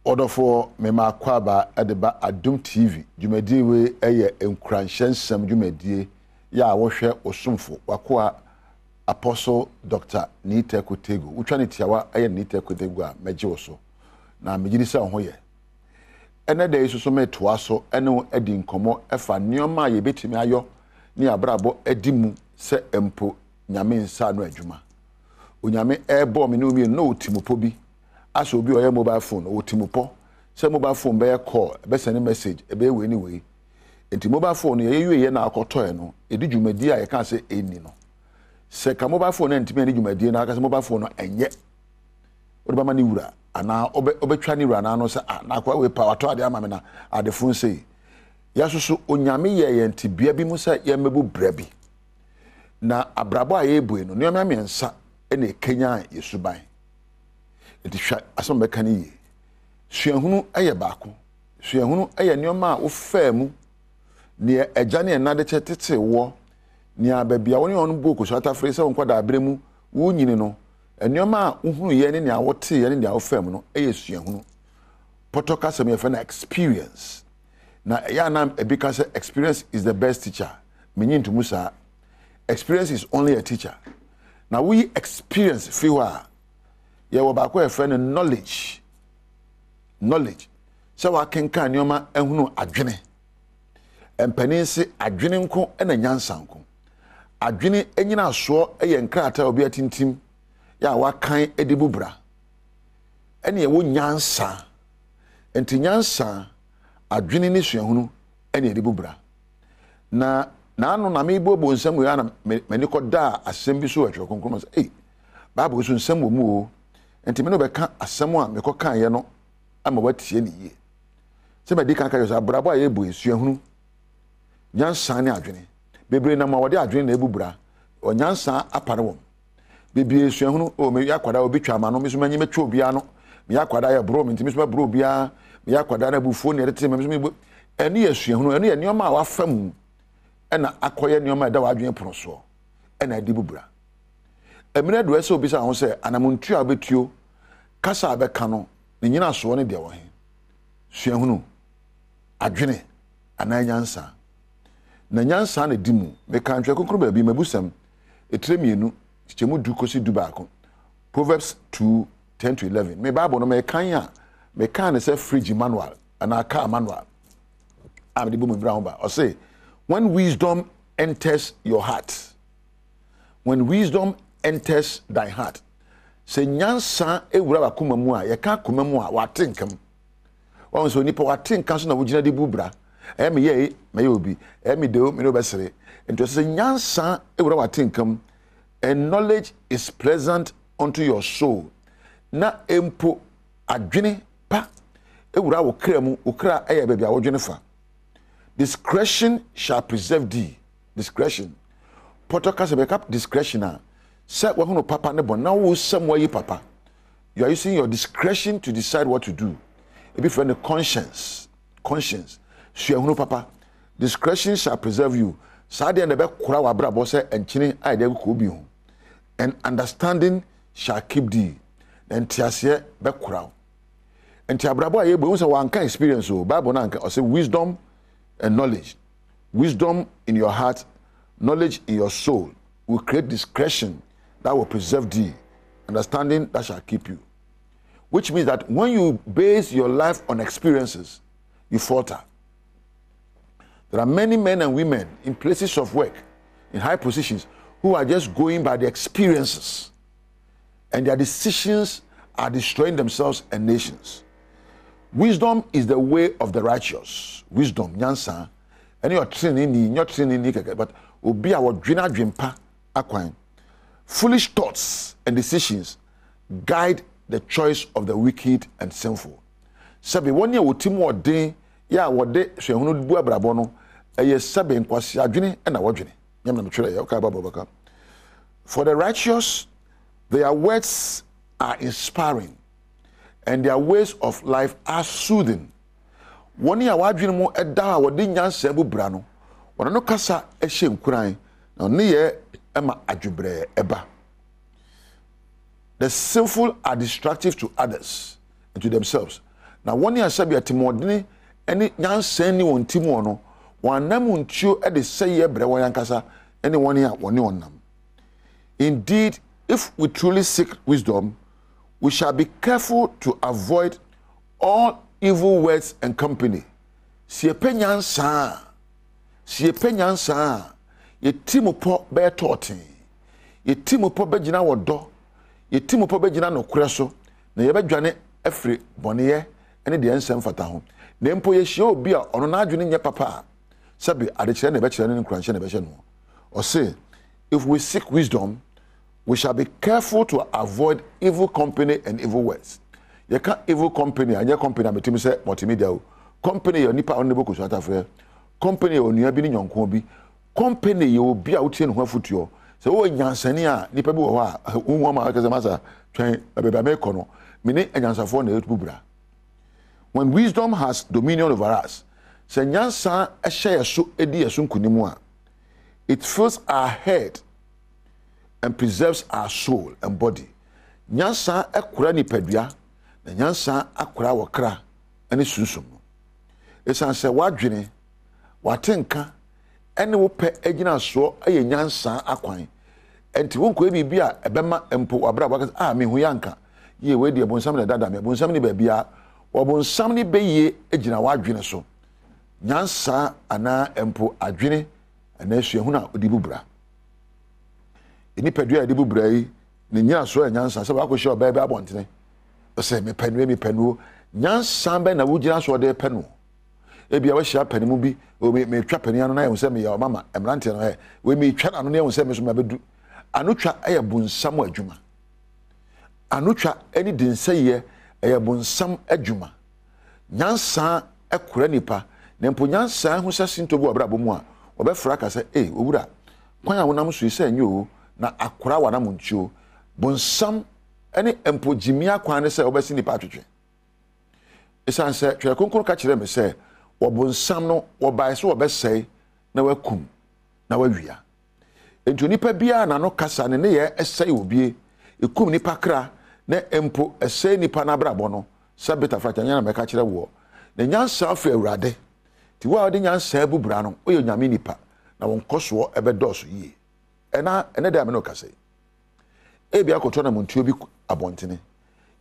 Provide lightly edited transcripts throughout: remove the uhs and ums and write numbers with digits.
Order for Mema Kwaba at the Adom TV. Jumedi we eye enkuranshen sem jumedi ya wohwe osumfo wakwa Apostle Dr. Nite Kotego. Utwani tiawa eye Nite Kotego a meje woso. Na megidi se ho ye. Ene de isuso metoa so ene edi nkomo efa nioma ye betimi ayo ni abrabo edimu se empo nyame nsa no adwuma. Onyame ebo me no mi no timupo bi. Aso obi oye mobile phone o timupo se mobile phone be call be send message e be we anyway enti mobile phone ye ye na akoto e no edi dwumadi a ye kan se eni no se ka mobile phone enti me edi dwumadi na aka se mobile phone no enye o ba ma ni wura ana obetwa ni wura na no se na kwa we power to ade ama me na ade phone say ya susu onyame ye enti bia bi mu se ye mebu brabi na abrabo a ye ebu no ne onyame nsa e na Kenya yesuban eti hwa asom beka ni ye suahunu eye baako suahunu eye nioma a wo faamu ne agya ne na de chetete wo ne ababia woni on boku so atafre se wonkwada abremu wo nyini no nioma a wohunu ye ne a wote ye ne a wo faamu no eye suahunu potoka sem ye fa na experience na ya na ebika say experience is the best teacher menyi ntumu sa experience is only a teacher na we experience fiwa ye wo ba ko e friend knowledge so wa kenka nioma ehunu adwene empanisi adwene nko na nyansa nko adwene enyina aso eye nkrata obi atintim ya wa kan edibubra ene ye wo nyansa enti nyansa adwene ni suahunu ene edibubra na anu na me bobo nsam ya na me ko da asem bi so atwe konkomo say bible so nsam wo mu o enti me no be ka asem a me ko kan ye no ama watie ni ye se me di kan ka yo sa brabo a ye bu esuahunu nyansa ne adwene bebre na ma wode adwene na ebubura onyansa apare wom bebre esuahunu o me yakwada obi twa ma no me so manyi metwa obi ano me yakwada ya bro me ntimi so bro obi a me yakwada na bufuo ne rete me so me eni esuahunu eni nioma a wafam ena akoye nioma da wadwene pono so ena edi bubura emine do ese obi sa ho se anamuntu a betuo kasa abeka no ne nyina so ne de wo he suahunu adwene ananyansa na nyansa na dimu me kan twa kokoro ba bi mabusam etremienu chemu du kosi du baako Proverbs 2:10-11 me bible no me kan ne say fridge manual ana car manual am de bu me bra ho ba o say when wisdom enters your heart when wisdom enters thy heart se nyansa ewura ba koma mu a ye ka koma mu a watenkam won so nipa watenka so na wogina de bubra me ye obi me de me no besere ento se nyansa ewura watenkam and knowledge is pleasant unto your soul na empo adwene pa ewura wo kra mu wo kra eye ba bia wo dwene fa discretion shall preserve thee discretion potoka se be cap discretion say we no papa ne bon na wo somewhere papa you are using your discretion to decide what to do e be friend conscience suahunu papa discretion shall preserve you sade na be kura wa bra bo say enchini aide ko bi hu and understanding shall keep thee and tiase be kura enti abrabo aye bo say wan kan experience o bible na o say wisdom and knowledge wisdom in your heart knowledge in your soul will create discretion that will preserve thee, understanding that shall keep you. Which means that when you base your life on experiences, you falter. There are many men and women in places of work, in high positions, who are just going by the experiences. And their decisions are destroying themselves and nations. Wisdom is the way of the righteous. Wisdom, nyansa, and you're training, but obi a wadwina dwempa akwan. Foolish thoughts and decisions guide the choice of the wicked and sinful. Sabe woni a wotimu odin ya wode hwehunu bu abrabo no eye sabe nkwasi adwene na wodwene. Nyamna me twere ya ka baba. For the righteous, their words are inspiring and their ways of life are soothing. Woni a wadwene mu eda a wode nyansa bu bra no wono no kasa ehye nkuran na ne ye ema adwubre eba. The sinful are destructive to others and to themselves. na woni asabi atimodene ene nyansan ni won timo no wanam ntuo e de seye bre won yankasa ene woni a woni onam. Indeed, if we truly seek wisdom, we shall be careful to avoid all evil words and company. Si epenyansa ye timopo be totin ye timopo be gina wodo ye timopo be gina no kreso na ye badwane afri boneye ene de ensem fata ho na mpo ye hie obi a ono na adwene nye papa sabi adekire na be kire ne nkranhye na be hye no o say if we seek wisdom we shall be careful to avoid evil company and evil words. You can't evil company and your company ametim say multimedia o company your nipa onebo ko swata frɛ company onua bi ni nyonko bi company ye obi a wotie no ho afutuo sɛ wo nyansane a nipa bi wo ho a wo ma ka sɛ masa twen beba me kono me ne anyansafo na etubura. When wisdom has dominion over us, sɛ nyansa ehye yeso edi yeso nkunimu a, it fills our head and preserves our soul and body. Nyansa ekura nipadua na nyansa akura wakra ene sunsum. Esan sɛ wadwene watenka ene wo pɛ agina so aye nyansa akwan. Enti wonko e bibia ebema empo abra waka me hu yanka ye we de bonsam na dada me bonsam ni ba bia obonsam ni beye agina wadwene so. Nyansa ana empo adwene ana esuahu na odibubra. Ni pedua de bubra yi ne nya so nyansa se ba ko hye oba be abontene o se me panu nyansa be na wugina so de panu e bia wa hye panimu bi o me twa pani anu na ye se me ya mama emrante no he we me twa anu na ye se me so mabedu anu twa eye bunsam adwuma anu twa eni dinsaye eye bunsam adwuma nyansa ekora nipa na mpo nyansa hu se sinto bu obra bomu a obefra ka se owura kwan a wonam so ise anyo na akora wana munchuo bonsam ene empojimia kwan ne se obesi nipa atwetwe esan se twa konkon ka kire me se wobonsam no wobae so wobesei na wakum na wawia ento nipa bia na no kasa ne ye esei obie ekum nipa kra na empo esei nipa na brabo no sabeta frata nya na me ka kire wo na nyansa afa awurade ti wa ode nyansa bubura no oyo nyame nipa na won koso ebedoso yie ene da me no kase e bia koto na montuo bi abontene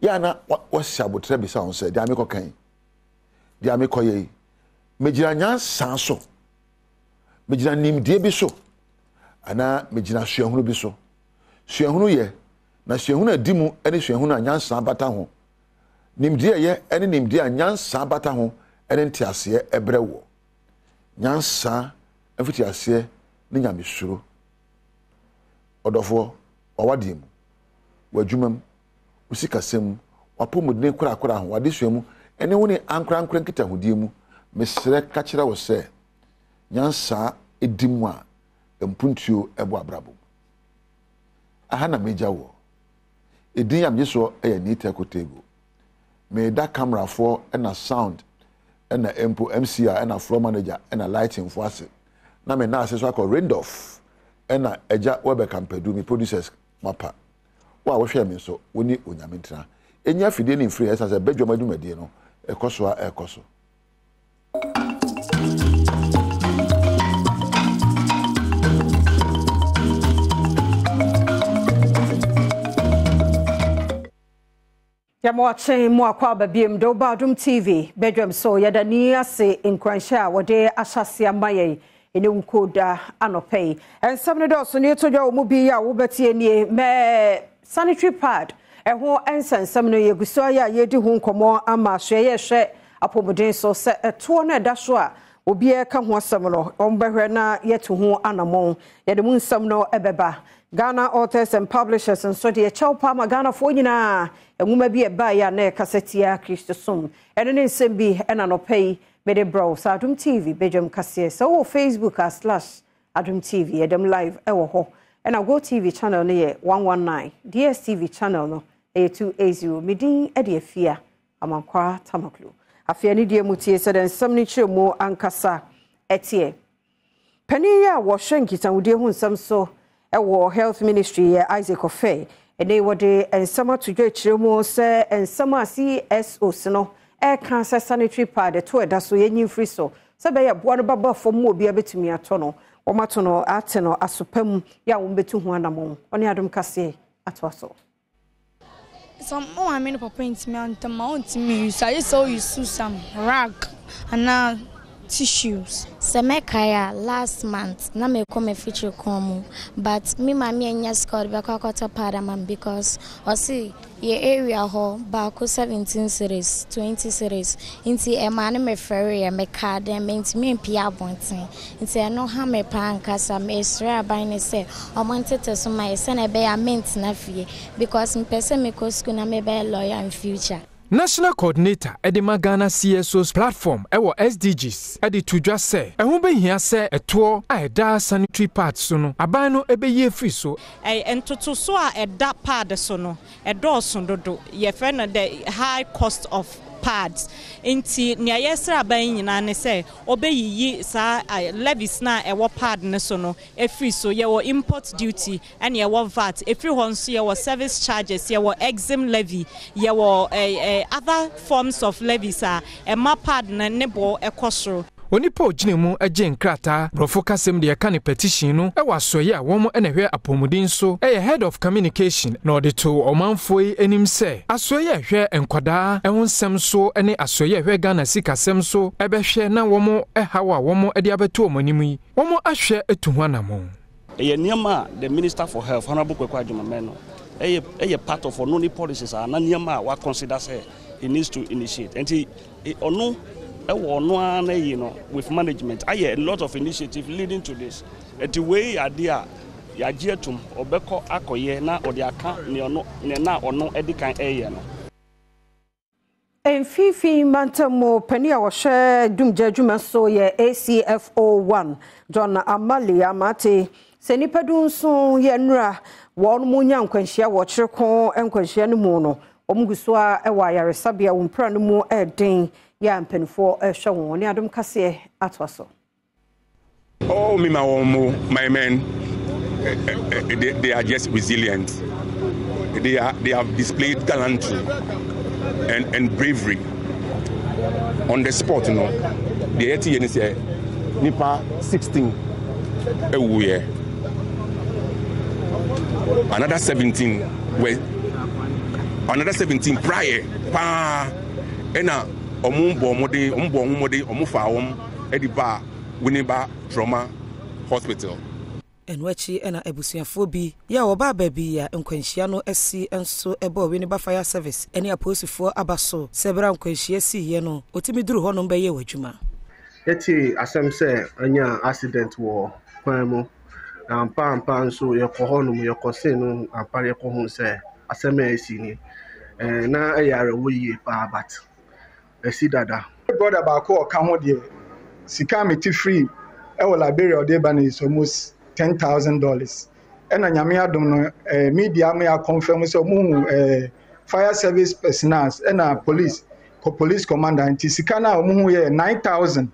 ya na wasi abotre bi sa on se dia me kokan dia me koye mejira nyansa so mejira nimdie bi so ana mejira suahunu bi so suahunu ye na suahunu adimu ene suahunu anyansa bata ho nimdie ye ene nimdie anyansa bata ho ene ntiase ebrewo nyansa afiti ase ne nyamesuro odofo owadiem wadwumam usikasem wapomudne kura ho wadesuamu ene woni ankra nkita hodie mu mesre ka kira wo se nyansa edimu a empuntuo ebo abrabo aha na meja wo edin yam yeso eye ni tekotego me da camera for na sound na empo MCA na floor manager na lighting for ase na me na ase so akọ Randolph na eja webe kampedu mi producers mapa wa hwe me so woni onyamentra enya fide ni free esa se Badwam adwumadie no ekoso a ekoso Watching more Kwababim do Badwam TV, Badwam so yadani ase nkwansha wode ashasia maye ene unkoda anopay. And some of those near to your mobile wubeti nie me sanitary pad ho ensan some no yegusoya yedi hu nkomo ama hweye hwe apomuden so se eto na da so a obi e ka ho asem no ombehwe na yeto hu anamon yede mu nsam no ebeba Ghana authors and publishers and so the chaupa ma Ghana fo nyina enwuma bi eba ya na kasetia Christosum ene ne nsem bi ena no pay mede bro sa Adom TV Badwam kase so Facebook /Adom TV edem live ewo ho ena Go TV channel ne ye 119 DSTV channel no e 280 midin e de afia amankwa tamaklu afia ne die mutie se den nsem ne chiremu ankasa etie pani ya wo hwenkita wudie hu nsem so ewo health ministry Isaac Ofe ene wode ensama tudwa chiremu se ensama CSO no cancer sanitary pad to da so yenyi free so sebe ye boa no baba fom obi abetumi ato no womato no ate no asopam ya wo betu ho anamon oni Adom kase ato so some I mean papa intimi antama ontimi use I so use some rag and tissues. Semekaya last month na me come feature come but me mama enya score be kwakota padam because o see ye area ho ba ko 17 series 20 series inti e ma ne me ferry me card me intimi empia bonten inti e no ha me pan kasa me sra ban ne se o montete so my se na be ya mint na fie because me pese me ko school na me be lawyer in future. National Coordinator Edema Ghana CSO's platform ewo SDGs edi tudwa se ehun be hia se eto a eda sanitary pads so no aban no ebe ye free so entoto so a eda pad so no edo so dodo ye fe no the high cost of pads inti nia yesra ban nyina ne se obeyiyi sa levies na ewo pad ne so no free so ye wo import duty and ye wo VAT free hon so ye wo service charges ye wo exim levy ye wo other forms of levies ma pad na ne bo ekosoro Onipa oginemu agye nkrata brofo kasem de ka ne petition no e wasoye a wom e na hwe apomudin so e head of communication na odito omanfoi enim se asoye hwe enkoda e honsem so ne asoye hwe Ghana sikasem so e be hwe na wom e hawa wom e de abeto omanim yi wom ahwe etuhu anamon e niema the minister for health honorable Kwekwa Adwumameno e part of only policies na niema wa consider say he needs to initiate and he onu with management, I a lot of initiatives leading to this. The way idea, ya jetum obeko akoye na odi aka na ono edikan eye no. Enfifi mantamo pani a wahwe dumja dwuma so ye ACFO1 John Amali Amate senipadun so ye nra won mu nya nkwanhia wo kyereko nkwanhia no mu no omguso a e wa yaresabia wo mpra no mu eden ya mpenfo ehwe won ni Adom kase atwaso. Oh my men they are just resilient. They have displayed gallantry and bravery on the spot, you know. The 80 years nipa 16 away. Another 17 prior pa ena omfa ediba Winneba Trauma Hospital. Enwachi ena ebusuafo bi ya oba baabi ya nkwanhia no asi enso ebo Winneba Fire Service ene aposifo abaso sebra nkwanhia si ye no otimi duru ho no mbaye wadwuma. Eti asem se anya accident wo kwan mu ampa nso yekoho no yekose no ampa yekoho se asem esi ni na ayare wo yie pa bat esi dada brother ba ko ka ho de sika meti free e wo Liberia de ba is almost $10,000 ena nyame adom no media me a confirm so mu fire service personnel ena police commander anti sika na mu hu ye 9,000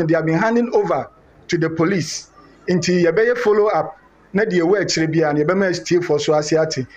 they have been handing over to the police into ye follow up na de we akire bia na ye be ma stay for so asiati.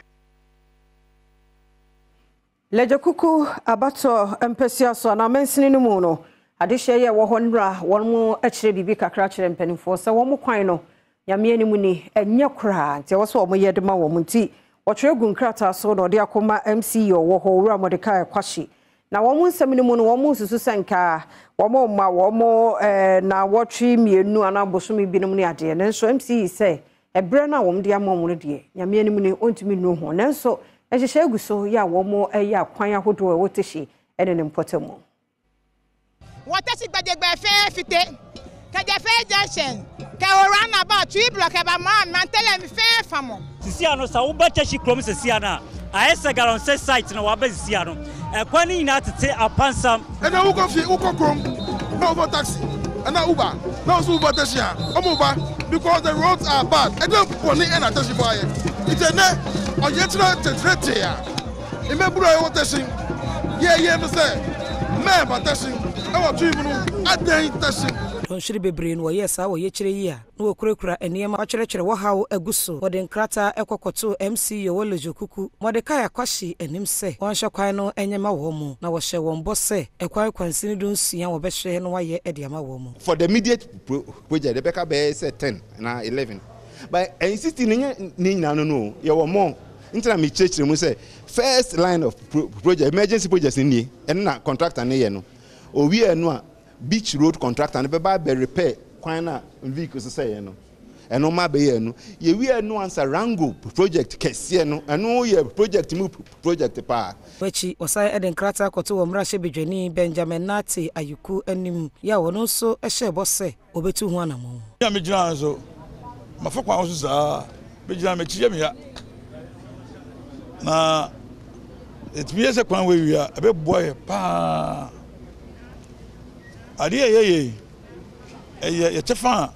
Lejakuku abato empesia so na mensini no mu no adehye ye wo honra won mu akire bibi kakra kire mpanimfo se wo mu kwan no nyame animu ni enye kra nti wo so wo ye de ma wo mu nti wo twere gu nkrata so no de akoma MCO wo ho wura Mordecai Kwashi na wo mu nsem ni mu no wo mu susu senka wo mu ma wo mu na wo twi mienu ana bosomi binum ni ade ne nso MCE se ebre na wo mu de ama mu no de nyame animu ni ontimi nu ho ne nso ehye eguso ya wo mu eya kwan ahodo e woteshi ene ne mpotemu woteshi gbadegbe fe fite kaje fe junction ka run about 3 block ba man tell me fe famo sisi ano sa wo ba teshi krom sisi ana ayesa galon se site na wa ba sisi ano kwani ina tete apansam ena wo ko krom no for taxi ena uber no so uber teshi omoba because the roads are bad and don't pony ena teshi for here itene oyetra tetrete ya imeburo e woteshi ye no say man ba testing e wa tu no adan testing don shiri bebre no ye sa wo ye kire yi a no okurakura enema akyerɛkyerɛ wo hawo aguso wo de nkrata ekokoto MC Yowole Jokuku Mordecai akwashi enim sɛ won hye kwan no enyema wo mu na wo hye won bo sɛ ekwan kwansini do nsia wo bɛhwe no waye ediama wo mu for the immediate project the beka be say 10 na 11 but insisting ni nyina no ye wo mo ntina me church mu say first line of project emergency projects ni en na contractor ne ye no owi enu a beach road contractor and be repair kwan na vehicles say ye no eno ma be ye no ye wi enu answer rango project kese no eno ye project mu project pa wachi osai eden krata koto wo mra hye bedwani Benjamin Nate Ayuku anim ya wono so ehye bose obetu hu anamo ya me gina so mafakwa wo so za be gina me chiye me ya na etmiye se kwan we wi a be boy pa ade ye chefa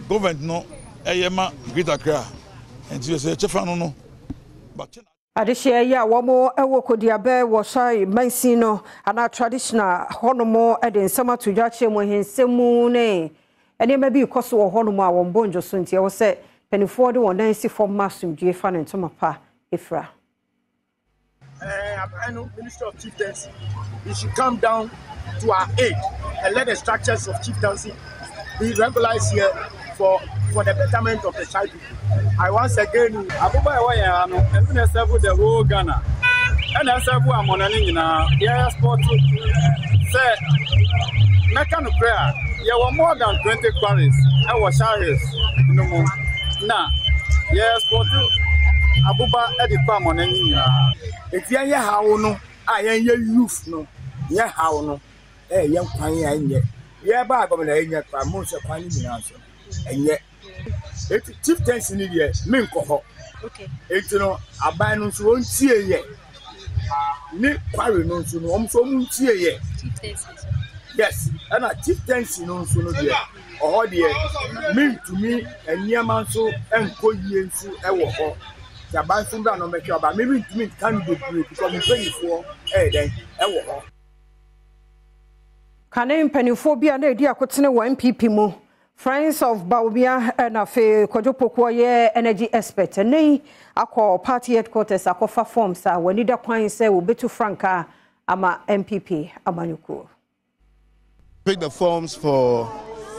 government no eyema Greater Accra enti ye chefa no Adishia ya wamo ewo kodiabe washai mansino ana traditional honomo eden sama tujache mo hensemu ne ene mabi koso wo honomo a wombonjo so ntia wo se penifo de won dan si form masumdue fa ne ntoma pa efra I know Minister of Chieftaincy, he should come down to our aid and let the structures of chieftaincy be regularized here for the betterment of the child people. I once again, Abuba Waya, and then serve the whole Ghana. And I serve one money in a sport. Say, Mekan prayer, there were more than 20 quarries. I was showers. No more. Now, yes, sport. Abuba edikwa money. If you hear how no, I am your youth no. Yeah, how no. Young Pine, and yet. Yeah, but I'm going to most of Pine answer. And yet, it's chieftains in the year, Minko. Okay. It's no, a banus won't see a year. Nick Quarry no soon, won't see a year. Yes, and a chieftains in no sooner. Or dear, mean to me, and Yamanso and Koyi and Ewo. The Bansun no make but maybe to me can be because we pay for then Ewo. Kane mpanifobia na edi akotene wa MPP mu Friends of Badwam na fe Kwadwopoko ye energy expert nei akọ party headquarters akọfa forms a wani da kwan se wo betu franka ama MPP amanyuku. Pick the forms for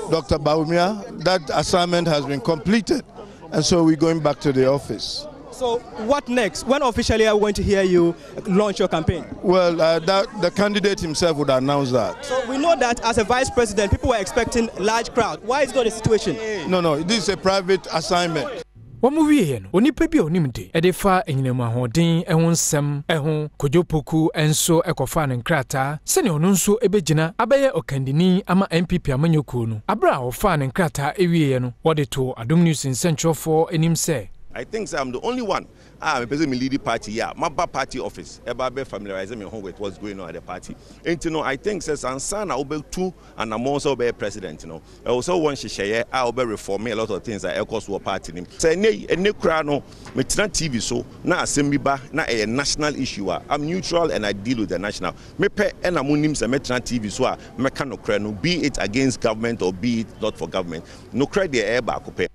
Dr. Badwam. That assignment has been completed and so we're going back to the office. So what next? When officially are we going to hear you launch your campaign? Well, the candidate himself would announce that. So we know that as a vice president, people were expecting large crowd. Why is that the situation? No, this is a private assignment. Wamuwie no onipa bi onimde edefa enyinemu ahoden ehun nsem ehun Kwadwopoko enso ekofa ne nkrata sene ono nso ebegina abeye okandini ama MPP amanyoku no abra ofa ne nkrata ewie no wode to Adom News in Central for enim say I think I'm the only one. I'm a person leading party. Yeah, my party office. Everybody familiarizing me with what's going on at the party. And you know, I think says Ansan I'll be two, and I'm also be president. You know, I also want to share. I'll be reforming a lot of things that echoes to a party. Say ne crano, me TV so na assembly ba na a national issue. I'm neutral and I deal with the national. Me pe and I'm unim se me TV so me cano crano be it against government or be it not for government. No credit air back pe.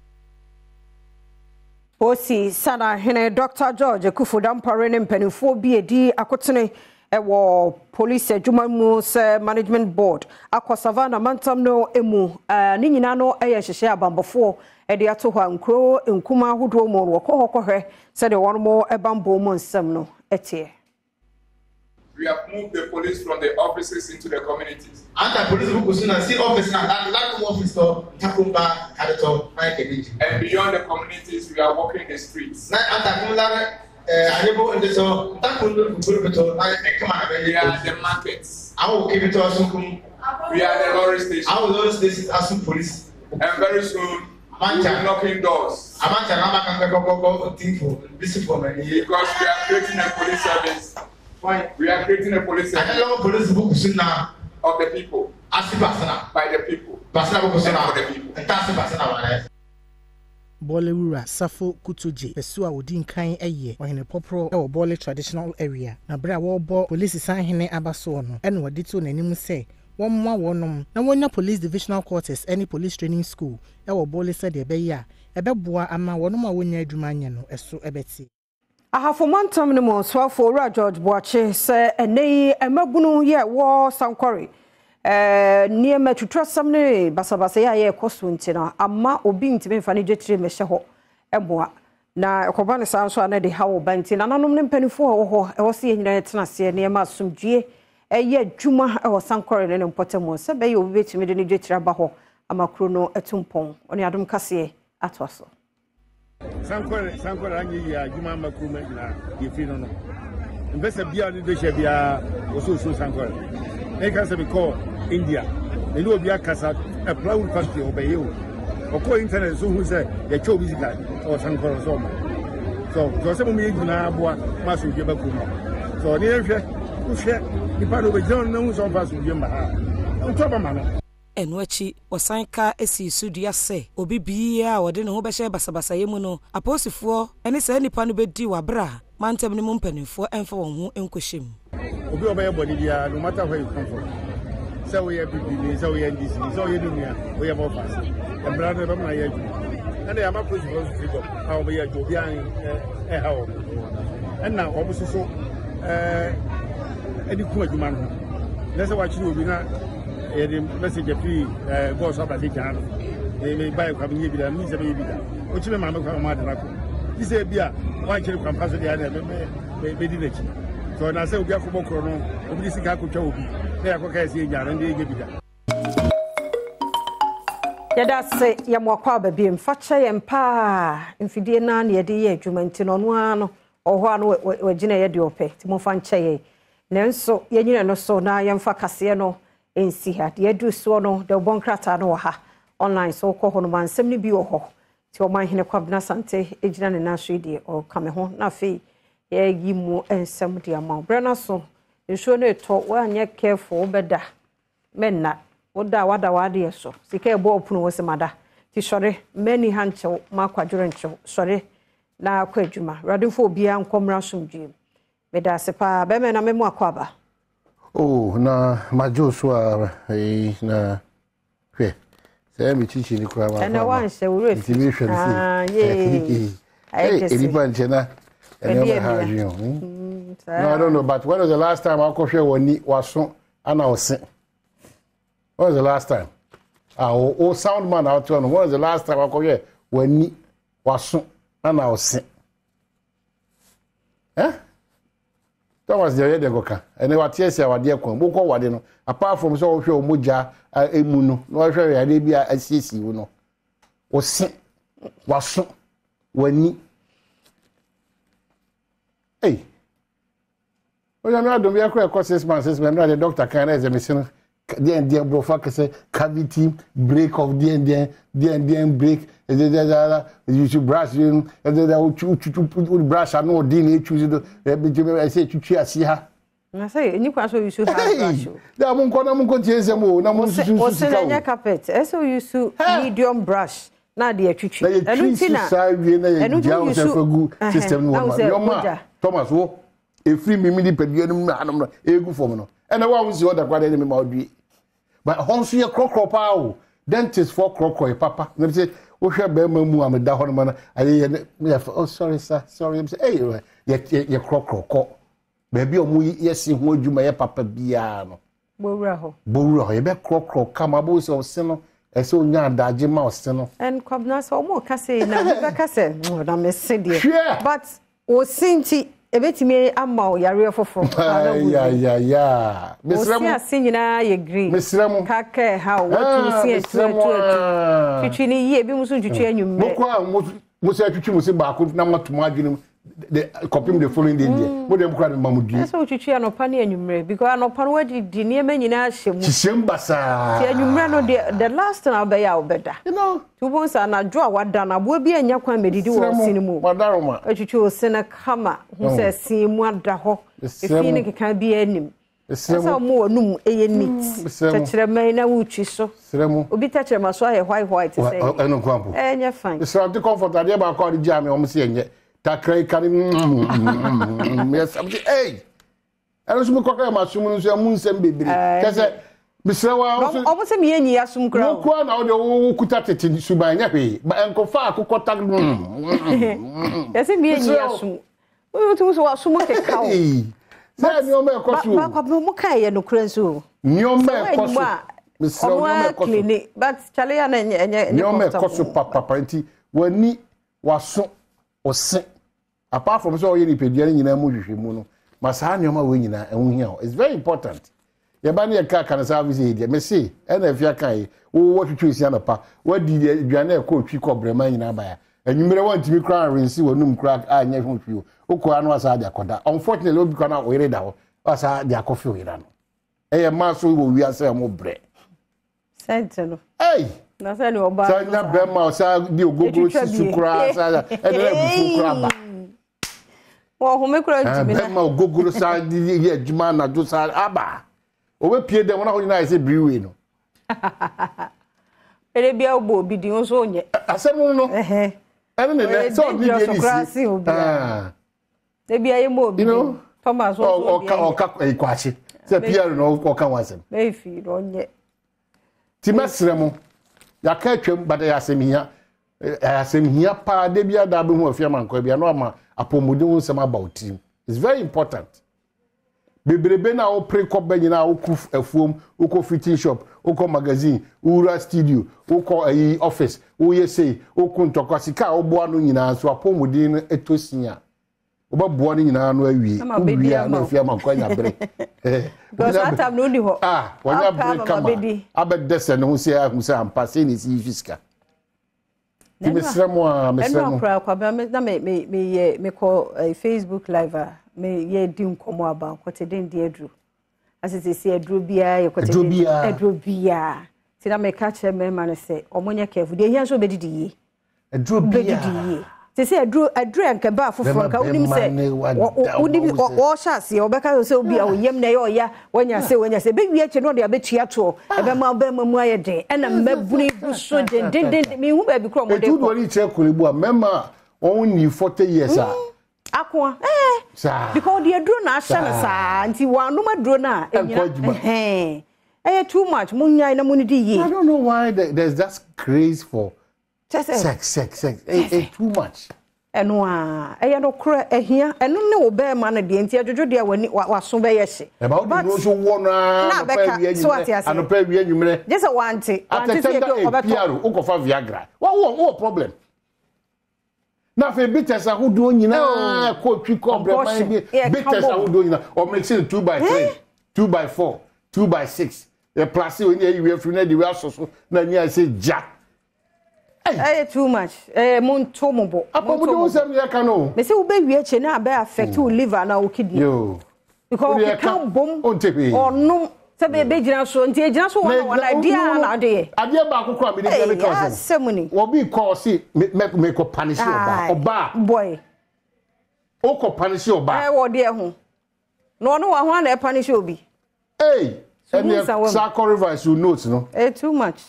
Osi sana hene Dr. George Kufudampare ne mpanifo bi edi akotene ewo police adwuma mu se management board akọ savana mantam no emu ni nyina no eye hyehye abambofo ede ato hwa nkro nkuma hodo mu wokọhọkọhwe se de won mo ebambo mu nsem no etie. We have moved the police from the offices into the communities. And beyond the communities, we are walking the streets. We are the markets. We are the lorry stations. And very soon, we will be knocking doors. Because we are creating a police service. We are creating a police service of the people, by the people, and for the people. Bolewura Safo Kutoje Pesu a wodi nkan eye ohene popro e wo Bole traditional area na bra wo bo police sanhene abaso no ene wodi to nanim se wonma wonom na wonya police divisional quarters any police training school e wo Bole said e be ya e be boa ama wonom a wonya adwuma anye no eso ebeti ahafomantam ne mo swafo ora George Boache se enei emagunu ye wo Sankwari niema tutwasam ne basabasa ya ye koso ntina amma obi ntime mfa ne dwetire mehye ho eboa na ekoba ne sanso ana de hawo banti na nanom ne mpanifo ho ewo se nyina etena se niema asomdwie eye adwuma ewo Sankwari ne mpotemo se be ye obi betime de ne dwetire ba ho amakro no etumpon oni adom kase atwaso Sankwari anyi ya adwuma amakro na yefi no mbesa bia ne de bia oso Sankwari they can say call India. They know be a casa a proud country obey you. Or call internet so who say they show music or some corosoma. So some me na boa masu give a so near who share the part of a John knows on pass with Yama. On top of man. Enwachi osanka esi sudua se obi bia wode ne ho be hye basabasa yemu no aposifo ene se nipa no bedi wabra mantem ne mumpanifo emfa won ho enkohyem obi obeye body dia no matter where you come from so we have been so we ndc so we do nia we have offers and brother be na yeju and they am aposifo figure how be yeju bia how and now obuso so edi ku adwuma no let's watch you obi na the message free boss of the can they buy coming here with me say be da o chi me ma me kwa ma da ko this say bia why chiri kwampa so dia na me di nechi so na say obi akobọ kro no obi sika akotwa obi na yakoka ese nyara ndi ege bida yada se yamwakwa babiem facha yempa mfidie na na yede ye adwuma ntino no ano oho ano wagina ye de ope ti mo fa nche ye nenso yenyina no so na yemfa kase no ensi ha de adu so no de bonkrata no ha online so ko hono mansem ni bi ho ti o man hene kwabna sante ejina ne na so de o kame ho na fe ye yi mu ensem de ama brana so nso no eto wa anya careful beda menna woda wada wade so sika ebo opunu wo semada ti sore many hanche makwadwore nche sore na akwadwuma radifo bia nkomra somdwe meda sepa be me na memu akwaba oh na majo so na hwe se mi chichi ni kwa wa na wan se wure ti mi hwe ye eni banche na eni ma ha ju no I don't know but when was the last time I coffee woni waso ana ose when was the last time oh sound man out on when was the last time I coffee woni waso ana ose Thomas de yede goka ene watiese awade akon bukọ wade no apart from so wo hwe omoja emu no no hwe yade bia asiesi wo no ose waso wani oya na do me akọ 6 months na the doctor kan na examination the bro fa say cavity break of the break you should brush you brush no din e choose do I say chuchu asi ha na say ni kwa so you should have brush da mun ko tie mo na mun susu o se nya carpet so you should medium brush na de chuchu enu tina enu you should system no ma Thomas wo e free me di pedua no na anom no egu fom no and wa wo si order kwa de me ma odui but honso ye krokro pa o dentist for krokro papa na say wo hwe ba ma mu ameda ho no ma na oh sorry sir sorry say ye krokro ko ba bi o mu yesi ho adwuma ye papa bia no bowura ho ye be krokro kama bo so se no e se onya adaje ma o se no en kwabna so mo ka say na be ka say na me se de but o sinti ebetimi amma o yare foforo ya mesrem o si nyina ye green mesrem ka ka ha watu si etu twitwi ni ye bi musu twitwi anwumre boko musu twitwi musu ba ko na matuma adwene the copy the following day mo dem kra mamudi so twitwi anopa na anwumre because anopa no wadi di niema nyina ahyemu hishembasa ti anwumre no the last na be ya obeda you know tubon sa na dwo awada na bo bi anya kwan medidi wo sinimu madaroma twitwi o sene kama hu se simu ada ho efi ne keka bi anim Esa mo onum eye neat. Techere man na wutwi so. Seremo. Obi techere maso aye white say. Eno kwampo. Enya fine. It's not the comfort ade ba call the jam o mse enye. Takrai kan. Yes, hey. Eno so me kokka masum no so amu nsem bebre. Kese Mr. Wa omo se me enyi asum kra. No kwa na o de wo kuta tete suban nya hwe. Ba enkofa akokota. Yesi me enyi asum. We to so asum ke kawo. Say nyoma ekosu. Ba kwa mo kai no kra nso. Nyoma ekosu. Mr. Nyoma ekosu. But chale ya na enye. Nyoma ekosu papa nti wani waso ose. Apart from so ye ni pedua nyina mu hwehwemu no. Masa nyoma we nyina enhu hia. It's very important. Yabani ya kaka na service here me say na afia kai wo twetwe sia na pa wadi aduane e ko twi kobrema nyina ba ya enwumere wantimi kra rensi wonum kra anya hu twi o ko anu asa dia koda unfortunately obi kana o yire da ho asa dia kofi o yira no eye ma so wo wi asa mo bre senteno hey na sa ni oba sa nya be ma o sa di ogogoro sisu kra sa e de bufu kra ba wo ho me kra ntimi na be ma ogogoro sa di ye adwuma na do sa aba owe pie dem na ho nyina ise briwe no ere bia obo obi di won so onye asem no ene ne so bi di ni e bia ye mo obi Thomas oka ikwachi se Pierre no oka wasem e fi onye ti mesremo ya ka twem bada ya asem hia pa de bia da be hu afia manko bia no ama apomode won sem about team. It's very important. Bebrebe na o pre-cop nyina o ku afuom o ko fitting shop o ko magazine ura studio o ko ayi office o yese o ku ntokosika o boa no nyina so apomudin etosia o ba boa no nyina no awie o na afia mankwanya bre because atam no di ho wanya bre kama abedese no se ahusa ampase ni si fiska ti mesremo na me ko Facebook live me ye di nkomo aba kote den di edru asese se edru bia ye kote edru bia ti na me ka che me ma ne se omonye kefu de hia so bedidi yi edru bia ti se edru enke ba foforo ka unim se unim o shase obeka se obi a oyem na ye oya wanya se be wie che no de abetua to ebe ma ba mamu aye den ena mabuni buso den me hu ba bi kro mo de ko edu wori che kulibu a mema won ni 40 years akwa because the drone na asha sa nti wanu ma drone na too much munya na munidi yi. I don't know why there's that craze for sex too much eno no kra ehia eno ne wo be ma na de nti adwojo de wani waso be ye hye e ba wo no so wo na pa wi anyumre ano pa wi anyumre just want se do obeto wo ko fa Viagra wo problem na fe bitters ahudo nyina ko twi cobra man bi bitters ahudo nyina o mixing 2x3 2x4 2x6 e place oni ayi free na di we asoso na nya say ja too much monto mobo apomudo usem ye ka no me say wo be wie che na be affect wo liver na wo kidney because we can bomb onu se be gina so nti gina so wana dia na de ade ba akokora me dey because semuni wo bi call see me ko punish oba boy o ko punish oba wo de ho no no wa ho na punish obi and Sako Rivers you note no too much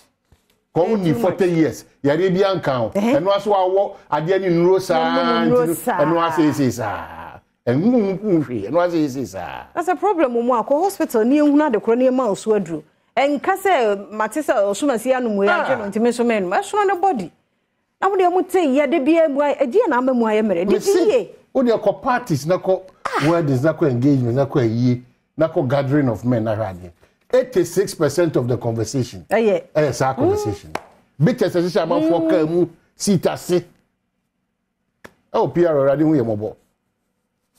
ko ni 40 years yare bi anka eno aso awo ade ni nuro sa eno asese sa that's a problem mu akọ hospital ni ehuna de kro ni ma osu aduru enka se matisa osumasi anu ya je no ntime so men ma so na body na mo de mo tey ya de bia mu agi na ama mu aye mere de tie o de ko parties na ko weddings na ko engagement na ko ayi na ko gathering of men na hade 86% of the conversation it's our conversation biggest session am for ka mu sitase PR already hu ye mobo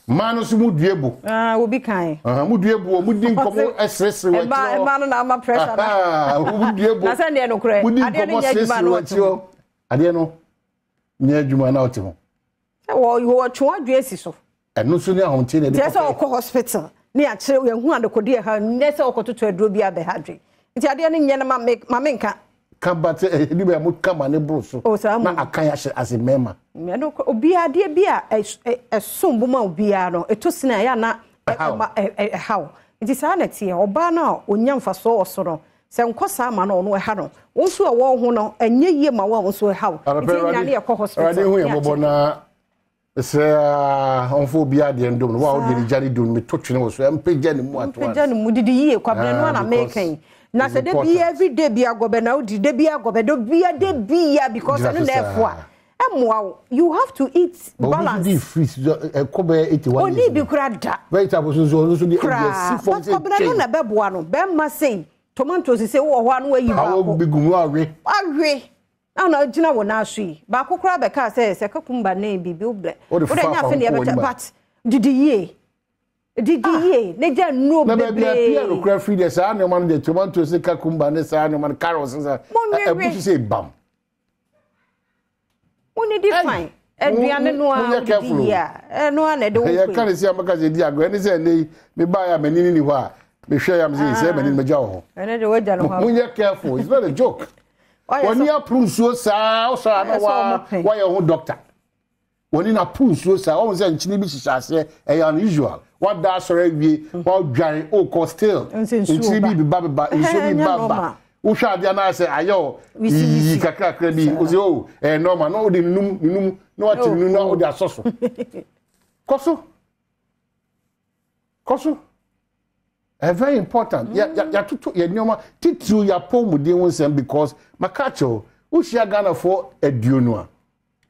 manu su muduebu obi kan muduebu o mudi nkomo esresre wa ti o no na ama pressure na muduebu na send no kure ade no nya juma no ti o ade no nya juma na o ti ho wo twa dwe si so eno so ni ahonte na de so ko hospital ni a kire we hu adekodi ha ne se okototo aduro bia be hadwe nti ade no nya na ma menka kabate ni be mu kama ne broso na akan ya as a member me no obi ade bia esombo ma obi a no etosina ya na how it is sanity oba na onya mfaso osoro se nkosa ama na ono eha no wonso ewo ho no enye yie ma wa wonso eha iti nya na ekọ hospital rade hu yebobo na se onfo bia de ndom no wa o de jari dun me totwene wo so empagya ne mu atwa empagya ne mu didi yie kwabere no na mekan na se de bi every day bi agobe na odi de bi agobe do bi de bi ya because no na efo you have to eat balance. But freeze kobe 81. Oni bi kura da. Vegetables so the but kobe no na beboa no be ma say tomatoes say wo ho anu ayi ba ko. Awo bigumu awe. Awe. Na gina wo na aso yi. Ba kokora be ka say kakumba na bibi oble. O de nya fe ne be but didi ye. Ne ja no be. Na be bia no kura free there say na man the tomatoes say kakumba ne say na man carrots say e say bam. Oni define aduane no a di ya no a na de wo ya kan si amaka je di ago eni se nei me ba ya manini ni ho a me hwe ya me se manini me ja ho ene de waja no ho munye careful it's not a joke woni approve so sa o sa na wa ya ho doctor woni na approve so sa o se nchini bi hihase e unusual what da sore wie wa dwan o ko still nchini bi ba nchini bi ba Usha dia na say ayo yi kakra bi o say o normal no de num no ati num no de asoso koso very important ya tutu ya nyoma titru ya pomuden wonsem because makacho ushia Ghana for eduonu a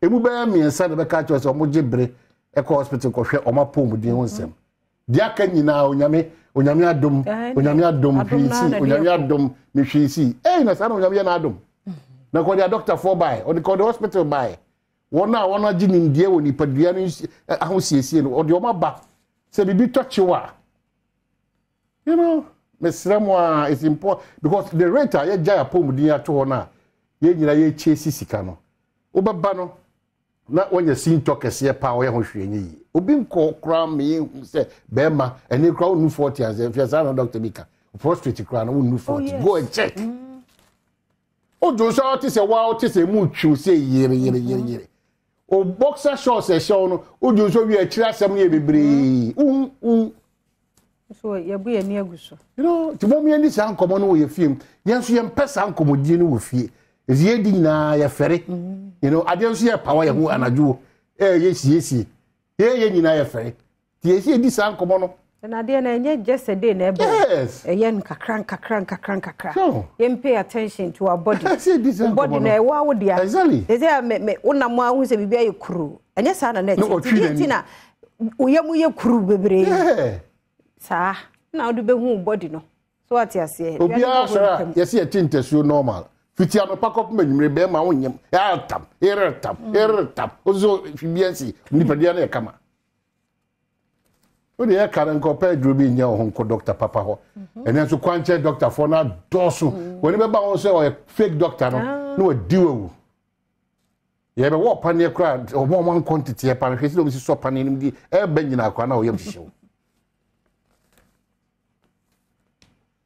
emu ba miensa de bekacho so mo gibre e ko hospital ko hwe o ma pomuden wonsem dia ka nyina onyame adom hwisi onyame adom ni hwisi na sana onyame na adom na ko dia doctor for by or the hospital by wona gi nimdie woni padua no ahosiesie no o de o ma ba se bibi tochewa you know mesremo is important because the rate ya jaya pomudin ato ho na ye nyira ye chesi sika no obeba no na wonya sinto kese pa wo ye ho hwenye yi obi nko kra me se bema eni kra unu 40 as if you are doctor bika prostate kra na unu 40 go and check ojo so ti se wa ti se mu twu se yere o boxer shorts e show no ojo so wi akira asem ye bebre so ye bu ye ni aguso you know ti mom ye ni san komo no ye film ye so ye mpesa nkomodi no wo fie ezi edi na ya fere you know ade so ye power ye hu anajuo yesi ye nyina ya fere ti esi edi san komo no na de na enye just a day na ebo yen kakran yen pay attention to our body body na ewa wo dia exactly they say me unam ahu se bibia ye kuru enye sa na net ti na uyemu ye kuru bebre sa na odu be hu body no so what you say obi asara yesi e tintesuo normal fiti anopakop manyumre be ma wonyem ya tam eretam ozo fibiansi nipadia na e kama o de ya karan ko Pedro bi nya ho ko doctor papa ho enen so kwanche doctor for na doso woni be ba won say o fake doctor no o diwo ye be wo pane kra o mo man quantity e pan hwesi no bi so pane nim di e ba nyina akwa na o yam hihyew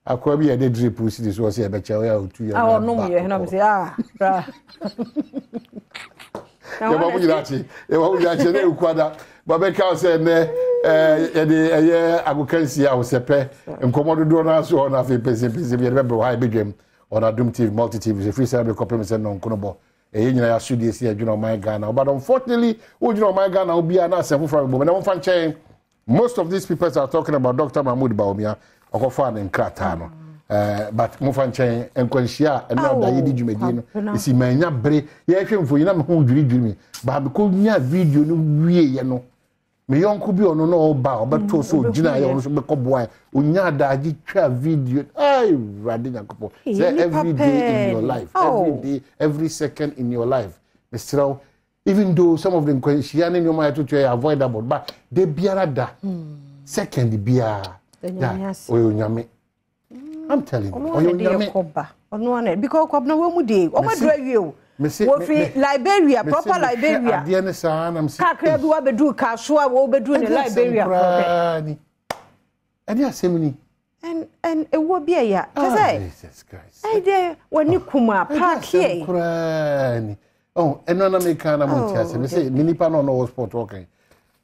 akwa bi e de drip si so se e be che o ya otu ya ah no ye na be say ra ya ba mu jirachi ne ukwada babeka se ne ye agokansi a osepe nkomodo do na so na fe pese bi be bro ha bedwem on Adom TV multi TV se free service copy me se no nkonobo ye nyina ya sudi esi adwuna my Ghana but unfortunately ujuna my Ghana obi na asefo from bo na won fan chain most of these people are talking about Dr. Mahmoud Bawumia okofa na nkrata no but mo fan chain enkwanhia na da yedi dwumadi no isi manya bre ye hwe mfo yina me ho dwiri ba be ko nya video no wie ye no me yonko bi ono no ba obeto so gina ye ono so be ko boy onya da gi twa video ai rade nyakopo say every day in your life every day every second in your life Mr. even though some of them kwanhia ne nyoma to avoidable but they biara da second biara oyonyame I'm telling you oyonyame ono ane because kwabna we mu dey o madura wie o wo fi Liberia proper Liberia ade ne sa na msi kakra bi wa bedu kaso a wo bedu ne Liberia proper ani asemni and e wo bia ya Jesus Christ ai de woni kuma park here kurani eno na me kana mo tiase me say nipa no no sport okay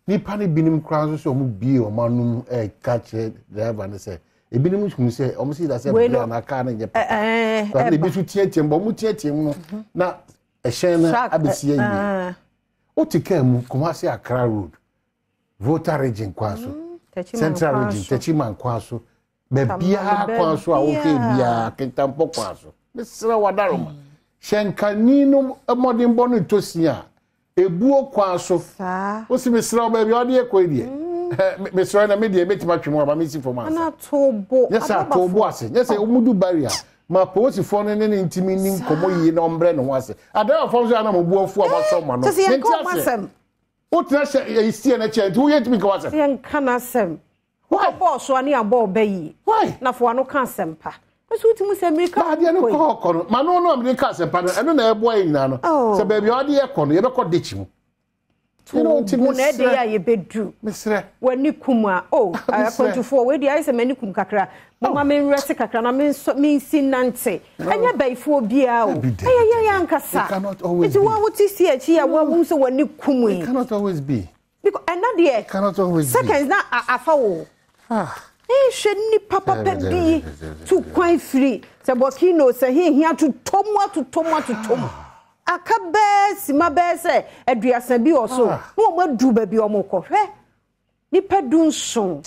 nipa ne binim kran so mu bi o manum catch driver ne say ebinim hu say omo si da say bra na aka na nye papa so na ebi so tietiem bo mu tietiem no na ehyen na abesia yi o tika mu Kumasi Accra road voter region kwaso central region Techiman kwaso be bia kwaso a wo hwe bia kentampo kwaso mesra wadaroma shenkani no modern bonu tosia ebuo kwaso o si mesra ba bia ode ekwadie mesra na media metima twemo aba mesi forma na tobo yesa tobo ase yesa omudu barrier ma posi fo no ne ntimi ni nkomo yi na ombre no ase ada fo so ana mobu afu abaso ma no se yen o tra se isi na che tu yet mi ka wase yen kana sem why boss ani abo bayi why na fo ano kan sempa so utimu se America ade no ko no ma no America sempa no eno na ebo ayi na no se baby ode ye ko no ye be ko dechimu mu na de ya ye bedu mesre wani kuma akontufo we dia ise mani kum kakra mama me nrese kakra na me si nante anya baifo bia o ya nkasa it what is here chia wa so wani kum it cannot always be because another cannot always seconds na afa wo sheni papa pedi to quite free se bokino se hia to tomu akabe sima be se aduasa bi oso no mo adu ba bi o mo ko hwe ni pedu nson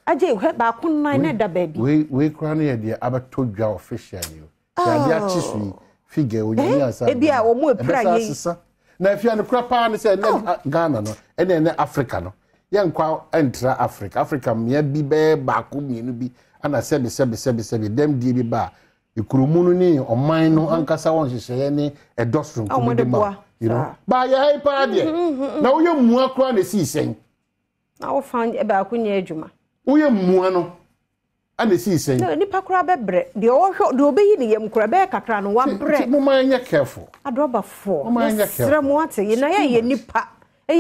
aje hwe ba ko nan na da ba bi we kra na ye de abato dwa officially ya dia chisu figure onyi asa e bia o mo epra ye na afia no kra pa ne se na Ghana no ene Africa no ye nkwa entra Africa me bi be ba ko mienu bi ana sebe dem die bi ba ikurumunu ni oman no ankasa won hyehyeye ni edosrum komede ma you know ba ya hai pa de na wo ye mua kra na si sen na wo fan e ba kunya adwuma wo ye mua no ana si sen no ni pa kra bebre de wo hwo de obeyi ni yem kra be kakra no wa bre mo man ye careful adroba 4 sra mo ate ye na ye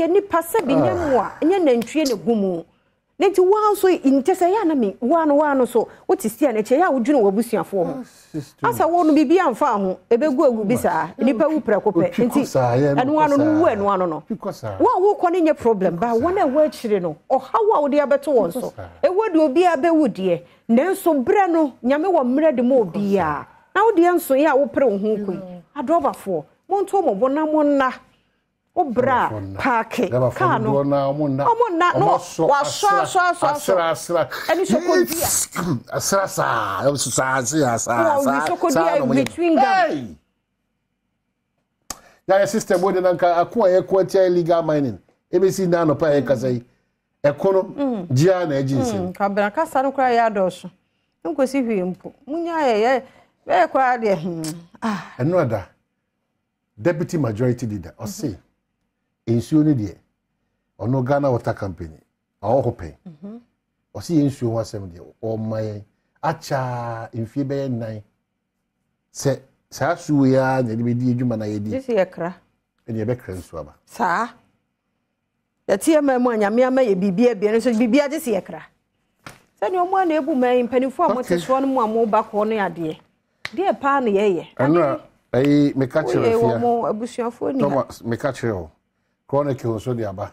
nipa se bi nyam a enya nantwie ne gumu nti wa so intese ya na me wa no so woti sia na che ya wodwene wabusuafo ho asa wo no bibia mfa ho ebegu agu bisa nipa wu prekope nti anu anu no wu anu no wa wo ko ne nye problem ba wona e wa chire no o hawa wo de abeto won so e wodi obi abewu de nanso bre no nyame wo mre de mo obi a na wo de nso ya wo pre wo ho koi adrobafo mo nto mo bona mo na obra paake kano omonna no wa so ani sokodia sokodia between them ya system we dey nka akwa ye kwatia illegal mining ebesi na no pa ye kasai ekono gia na agency ka bra ka sa no kra ya doso nkosi hwempo munya ye be kwa de eno ada deputy majority leader o say ensuo ni de ono Ghana Water Company awo hope o si ensuo ho asem de o maye acha enfie be nan se sa suwe ya de be di adwuma na ye di disi ekra e de be kra nsuo aba sa ya tie mamu anyame ama ye bibia bia no so bibia disi ekra se ni omo na ebu man panifo amoteso no mu amoba ko no ade de pa na ye ana ai me ka chere fia omo abusuafo ni Thomas me ka chere chronic also the aba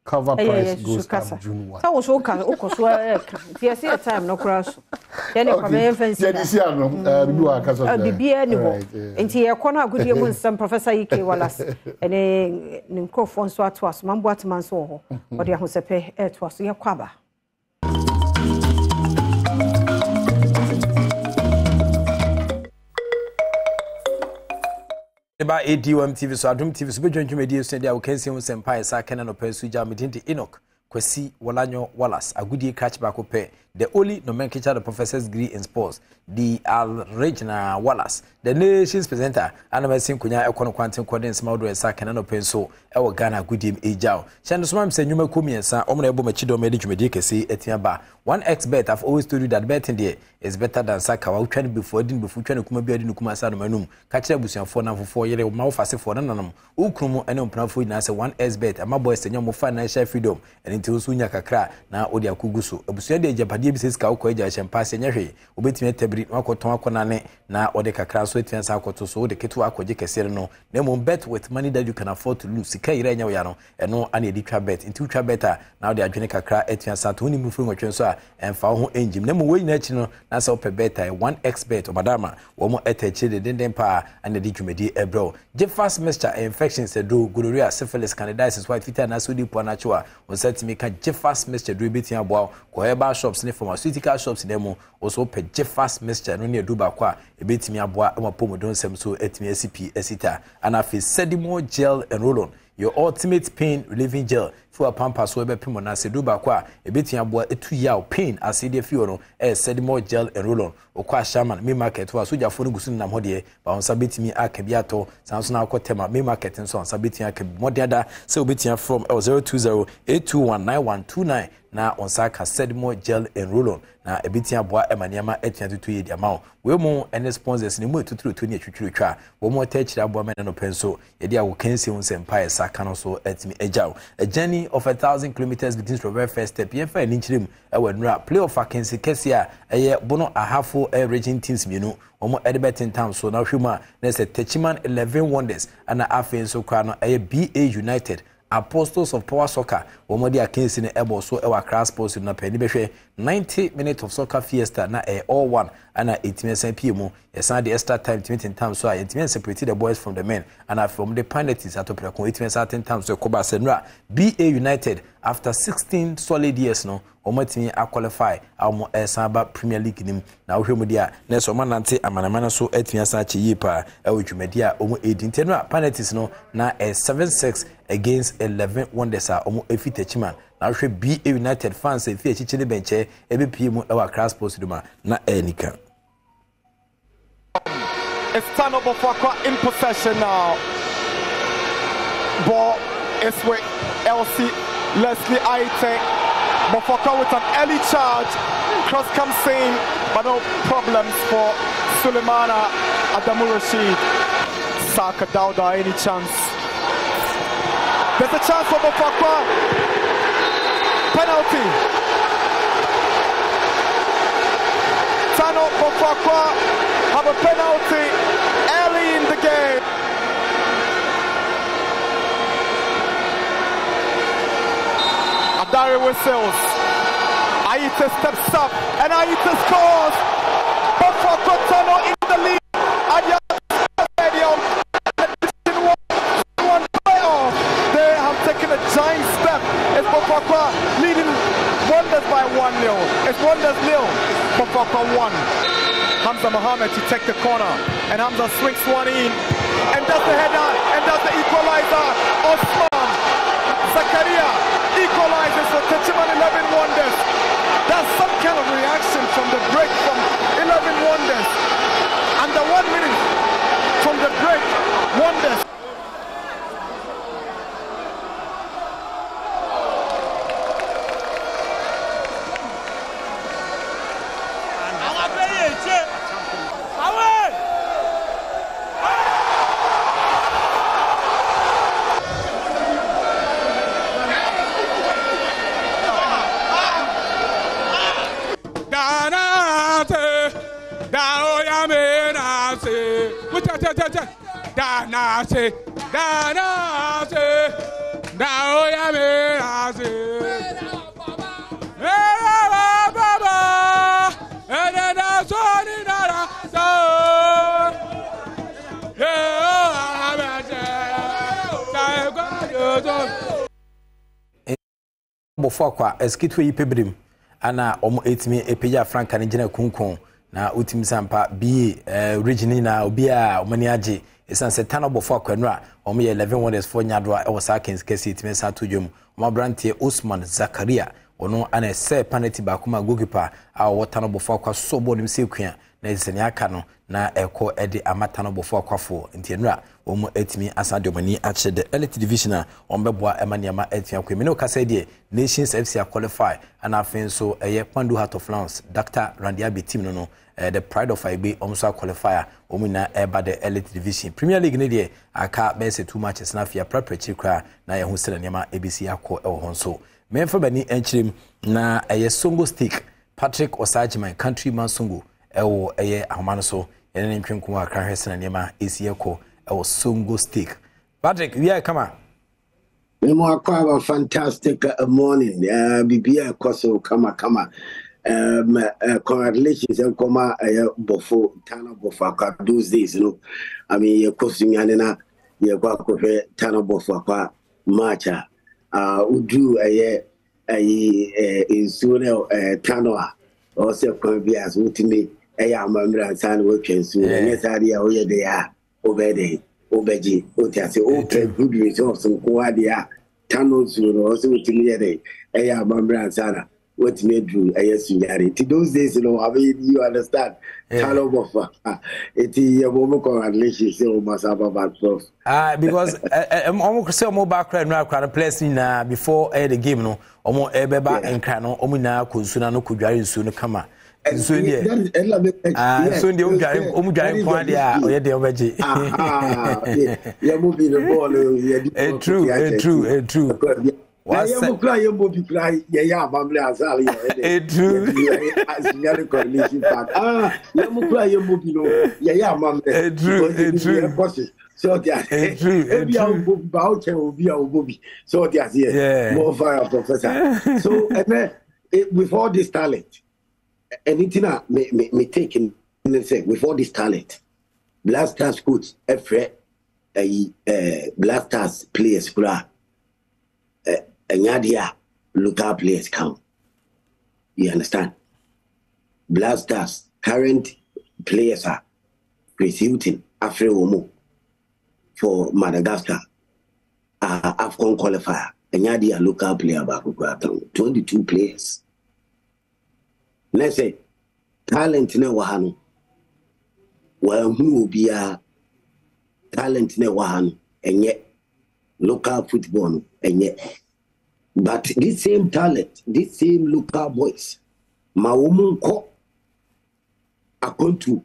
cover price goes up June 1 so so ka okoso e see time no cross ya ne kwa me fancy ya disi ano bibi wa ka so bibia ni ho enti ye kono agudie mu nsam Professor Ike Wallace ene ni nkofo nso ato aso mambo atman so ho ode ahosepe to aso ye kwaba Eba Adom TV so Adom TV so bedwantwum edi so dia wo kansi ho sempa esa kana no pa su ja medinte Enoch Kwasi Wolanyo Wallace agudie catch back up the only nomenclature the professor's degree in sports the Regina Wallace the nation's presenter anamasin kunya ekono kwanten kwadin smaudo esa kana no penso e wo Ghana agudie ejao shando so mam sanyuma komiensa omna ebo machido medi dwumedi kese etiaba 1xbet I've always told you that betting there is better than saka wa twan before din before twan kuma bi adin kuma sa no manum ka kire busuanfo na fofo yere ma wo fasefo na nanam ukrumu ene mpranfo na se 1xbet ama boys senya mo financial freedom ene nti osu nya kakra na odi akuguso abusua de japade bi seska wo ko eja champagne nya hwe obetimi tabiri wakoton akona ne na odi kakra so etian sa akoto so de ketu akoje kesere no na mo bet with money that you can afford to lose sika ire nya ya no eno ana edi twa bet into twa better now de adwene kakra etian sa to ni mu firi nwotwe so a emfa ho engine na mo we nyina chi no na sa ope better 1x bet o madama wo mo etachi de den pa ana di dwumedi ebro je fast mixture infections do gonorrhea syphilis candidiasis white fever na so di po na chiwa on set me ka je fast mixture do betia boa ko herbal shops ne pharmaceutical shops ne mo also pe je fast mixture no ne do ba kwa e betimi aboa e mo pomodon sem so etimi ACP esita and afi sedimo gel and roll on your ultimate pain relieving gel for a pampa so ebe pimo na se do ba kwa e betimi aboa etu ya pain aside fi no sedimo gel and roll on okwa shaman me market wa soja fo no gusu nam hode ba on sabetimi akabiato sanso na akotema me market nso on sabetimi akabi modada se obetimi from 02082199129 na on saka sedimo gel and roll on na ebitia boa emaniama etiatutu ye diamao we mo ene sponsors ni mo tuturu to ni atwitwirwa wo mo tachira boa men no penso ye dia wo kansi un sempa saka no so etimi ejaw a journey of 1,000 kilometers between the very first step ye fa ni nchirem e wadura playoff akensi kesia eye bono ahafo region teams mienu omo edibetin town so na hwema na se Techiman 11 Wonders ana afen so kwa no eye BA United Apostles of Power Soccer womodi akensi ne ebo so ewa Accra Sports na pani behwe 90 minutes of soccer fiesta na all one ana 18 pm yesan the extra time 20 times so I separate the boys from the men and from the penalties atopra kon 18 times so koba senra BA United after 16 solid years no omatimi qualify amo esaba Premier League nim na wohwemudi a na so manante amanamana so atimi asa chiyi pa awudwumadi a omo edintenra penalties no na 7-6 against 11 Wonders a omo efi Techiman na wohwe BA United fans efi echichile benche ebepie ewa Accra Sports duma na enika. It's turnover for Accra in possession now. Ball is with LC Leslie Aite. Mofaka with an early charge. Cross comes in, but no problems for Sulemana Adamu Rashid. Saka Dauda, any chance? There's a chance for Mofaka. Penalty. Tano Mofaka have a penalty early in the game. Adare whistles. Aita steps up and Aita scores. Mofaka Tano in the lead at Yahoo Stadium. One playoff. They have taken a giant step. It's Mofaka leading Wonders by 1-0. It's Wonders 0. Mofaka 1. Hamza Mohammed to take the corner, and Hamza swings one in, and does the header, and does the equalizer. Osman Zakaria equalizes for Techiman 11 Wonders. That's some kind of reaction from the break from 11 Wonders. Under 1 minute from the break, Wonders. bofo kwa eskitwe yipebrim ana omo etimi epeja franka ne gina kunkun na utim sampa bi region na obi a omani age esan se tano bofo kwa nura omo ye 11 Wonders for nyadwa e wasa kens kesi etimi sa todwom omo brantie Osman Zakaria ono ana se penalty ba kuma goalkeeper a wotano bofo kwa sobo nim sekua na eseni aka no na eko ede amatano bofo akwafo ntienura omo etimi asadomani ache the elite division a ombeboa emaniama etia kwemene okasa die Nations FC qualify and afenso eye Pandu Heart of Lions Dr. Randiabi team no the pride of Ibe omso qualifier omina eba the elite division Premier League ne die aka bese 2 matches na afia prepare kra na ye ho sele niam ABC akọ e ho so memfa bani enchirim na eye Songo Stick Patrick Osajiman countryman Songo ewo eye ahomano so ene ntwe nko aka hwese na nema esieko e wo Songo Steak. Patrick, we are come. A fantastic morning. Bibia Koso kama. Congratulations and come before Tana Bofaka those days, you know. I mean your costing yanena your Quaco Tana Bofaka Marcha. Udu in Suno Tanoa also can be as ultimate Mamra San working soon. Yes, idea where they are obey. Obeji, Otiasi, okay, good results and Quadia, Tanos, also with me, Aya Mambra and Sana, what made you a yes, to those days, you know, I mean, you understand, Talo Boffa, it is a woman correlation, so must have about prof. Because I'm almost so more background now, kind of place in before the game, no, or more Ebeba and Cano, Omina, Kusunano, Kujari, soon come. So yeah, so the Umjari Quadia, or the Obeji. You're moving the ball, true. What's that? You move cry, yeah, Bambla Azali, true. You move, yeah, Mam, true. So every voucher will be our movie. So there's here, more fire, Professor. So with all this talent. Anything me taking and say with all this talent, Black Stars coach, Black Stars players, and local players count. You understand? Black Stars current players are Chris Hilton, Afre Omo for Madagascar, AFCON qualifier, and local player back 22 players. Let's say talent na wahano who be a talent na wahano and yet local football and yet but this same talent, this same local boys ma woman ko akon to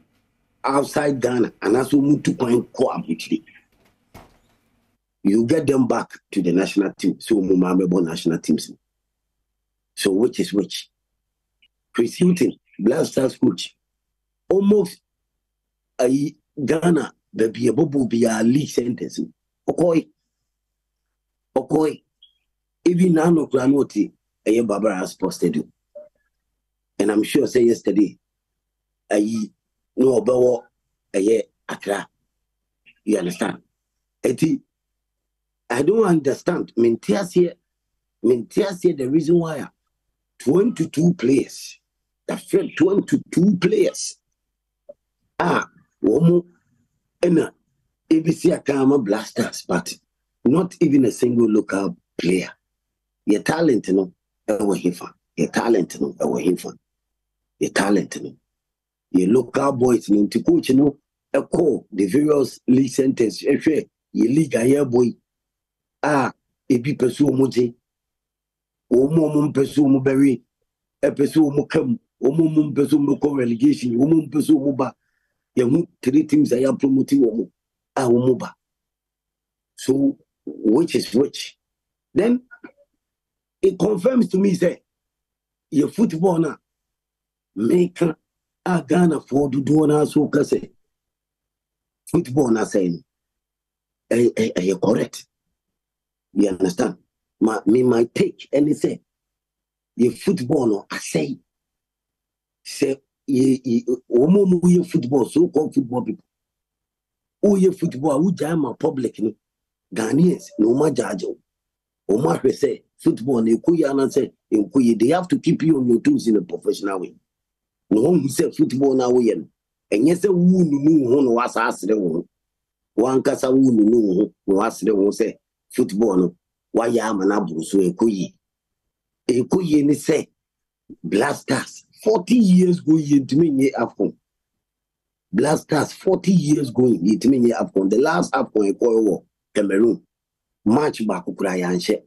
outside Ghana and also mutu kwan ko abutiri you get them back to the national team so mumamebo national teams so which is which Chris Hilton, Black Stars coach, almost a Ghana, the be a bobo be a league sentence. Okay, even now no granoti, a Barbara has posted you. And I'm sure say yesterday, a no bawo a year Accra. You understand? I don't understand. Mintias here the reason why 22 players. That felt 22 players. Womo ena ABC Akama Blasters, but not even a single local player. Your talent, no, your talent, no, your talent, no. Your local boys, no, to coach, no, a call the various league centers. Your league, a year boy. Ebi pursue moji. Omo pursue muberry. A pursue mukam. Omum person no relegation, omum person muba. You 3 teams I am promoting omu. Omuba. So which is which? Then it confirms to me say your football now make a Ghana for the donor so say football na saying you correct. You understand? Me might take and say your football no I say ye football, so called football people. Oh, ye football, who jam a public, no Ghanaians, no ma judge. O ma say football, they say, they have to keep you on your toes in a professional way. No one who said football now, and yes, a wound no was asked the one. One cassa wound no was the one say football, no, why am an abu so a kuyi ni say Blasters. 40 years going into me AFCON. Blasters 40 years going into me AFCON. The last AFCON war Cameroon. Match back cry and share.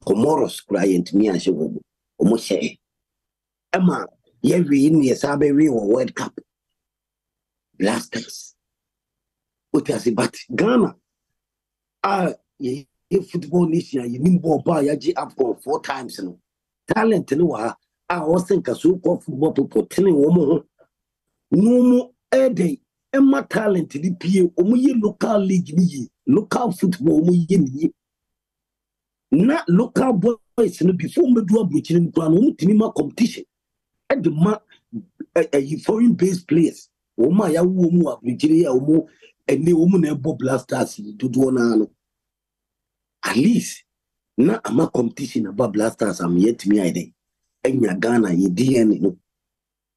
Comoros cry into me and share. Omoshe. Emma, every in the Sabe World Cup. Blasters. But Ghana. Football nation, you mean Boba Yaji AFCON 4 times. No. Talent no. I was thinking so called football people telling woman no more a day Emma talent the PA omuye local league ni local football omuye ni na local boys no before me do abrochire no plan omutimi ma competition and the ma a foreign based players oma ya wo mu abrochire ya omo ene omu na ebo blasters do na no at least na ama competition about blasters am yet me ide enya Ghana ye DNA no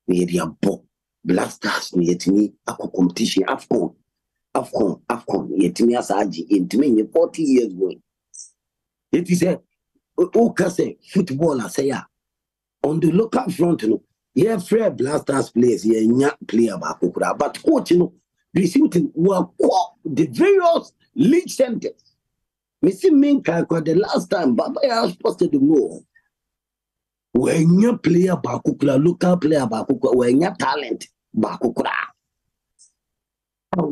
ye dia bo blasters ni yetimi akọ competition AFCON yetimi asaji yetimi 40 years going. It is a okay football I say on the local front no yeah fair blasters players yeah nya player ba kokura but coach no receiving were the various league centers. Me see main the last time Baba I posted the more when you player ba kokura local player ba kokura when you talent ba kokura.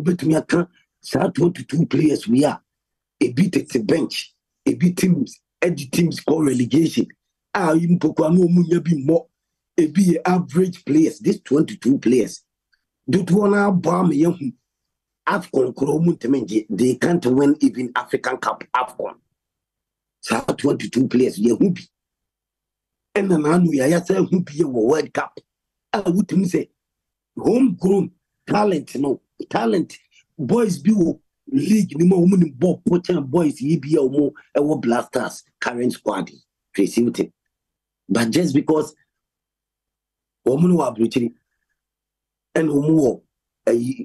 Bet me aka sa 22 players we are a bit at the bench. A bit teams, edge teams call relegation. In Pokwano Munya be more a be average players. This 22 players. Do to one bomb young AFCON Kromuntemenji. They can't win even African Cup AFCON. So 22 players, yeah, who be. And then I say who be a World Cup. I would say homegrown talent, talent, boys be league ni mo women ball poacher boys EBA or more blasters current squad creativity but just because women were breaching and more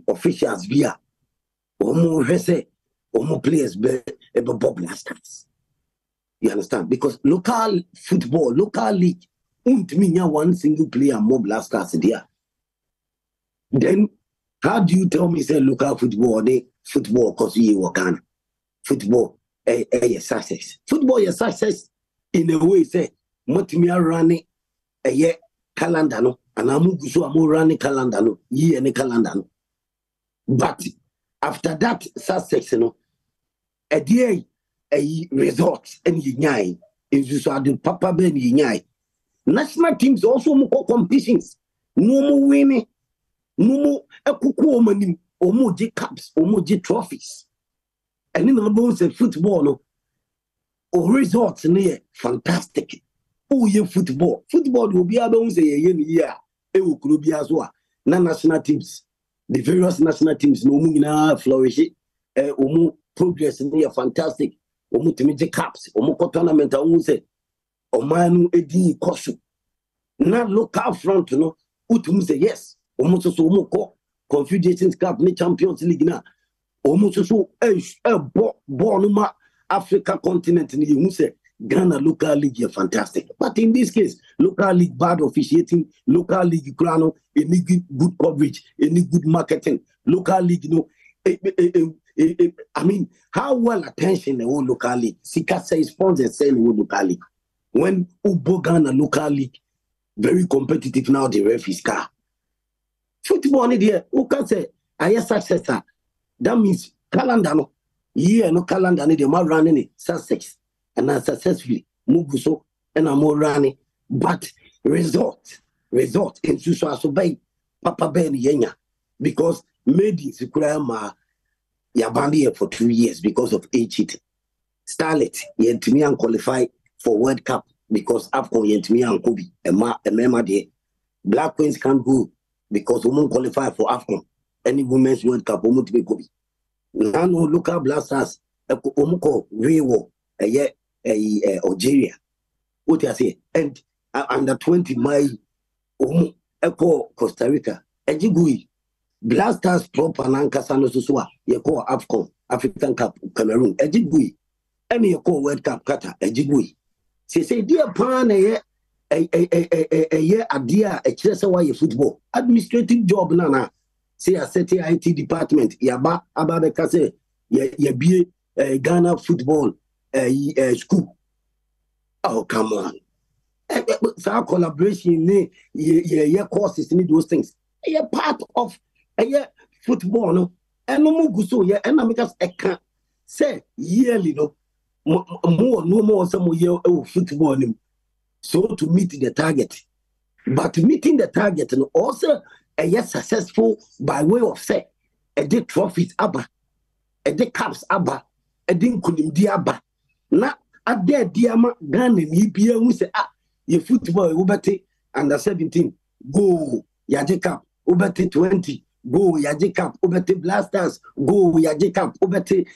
officials via more players be blasters, you understand, because local football local league one single player more blasters there. Then how do you tell me say local football football cause you work on football a success. Football is success in a way say Motimia running a year calendar no and I'm running calendar no year any calendar no. But after that success a day a result and yinyai is just the Papa Ben yinyai. National teams also more competitions. No more winning, no more a kuku mani. Omoji caps, omoji trophies. And in the bones of football, no, or results near fantastic. Oh, yeah, football. Football will be able to say a year. It will be as well. National teams, the various national teams, no muna flourish. Omo progress near fantastic. Omo timoji caps, omo tournament. Omo say, omanu edi kosu. Na local front, no. Utum say yes. Omo so omo ko. Confederations Cup, ni Champions League na. Almost so born Africa continent ni you say Ghana local league fantastic. But in this case, local league bad officiating, local league crown, any good coverage, any good marketing, local league I mean, how well attention the whole local league. Sika say sponsors say the whole local league. When Ubo Ghana local league very competitive now, the ref is car. Football there, who can say I am successor? That means calendar no year no calendar they are running success and I successfully move so and I'm more running. But result in so by Papa Ben Yenya because made in Sukurama Yabandi for 2 years because of age cheating. Starlet Yentimian qualified for World Cup because AFCON Yentimian Kobe a member there. Black Queens can't go. Because women qualify for AFCON, any women's World Cup, women to be Kobe. Now, no local blasters, Omuko, Rewo, Algeria. What I say, and under 20 May, Echo, Costa Rica, Ejigui, blasters, proper Nankasano Susua, Yako AFCON, African Cup, Cameroon, Ejigui, any Yako World Cup, Qatar, Ejigui. Say, dear Pan, a year idea a chesa football administrative job nana say a certain IT department yaba ababeka say ya be Ghana football school. Oh come on, so collaboration ne courses need those things a part of football no and no go so and make us say yearly no more some year football. So to meet the target, but meeting the target and also successful by way of say ɛde trophies aba ɛde caps aba ɛde nkunimdi aba na ade diama Ghana ni bia hu se ye football wo bete under 17 go yaje cap wo bete 20 go yaje cap wo bete blasters go yaje cap wo bete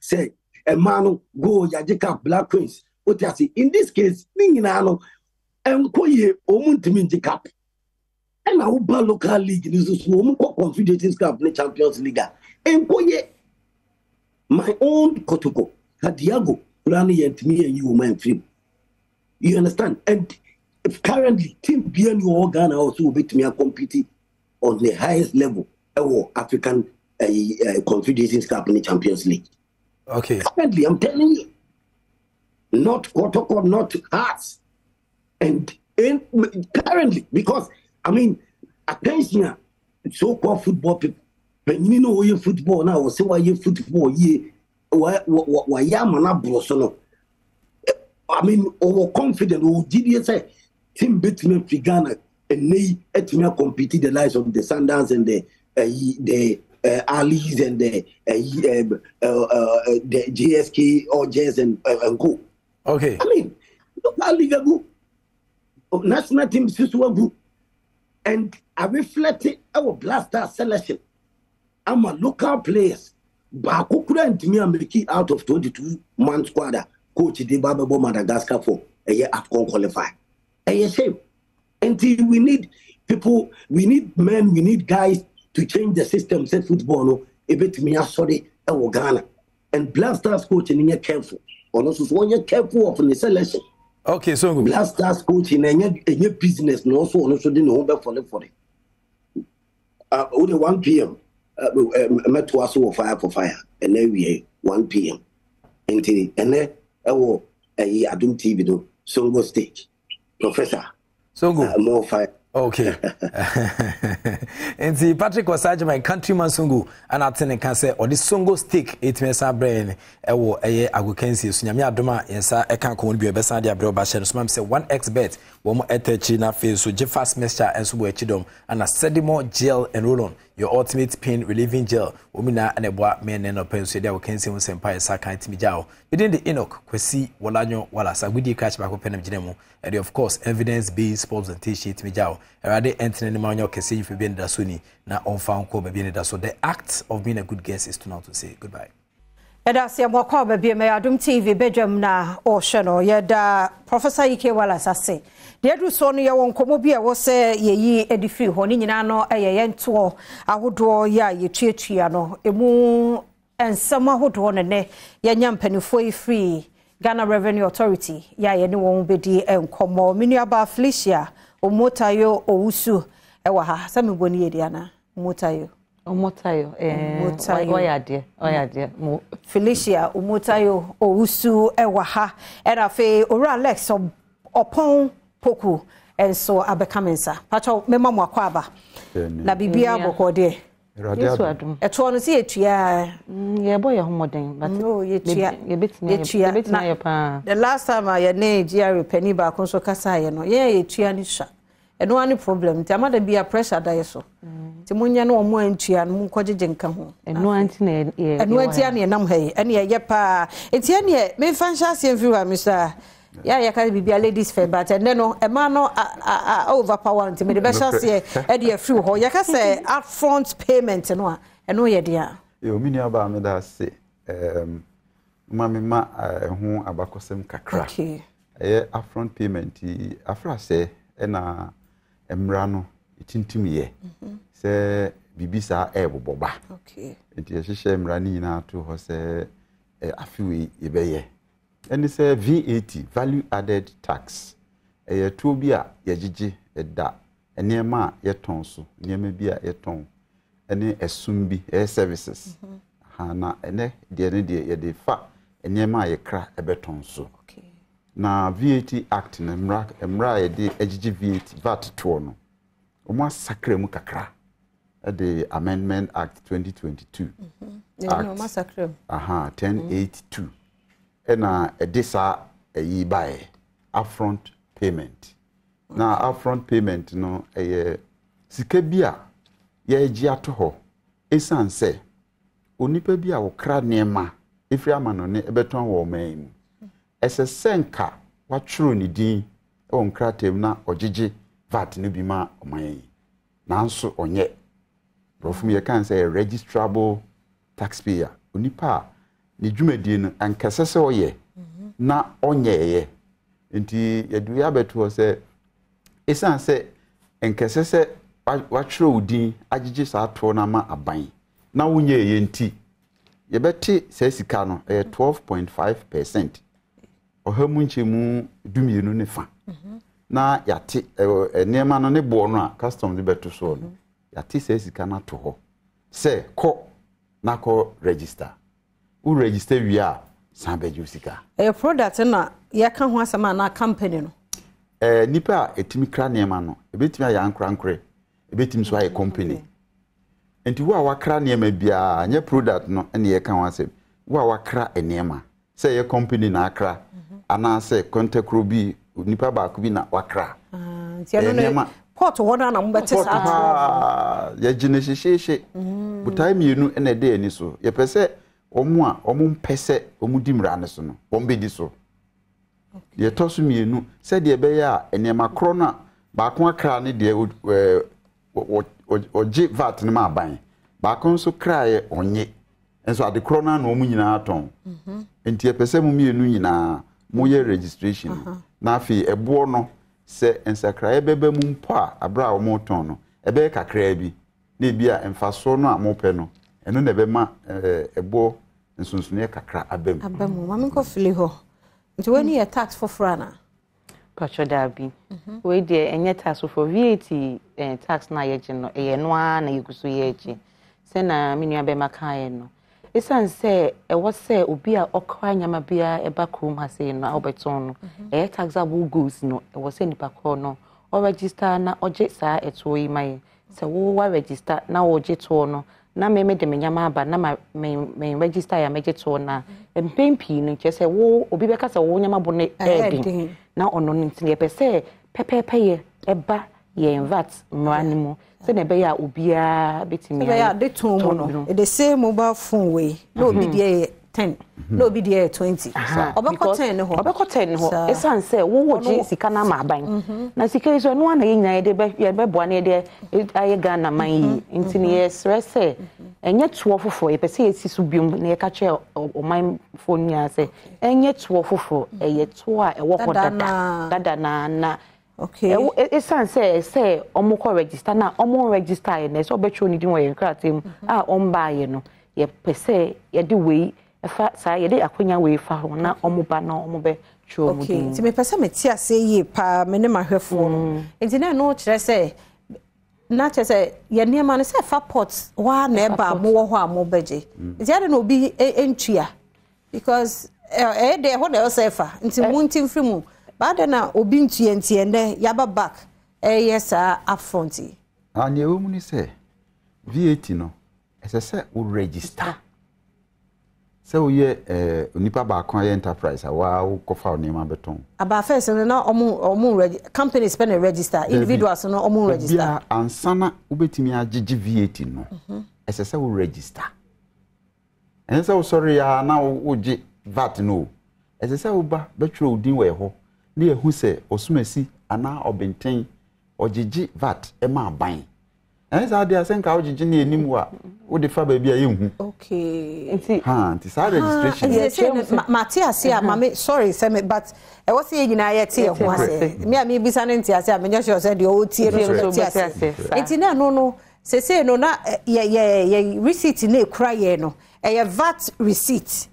say emano go yaje cap black queens otiasi in this case ni nyina no enkoye omuntimi nje cap and our local league is a small Confederations Cup, the Champions League. And boy, my own Kotoko, Diago, Rani and me and you, man, free. You understand? And if currently, Team BNU Ghana also beat me a competing on the highest level of African Confederations Cup in the Champions League. Okay. Currently, I'm telling you, not Kotoko, not us. And currently, because I mean, attention, so-called football people. When you know you football now, say why you football ye, why yamana brosono. I mean, overconfident. Who did you say? Team beat me Ghana and they at me compete the lives of the Sundowns and the Alis and the JSK or Jazz and go. Okay. I mean, look how Liga go. National team is good. And I reflected our blaster selection. I'm a local players. But who couldn't me make it out of 22-man squad? Coach de Bababo Madagascar for a year AFCON qualify. A shame. Until we need people, we need men, we need guys to change the system. Say football, no, a bit me sorry, our Ghana. And blasters coach and you're careful. Or also one you're careful of the selection. Okay, so good. Blasters coaching and your business, no, so didn't hold for it. Only 1 p.m. Met to us fire for fire, and then we 1 p.m. And then Adom TV do Songo stage, Professor. So good. More fire. Okay. And see Patrick was my countryman Songo and attending can say or this Songo stick it means our brain ewo agukensi so nyame adoma yensa e kan ko bi obesa dia bro ba she no so say 1x bet wo mo etachi na face so je fast mixture and so bo achidom and sedimo gel and roll on your ultimate pain relieving gel omina and eboa men no pen so dia agukensi won sempa yensa kan timi jao within the Enoch Kwesi Wolanyo Wala Sagudi catch back up penam ginemu and of course evidence based representation timi jao erade entene ma onyo kese you be nda so ni na on fa nko be nda so the act of being a good guest is to now to say goodbye. Edasi amwakwa be me Adom TV Badwam na ohwe yeda Professor Ike Wallace ase de adu so no ye won komo bi e wo se yeyi edifri ho ni nyina no ye nto ahodo ya ye tuatua no emu ensama ahodo no ne ye nyampanifo free Ghana Revenue Authority ya ye ne won bedi enkomo menuaba Felicia Omotayo Owusu ewa ha sameboni ye dia na Omotayo oyade Felicia Omotayo Owusu ewa ha era fe ora Alex opon poku enso abekamensa pacho mema mwakwa aba na bibia bokode Yesu adum eto no se etua ye boy homoden but no yetua yebetina ye pa the last time I na GR penny ba konso kasa ye no ye yetua ni sha eno ani problem ti amada bia pressure da yeso ti munya no omo antua no nkogege nka ho eno anti na ye eno antia na nam he ene ye pa enti ene me fansha se everywhere Mr. ya ka bibia ladies fair but and no e ma no overpower until me the best say e dey free ho ya ka say upfront payment no eno ye dia e omini aba me da say ma ho abakosem kakra okay upfront payment afra say na emra no itintim ye say bibisa boboba okay enti ye hye emra ni na to ho say afiwe yebeye and it's a VAT, value added tax. A two beer, yajiji, a da, a near ma, yeton so, near me beer, yeton, and a sumbi, air services. Hana, and a dear, ye fa, and near ma, ye cra, a beton so. Okay. Now, VAT Act and mra, de VAT, VAT tono. Oma sacre mukakra. At the Amendment Act 2022. Yeah, no, massacre. 1082. Na edisa yi buy upfront payment. Na upfront payment no sika bia ye gi ato ho esan se onipa bi a wokra nema efiri amano ne ebeton wo man mu ese senka watworo ne din o nkratem na ogege vat ne bi ma oman nanso onye profum ye kan say registrable taxpayer onipa ne dwumadi no ankasese oye na onyeye nti yedu ya beto se esan se ankasese watworo udin agege sa to na ma aban na wonyeye nti yebeti se sika no 12.5%. Ohamu nchemu dumienu ne fa. Na yate enema no ne bo no a customs de beto so no. Yate se sika na to ho. Se ko na ko register. U register wi a san beju sika. Product na ya ka ho asama na company no. Nipa etimi kra nema no. Ebetimi aya ankra ebetimi so aye company. Enti wo a wakra nema bia anya product no ene ye ka ho asem. Wo a wakra enema. Se ye company na akra. Ana se kontekro bi nipa ba ko bi na wakra no port wona na mbete sa ya gine shesheshe butai mienu ene de ani so ye pese omu a omu mpese omu dimra ne so no bombe di so ye tosu mienu se de be ya enema kro na ba ko akra ne de oje vat ne ma ban ba ko so krae onye enso ade kro na omu nyina aton enti ye pese mu mienu nyina moye registration na afi ebo no se ensakra ebebe mu mpo a abra o moton no ebe kakra bi na bia emfaso no a mope no eno na ebe ma ebo nsunsune kakra abam mami ko fili ho nti wani ye tax for frana pacho dabi we de enye tax for VAT tax na ye gino ye no a na yeguso ye echi se na menua be makae no esan se was say obi a okwa nyama bia eba krom ha say no obeton no taxable goods no was say nipa ko no o register na oje saa eto yi mai se wo wa register na oje to no na me de nyama aba na me register ya meje to na empempi no che se wo obi be ka se wo nyama bo ne edin na ono ntine pe se pepepe eba ye invat mranimu se ne be ya obia betimi ya de to mo no e de say mobile phone way no be dey 10 no be dey 20 obeko 10 ho esan say wo woji sika na ma ban na sika iso no na yinya de be boa ne de aye Ghana man yi ntini ye stress enye tuo fofo e pese esi so biom na ye ka che o man phone ya say enye tuo fofo eye tuo a e wo ko dada na okay esan say omukọ register na omo register na so betro ni din we nkratem a omba ye no ye pese ye de we efa sa ye de akonya we fa ho na omoba na omobe tro mu din ti me pese me ti ase yi pa me ne mahwefo no enti na no kire say na che say ye niam na say fa pot wa na eba mo wo ho amobeje enti ade no obi entua because de ho de say fa enti mu ntim firi mu bada na obi ntie nde yaba back yes upfront anye wo mu ni say VAT no ese wo register se wo ye onipa ba kon ye enterprise wa wo kofa oni ma beton aba first na omu companies pen register individuals no omu register bia ansana wo betimi agege VAT no ese wo register ense wo sorry ya na wo ge VAT no ese wo ba betro odin we ho na ehu se osumasi ana obenten ogigi VAT ema ban enza ade asenka ogigi na enimu a wo de fa ba bia yehu okay nti sa registration Matias ya mama sorry say me but e was ye nyina ye tie ho ase me bisa no nti ase a menyo sure say de o tie no ase enti na no se no na ye receipt na ekura ye no e VAT receipt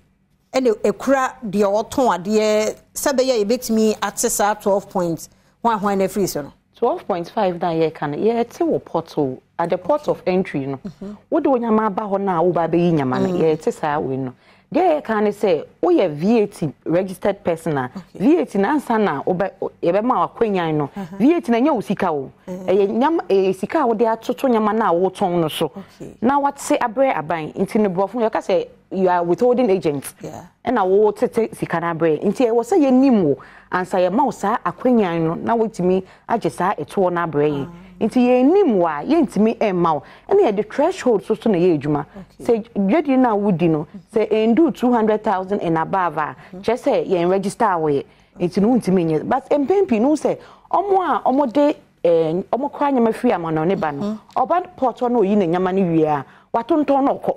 ene ekura de oton ade sebe ye betimi atesa 12.1 na free so no 12.5 da ye kan ye te wo portal at the port of entry no wo de onyama ba ho na wo ba be nyama na ye te sa we no de kan say wo ye VAT registered person na VAT na ansa na ye be ma akwanyan no VAT na nya usika wo ye nyama sika wo de atoto nyama na wo ton no so na what say abre aban nti ne brofo ye ka say you are withholding agent and wo tete sika na abre nti ye wo say ye nim wo ansa ye ma wo sa akwanyan no na wotimi age sa eto na abre Nti ye nim wa ye ntimi emma wo. Ene ye the threshold so na ye adwuma. Say dwedi na wudi no, say endu 200,000 and above. Just say ye register we. Nti no ntimi nye. But empempi no say omo de omo kwa nyama free amana ne ba no. Oba porto no yi na nyama ne wie a watonton no kɔ.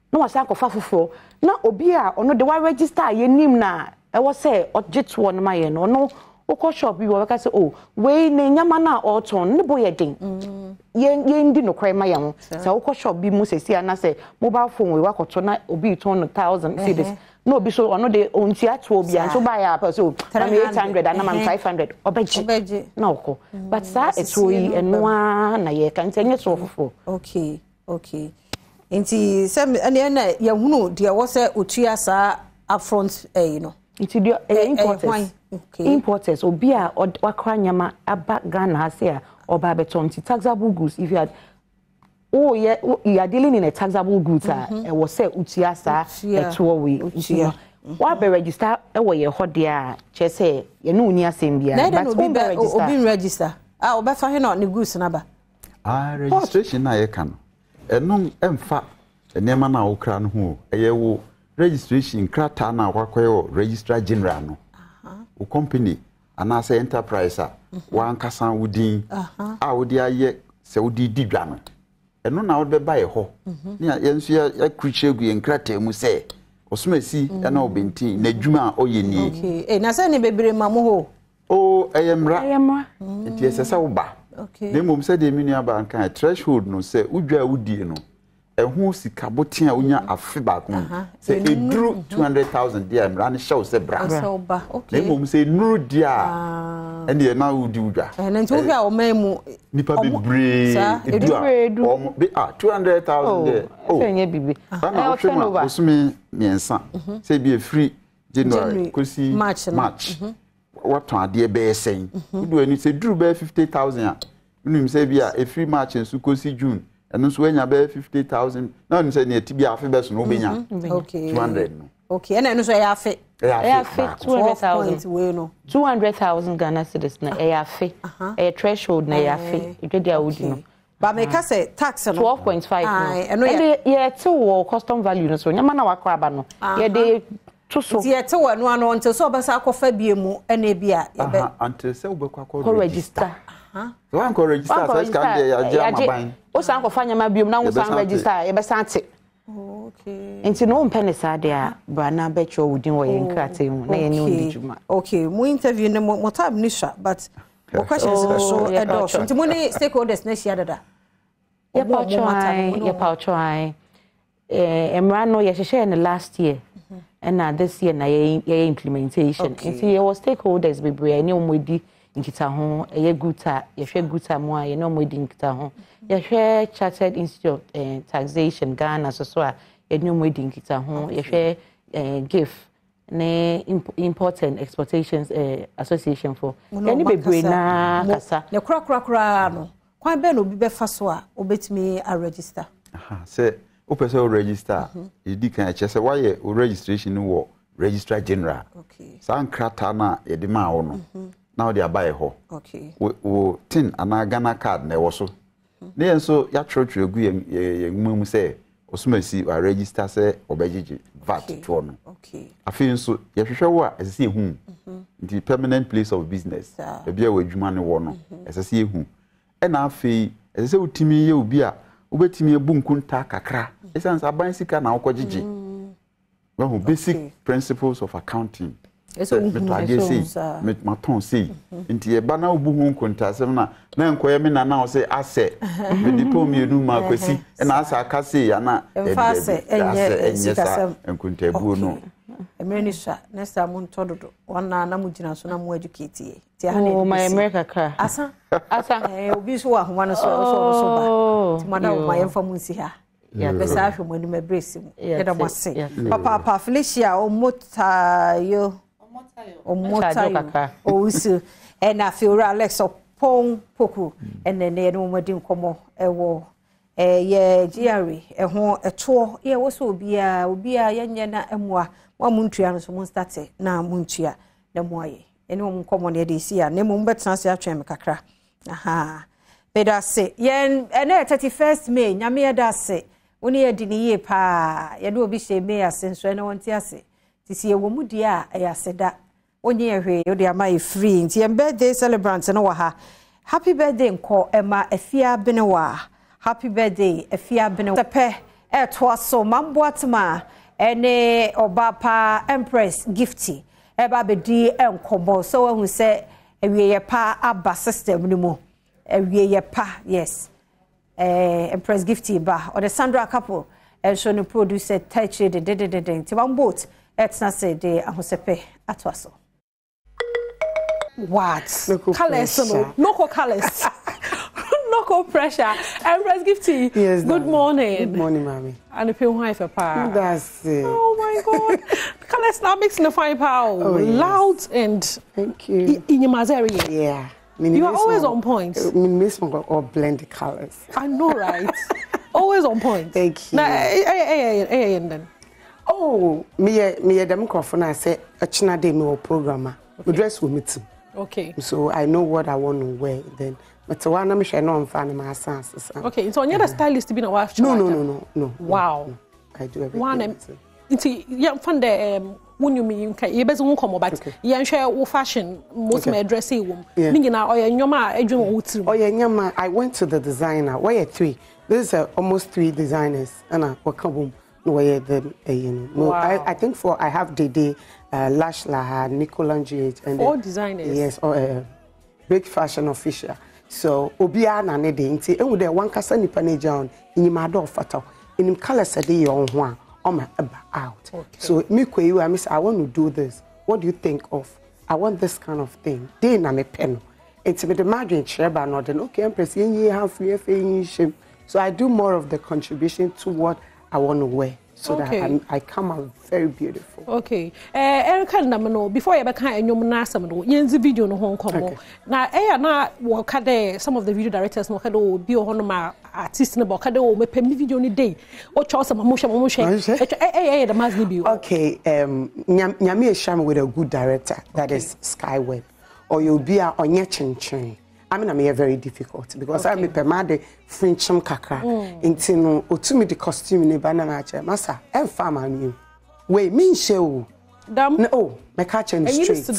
No wasa akɔfa foforo na obi a ono de wa register ye nim na e wo say ogit wo no ma ye no no okɔ shop bi wo ka say oh we na nyama na oton ne boye den ye ndi no kwai ma ye ho say okɔ shop bi mu sesi ana say mobile phone we wakɔto na obi ton 1,000 cedis no obi so ono de onti ato obi an so buy a so am 800 and am 500 obeji na okɔ but sa eto yi eno na ye kan tenye so foforo okay Inti sem ene na ye hunu de wo se otua sa upfront you know inti de importers obi a wakra nyama aba Ghana ha se a oba beton ti taxable goods if you had you are dealing in a taxable goods e wo se otua sa eto we wa be register e wo ye hode a che se ye no uni asem bia but obi register oba fa he no ne goods na ba registration na ye kan enum emfa enema na okra no ho eyewo registration krata na akwakoyo registrar general no o company ana say enterprise wan kasa wudin a wodi aye se wodi didwa no eno na wode ba ye ho ne yenso ya kruchegu ye krata mu se osumasi na obenti na dwuma oye ni na say ne bebre mamu ho eyemra enti esesa wo ba ne mom se de minu aba kan threshold no se udwa wudie no ehu sika botia unya afi ba ko se eduru 200,000 dia mra ne show se bra ne mom se nuru dia ene na wudi udwa na nti udwa o memu nipa bebre edu be 200,000 there se nye bibi na o osumi miensa se bi free January kosi March what on ade be sen udu eni se duru be 50,000 a unu se bi a e free March ensu kosi June enu so enya be 50,000 na unu se ne ti bi afi be so no benya 200 no ena enu so ya afi 200,000 we no 200,000 Ghana cedis na ya afi e threshold na ya afi idwe awudi no ba me ka say tax no 12.5 no ye ti wo custom value no so nyama na wakra aba no ye de so ti ete wa no ano until so obasa akofa biemu ene bia ye until se obekwa ko register so an ko register so can dey ya maban o san ko fanya ma biemu na wo san register ye be san te enti no mpene sa de a brana be cho wudin wo ye nkrate mu na ye ne odijuma mu interview ne mo tab ni sha but o questions so edo so enti mo ne stakeholders na share dada ye pa try emra no ye hye in the last year and this year na ye implementation nti ye was stakeholders bebre ani omodi nkita ho ye guta ye hwe guta mo a ye no omodi nkita ho ye hwe Chartered Institute of Taxation Ghana so a ye no omodi nkita ho ye hwe GIF ne Import and Exportations Association for ani bebre na kasa ne kura no kwan be no bi be fa so a obetimi a register say o person register edi kan chese why o registration wo registrar general san krata na ye de ma wo no na o de abaye ho o tin ana Ghana card na wo so ne enso ya trotro egu ye ngum say osumasi wa register say obejiji VAT to no afi nso ye hwehwe wo a esese ehu the permanent place of business e bia wo adwuma ne wo no esese ehu e na afi esese utimi ye obi a obetimi ebu nkunta kakra essence aban sika na okogigi well basic principles of accounting eso met maton say nti e ba na obu hu nkunta asem na enkoye me na o say ase me dipo mi enu ma kwasi na asa aka say ya na enye sa nkunta ebu no Emenisha next time mun tododo wana na mugina so na mu educate ti ha ne my America car asa obi so wa homa no so ba ti mada o my emfa mun si ha ya besa ahwe mo ni mebresi mu ya da mwase papa Felicia omotayo owisu na Fiora Alex opon poku ne no madi nkomo ewo ye GRE ho eto ye wo so obi a yenye na emwa wa muntua no so mun start na muntua na moaye ene mo nkomo ne de sia ne mo betena se atwen me kakra Bedase yen ene 31st May nyame yedase woni yediniye pa yede obi hye May asenso ene wonti ase tisi ewo mu dia ayaseda onye ehwe yode ama free nti em birthday celebrant no wa ha happy birthday nko ema afia benewa happy birthday afia benewa tepe to so mamboatma ene obapa Empress Gifty eba bedi enkomo so hu se ewiye pa aba system ni mu ewiye pa yes Empress Gifty ba or the Sandra couple and so no producer touch it de ti one boat etna say de ahosepe atwaso what colors no colors no pressure Empress Gifty yes, good morning mommy and if you wife pa that's it oh my god colors now mixing the fine power loud and thank you in your mazeri yeah you are always on point. Or blend the colors. I know, right? Always on point. Thank you. Then. Oh, me dem microphone I say a china day me programmer. We dress with me too. Okay. So I know what I want to wear then. But one I'm sure no I'm fan my sense. Okay, so you're the stylist to be a wife. No. Wow. No. I do everything. One you find the when you mean you better won't come but you share what fashion most my dressing room. Meaning now or your I went to the designer. Why 3? There's almost 3 designers and I come where the I think I have Dede, Lash Laha, Nicola G and 4 designers. Yes, or big fashion official. So Obia na ne de nti and with the one kasa nipa ne down in my door fatal in colors a day on one. Out. Okay. So I want to do this. What do you think of? I want this kind of thing. Then I'm a pen. It's with the margin share by not then okay, I'm pressing so I do more of the contribution to what I want to wear. So that I come out very beautiful. Okay. Erica Namano, before you become a new Nasam, Yenzi video no Hong Kong. Now, na work some of the video directors, no Kado, be on my artist in the Bocado, make me video any day. Or Charles Mamusha. The must be. Okay, Nyami Sham with a good director, that is Skyweb. Or you'll be on your chin. I mean, I'm very difficult because I'm a permade French kakra. Intino, utumi the costume in a banana chair. Massa, and farmer new. Wait, mean show. No, my catch and straight.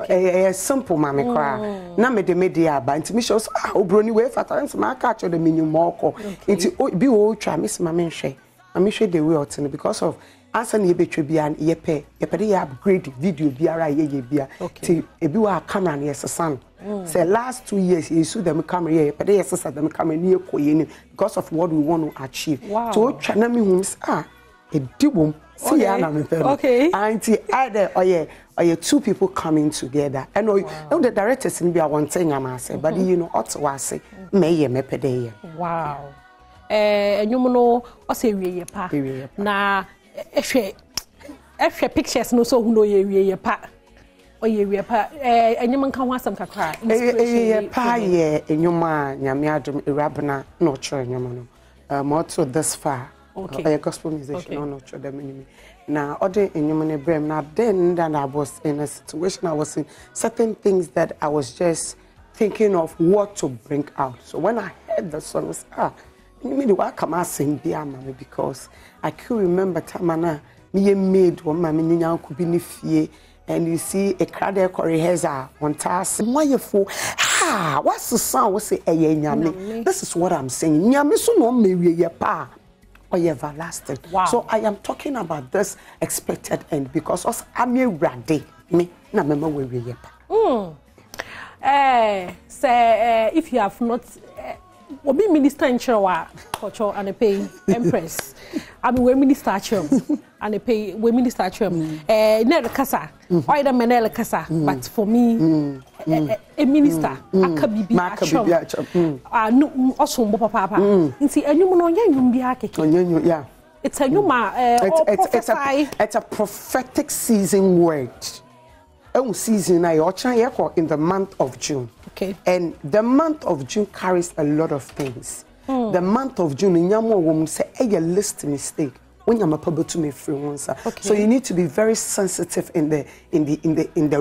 A simple mammy cry. Name the media, but into me shows, brony way for times my catch or the minion more. Into be old try, Miss Mammy Shay. I'm sure they will because of. Answer ni betwe and yepe upgrade video biara ye bia ti ebi wa camera na yesesan say last 2 years you see them camera ye pede yesesa them camera ni ekoye because of what we want to achieve to twa na me hu edibom see ya na me pe anti either oye 2 people coming together and the directors in bia one thing am say but you know otwa say me ye me pede ye wow enyum no o say wie pa na if pictures no so who know ye pa or ye pa enyum kan ho asam kakra pa ye enyuma nyame adom erabna no cho enyuma no more to this far a gospel musician no cho them enemy na other enyuma ne brem na then I was in a situation I was in certain things that I was just thinking of what to bring out. So when I heard the song was me the work come sing biama because I could remember tamana me made one mammy nyan could be fie and you see a crowd there rehearsal on task why for what's the song was say nyame this is what I'm saying nyame so no me ye pa or everlasting. So I am talking about this expected end because us am a rade me na mema we ye pa say if you have not Obi minister in Chirawa culture and a pay Empress. I mean we minister chum and a pay we minister chum. Nele kasa. Or the menele kasa. But for me a minister akabibi chum. No also mbo papa. Nti enyum no nyanyum bi akeke. Yeah. It's a nyuma it's a prophetic season word. Season in the month of June. Okay. And the month of June carries a lot of things. The month of June, in Yamo woman say a list mistake. when you to me free once. So you need to be very sensitive in the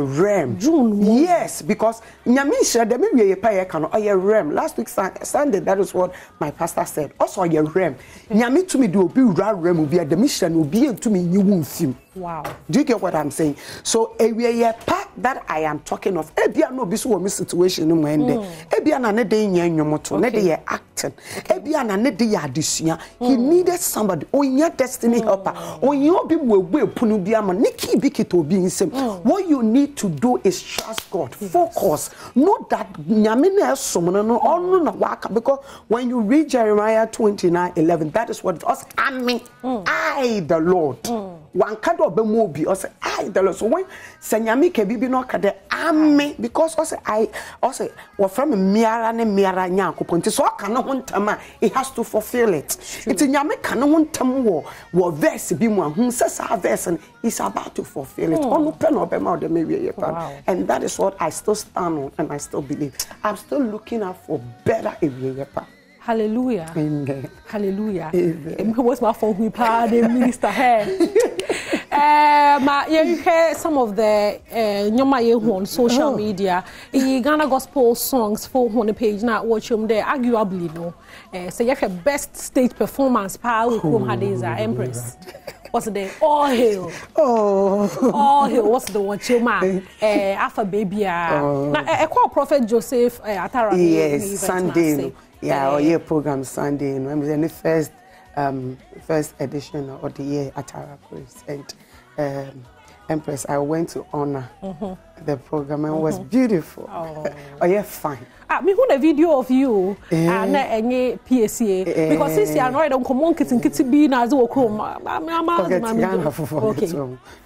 realm. Yes, because nyamisha the me we pay can or realm. Last week Sunday, that is what my pastor said. Also your realm. Nyami to me do be realm will be the mission will be to me you won't see. Wow. Do you get what I'm saying? So a part that I am talking of, ebia no be so situation no mwende. Ebia na ne de nyomoto, ne de acting. Ebia na ne de adesua. He needed somebody. Onya destiny helper. Onya bi we punu bi ama niki bi kito bi nsem. What you need to do is trust God. Focus. Not that nyame na somono no onu na waka, because when you read Jeremiah 29:11, that is what us I the Lord. One kind of be or say I the Lord. So when Senyami kebibi no kade ame, because I from miara nyanko so cannot want tama, he has to fulfill it. It's nyame cannot want tam wo verse bi mu hu says our verse and he's about to fulfill it. And that is what I still stand on and I still believe. I'm still looking out for better yepa. Hallelujah. Amen. Hallelujah. Amen. What's my phone? We pay the minister here. You hear some of the on social media. Ghana gospel songs for on the page now. Watch them there. Arguably, no. So you have best stage performance. Power whom Hadiza Empress. What's the all hail? All hail. What's the one? Chuma. Alpha baby. Now, I call Prophet Joseph Atara. Yes, Sunday. Yeah, our year program Sunday. And I'm the first edition of the year at our praise. And Empress, I went to honor the program and it was beautiful. Oh, yeah, fine. Me who the video of you and any PSA because since you are not on common kitty be na zo krom. Okay.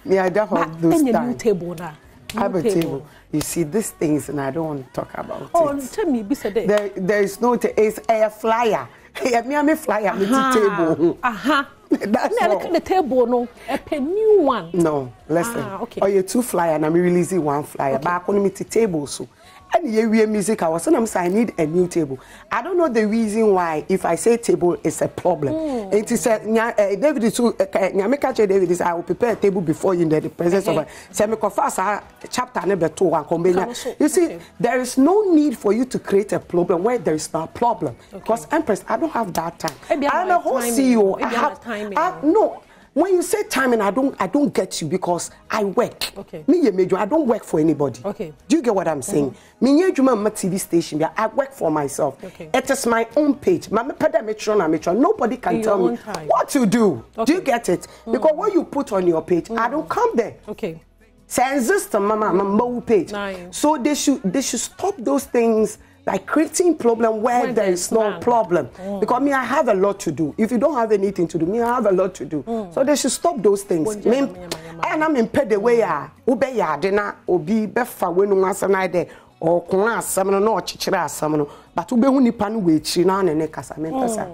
Me I don't have those new table now. I have a table. You see these things and I don't want to talk about it. Oh, tell me, there is no it's a flyer. Me flyer with the table. That's all. The table no a new one. No, listen. Okay. Or you two flyer and I'm releasing one flyer. But I couldn't meet the table so. And yeah, music. I was saying I need a new table. I don't know the reason why. If I say table, it's a problem. It is David is David is I will prepare a table before you in the presence of chapter number 2. You see, there is no need for you to create a problem where there is no problem. Because Empress, I don't have that time. I'm a whole CEO. I have no. When you say timing, I don't get you because I work. Okay. Me I don't work for anybody. Okay. Do you get what I'm saying? Me my TV station. I work for myself. Okay. It is my own page. Nobody can tell me what to do. Okay. Do you get it? Because what you put on your page, I don't come there. Okay. Mama page. So they should stop those things. Like creating problem where there is no problem. Because me, I have a lot to do. If you don't have anything to do, me, I have a lot to do. So they should stop those things. And I'm in ped the way ube ya dena obi befa we no asana de or kuna asam no chichira asam no but ube hu nipa no we chi na ne kasa me pesa.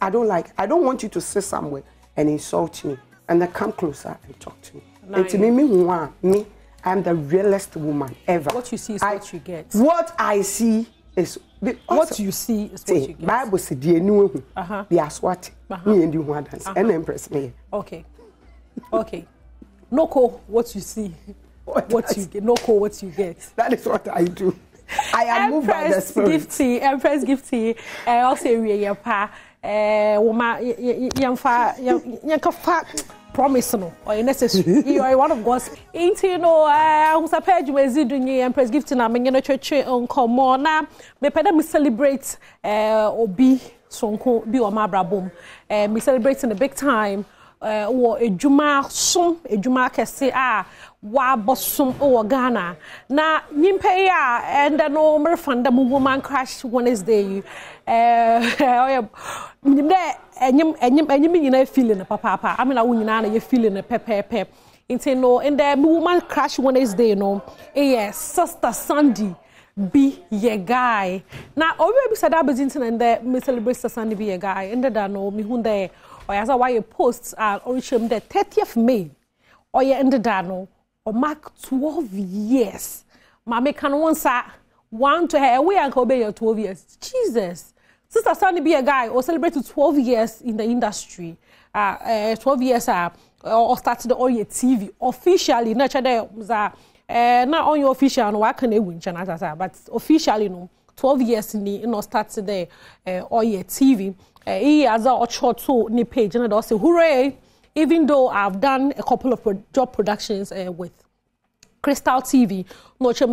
I don't want you to sit somewhere and insult me and then come closer and talk to me. It's me, I'm the realest woman ever. What you see is what you get. What I see is what you see is what you get. Bible said the new the aswat me and you want dance and impress me. Okay. Noko what you see. What you get. Noko what you get. That is what I do. I am moved by the spirit. Empress Gifty, also your pa woman yanfa promise no or necessary. You are one of God's. Ain't you know? Who's a page with Ziduni Empress Gifty na me church on Komona. Me peda me celebrate obi sonko bi o ma Badwam. Me celebrating the big time. Wo ejuma kese wa bosom o Ghana na nyimpe ya and no mer fanda mu woman crash Wednesday enyim nyina feeling papa I mean na nyina na ye feeling pepe into no in the woman crash Wednesday no sister Sandy be your guy na already said that business and the celebrate Sandy be your guy and that no me hunde or as why posts are originally the 30th May or you ended no or mark 12 years. Mama can one sa one to her we and obey your 12 years. Jesus. Sister Sandy be a guy or celebrated 12 years in the industry. 12 years or started on your TV officially. Not not on your official no I can win but officially no 12 years in the started there on your TV. He has a short to ni page and I say hooray. Even though I've done a couple of job productions with Crystal TV,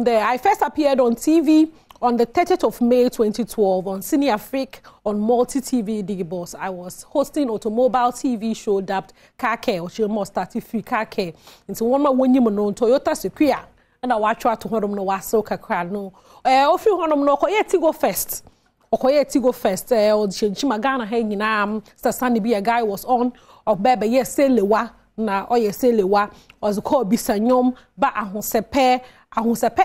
there. I first appeared on TV on the 30th of May 2012 on Cine Afrique on Multi TV Digibos. I was hosting automobile TV show dubbed Car Care, which is started free car care. Into one more when you know Toyota Sequoia, and I watch out to one no waso kakra no. If you want no koye Tigo first. Okoye Tigo first. Or Chimagana hanging Sandy be a guy was on or bebe yes lewa na oye lewa was called bisanyom ba ahonsepe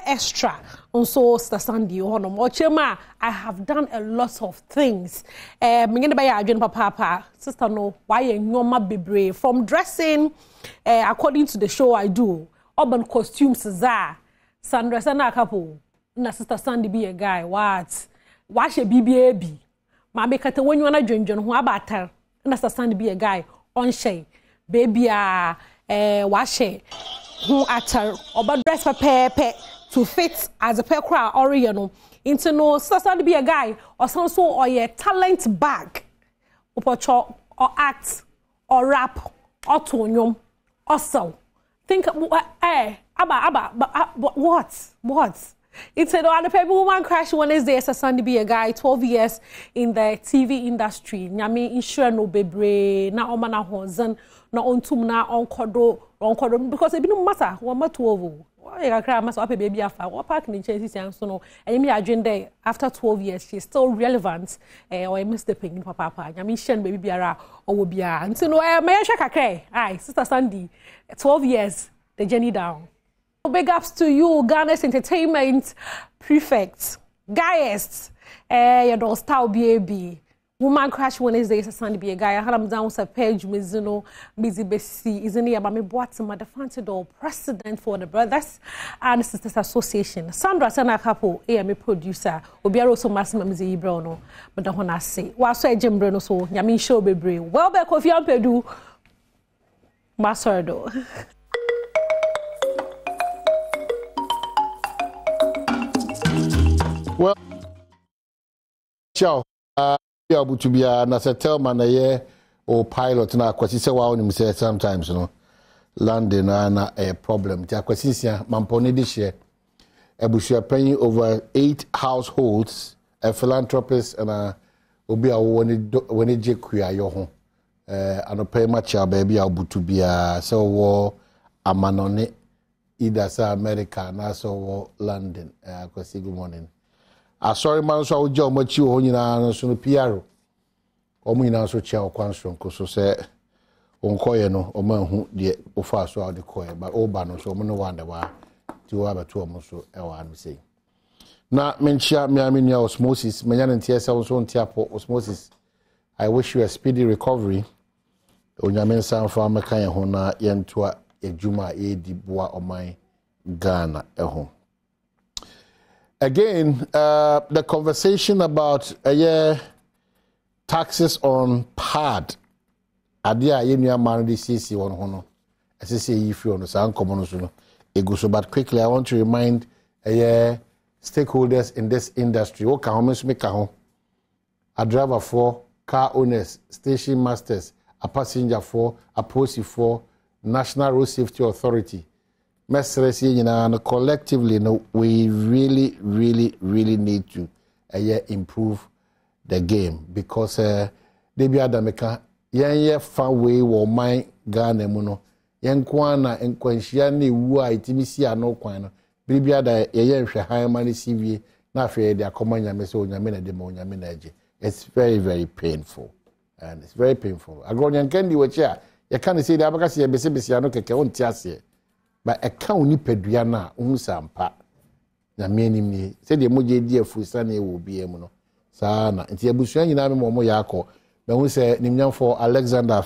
extra so Sandy honom ochema. I have done a lot of things mingene ba ya adwen papa sister no why nyoma bebre from dressing according to the show I do urban costumes za Sandra sana couple na sister Sandy be a guy what wash a baby ma be kata wonyo na dwendwen ho abatar na sister Sandy be a guy on shay baby wash who atar oba dress pepe to fit as a per crowd or you know into no sister be a guy or some so or your talent bag or act or rap or tonium or so think what it's a other people woman crash Wednesday as a Sunday be a guy 12 years in the TV industry nyame insure no bebre na omana honzen na ontum na onkodo because it be no matter what matter 12 I cry must up baby afa what park in chances and so no and me agenda after 12 years she's still relevant or I miss the ping papa nyame shen baby biara or bia and so no me kakra ai sister Sandy 12 years the journey down. Big ups to you, Ghana's entertainment prefect, guys. You don't style baby. Woman crash Wednesday is a Sunday be a guy. I had him down a page, Mizuno, busy Bessie, isn't he? About me, what's my defensive president for the Brothers and Sisters Association. Sandra Sana couple, AMA producer, Obiaro also Massimo Mizi Brono, but the one I say, what's a Jim Bruno so, Yamin show baby. Well, back of your pedu, Masardo. Well, ciao. Able to be a tellman a year or pilot na kwasi se wa onim say sometimes no landing na a problem. Ti akwasisia mamponi this year. Ebushia paying over 8 households, a philanthropist and a obi a when it je kuya yo ho. Anope macha baby abutu bia so wo amanone either sa America na so wo London. Kwasi good morning. Sorry man so wo jo machi ho nyina so no piaro o mu nyina so chia okwanso nko so se onkoye no o ma hu de ofa so de koye but o ba no so mo no wanda wa ti wa ba to o mo so e wa no sei na menchia me amenia osmosis menya ntia se so ntia po osmosis. I wish you a speedy recovery onyame san fa meka ye ho na ye ntoa ejuma e di boa oman Ghana e ho. Again, the conversation about taxes on pad. Adia yenua man di CC one hono. SCC if you san common so no. But quickly I want to remind stakeholders in this industry. What can make a driver for, car owners, station masters, a passenger for, a post for, National Road Safety Authority. Collectively, we really need to improve the game because they be adameka yen fa way wo man Ghana mu no yen kwana enkwanhia na ewu a itimisi ano kwan no bibia da ye nhwe han man CV na afi de akomanya me se onyame na de ma onyame na age. It's very painful and it's very painful. Agronya kendi we chia ye kan say de abaka se ye bese ano keke on tiase. But a count nipadua na unsampa na meaning ni said the moje di afusa na ewo bi emu no saa na nti abusua nyina me mo yakọ me hu se nimnyam for Alexander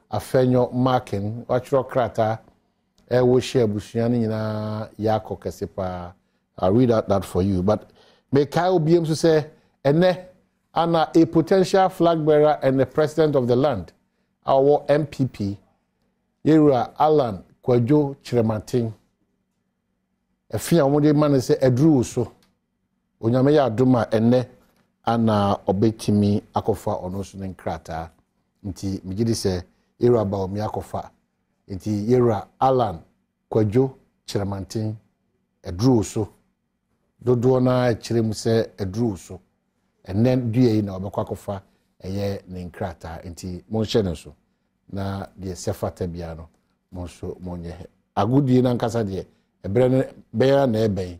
Afenyo Markin watchro krata e wo share abusua nyina yakọ kese pa. I'll read out that for you but me kai obi em so say ene and a potential flag bearer and the president of the land, our MPP, Yera Alan Kwadwo Chirematin. A few of the man say a drew so. Onyame aduma ene ana obetimi akofa onosunen krata. Nti migidi se Yera Badwam akofa. Nti Yera Alan Kwadwo Chirematin a drew so. Dodo na chirem se a drew so. And then duye na obekwakofa eye ne nkrata. Nti monhye so. Na de sefata bia no monso monye agudie na nkasa de ebre beya na eben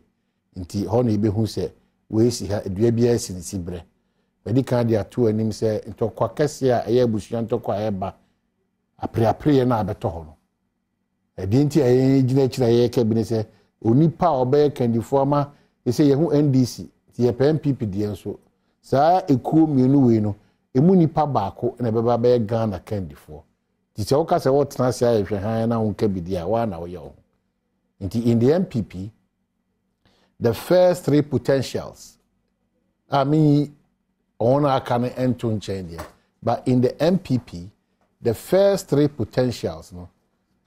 nti ho na ebehu se we si ha edua bia si bre bedi kan de ato anim se ntokwa kase a eye abusua ntokwa eba apre na abeto ho no edi nti aye gina kira ye ka bi ne se onipa obeye kandifo ama se ye hu NDC ti ye PMPP de enso saa ekuo mienu we no emu nipa baako na beba be Ghana kandifo. It's all case what Nasia if you have now Kebidia one or yo. In the MPP, the first three potentials, I mean, owner can enter change. But in the MPP, the first three potentials, no,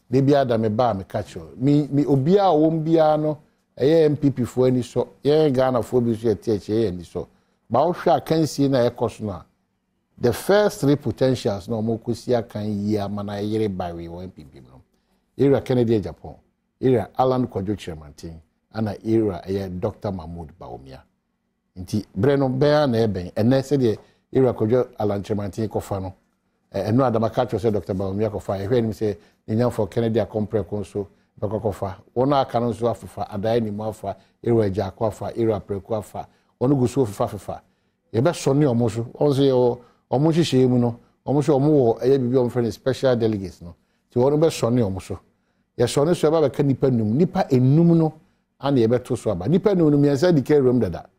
they be Adam ba me catch you. Me obia won't be no, a MPP for any so, Ghana for be any so. But I can see na ekosuna. The first three potentials no mokusia kan yia mana yere bawe wo MPP no. Era Kennedy Japan, era Alan Kwadwo Chirematin, ana era Dr. Mahmoud Bawumia. Nti breno bea na eben ene se de era Kwadwo Alan Chirematin kofa no. Eno adamakacho se Dr. Bawumia kofa ehwe ni se nyam for Kennedy akompre konso kofa. Wona aka no so afafa adai ni mu afa era Jako afa era Preku afa. Onu gusu afafa. Ebe soni omoso. Onse o omuchi shemu no omuso omuwo eye bibi omfrene special delegates no ti wonu be sone omuso ye sone so ba be kanipa num nipa enum no ana ye beto so aba nipa num no miensa dike room dada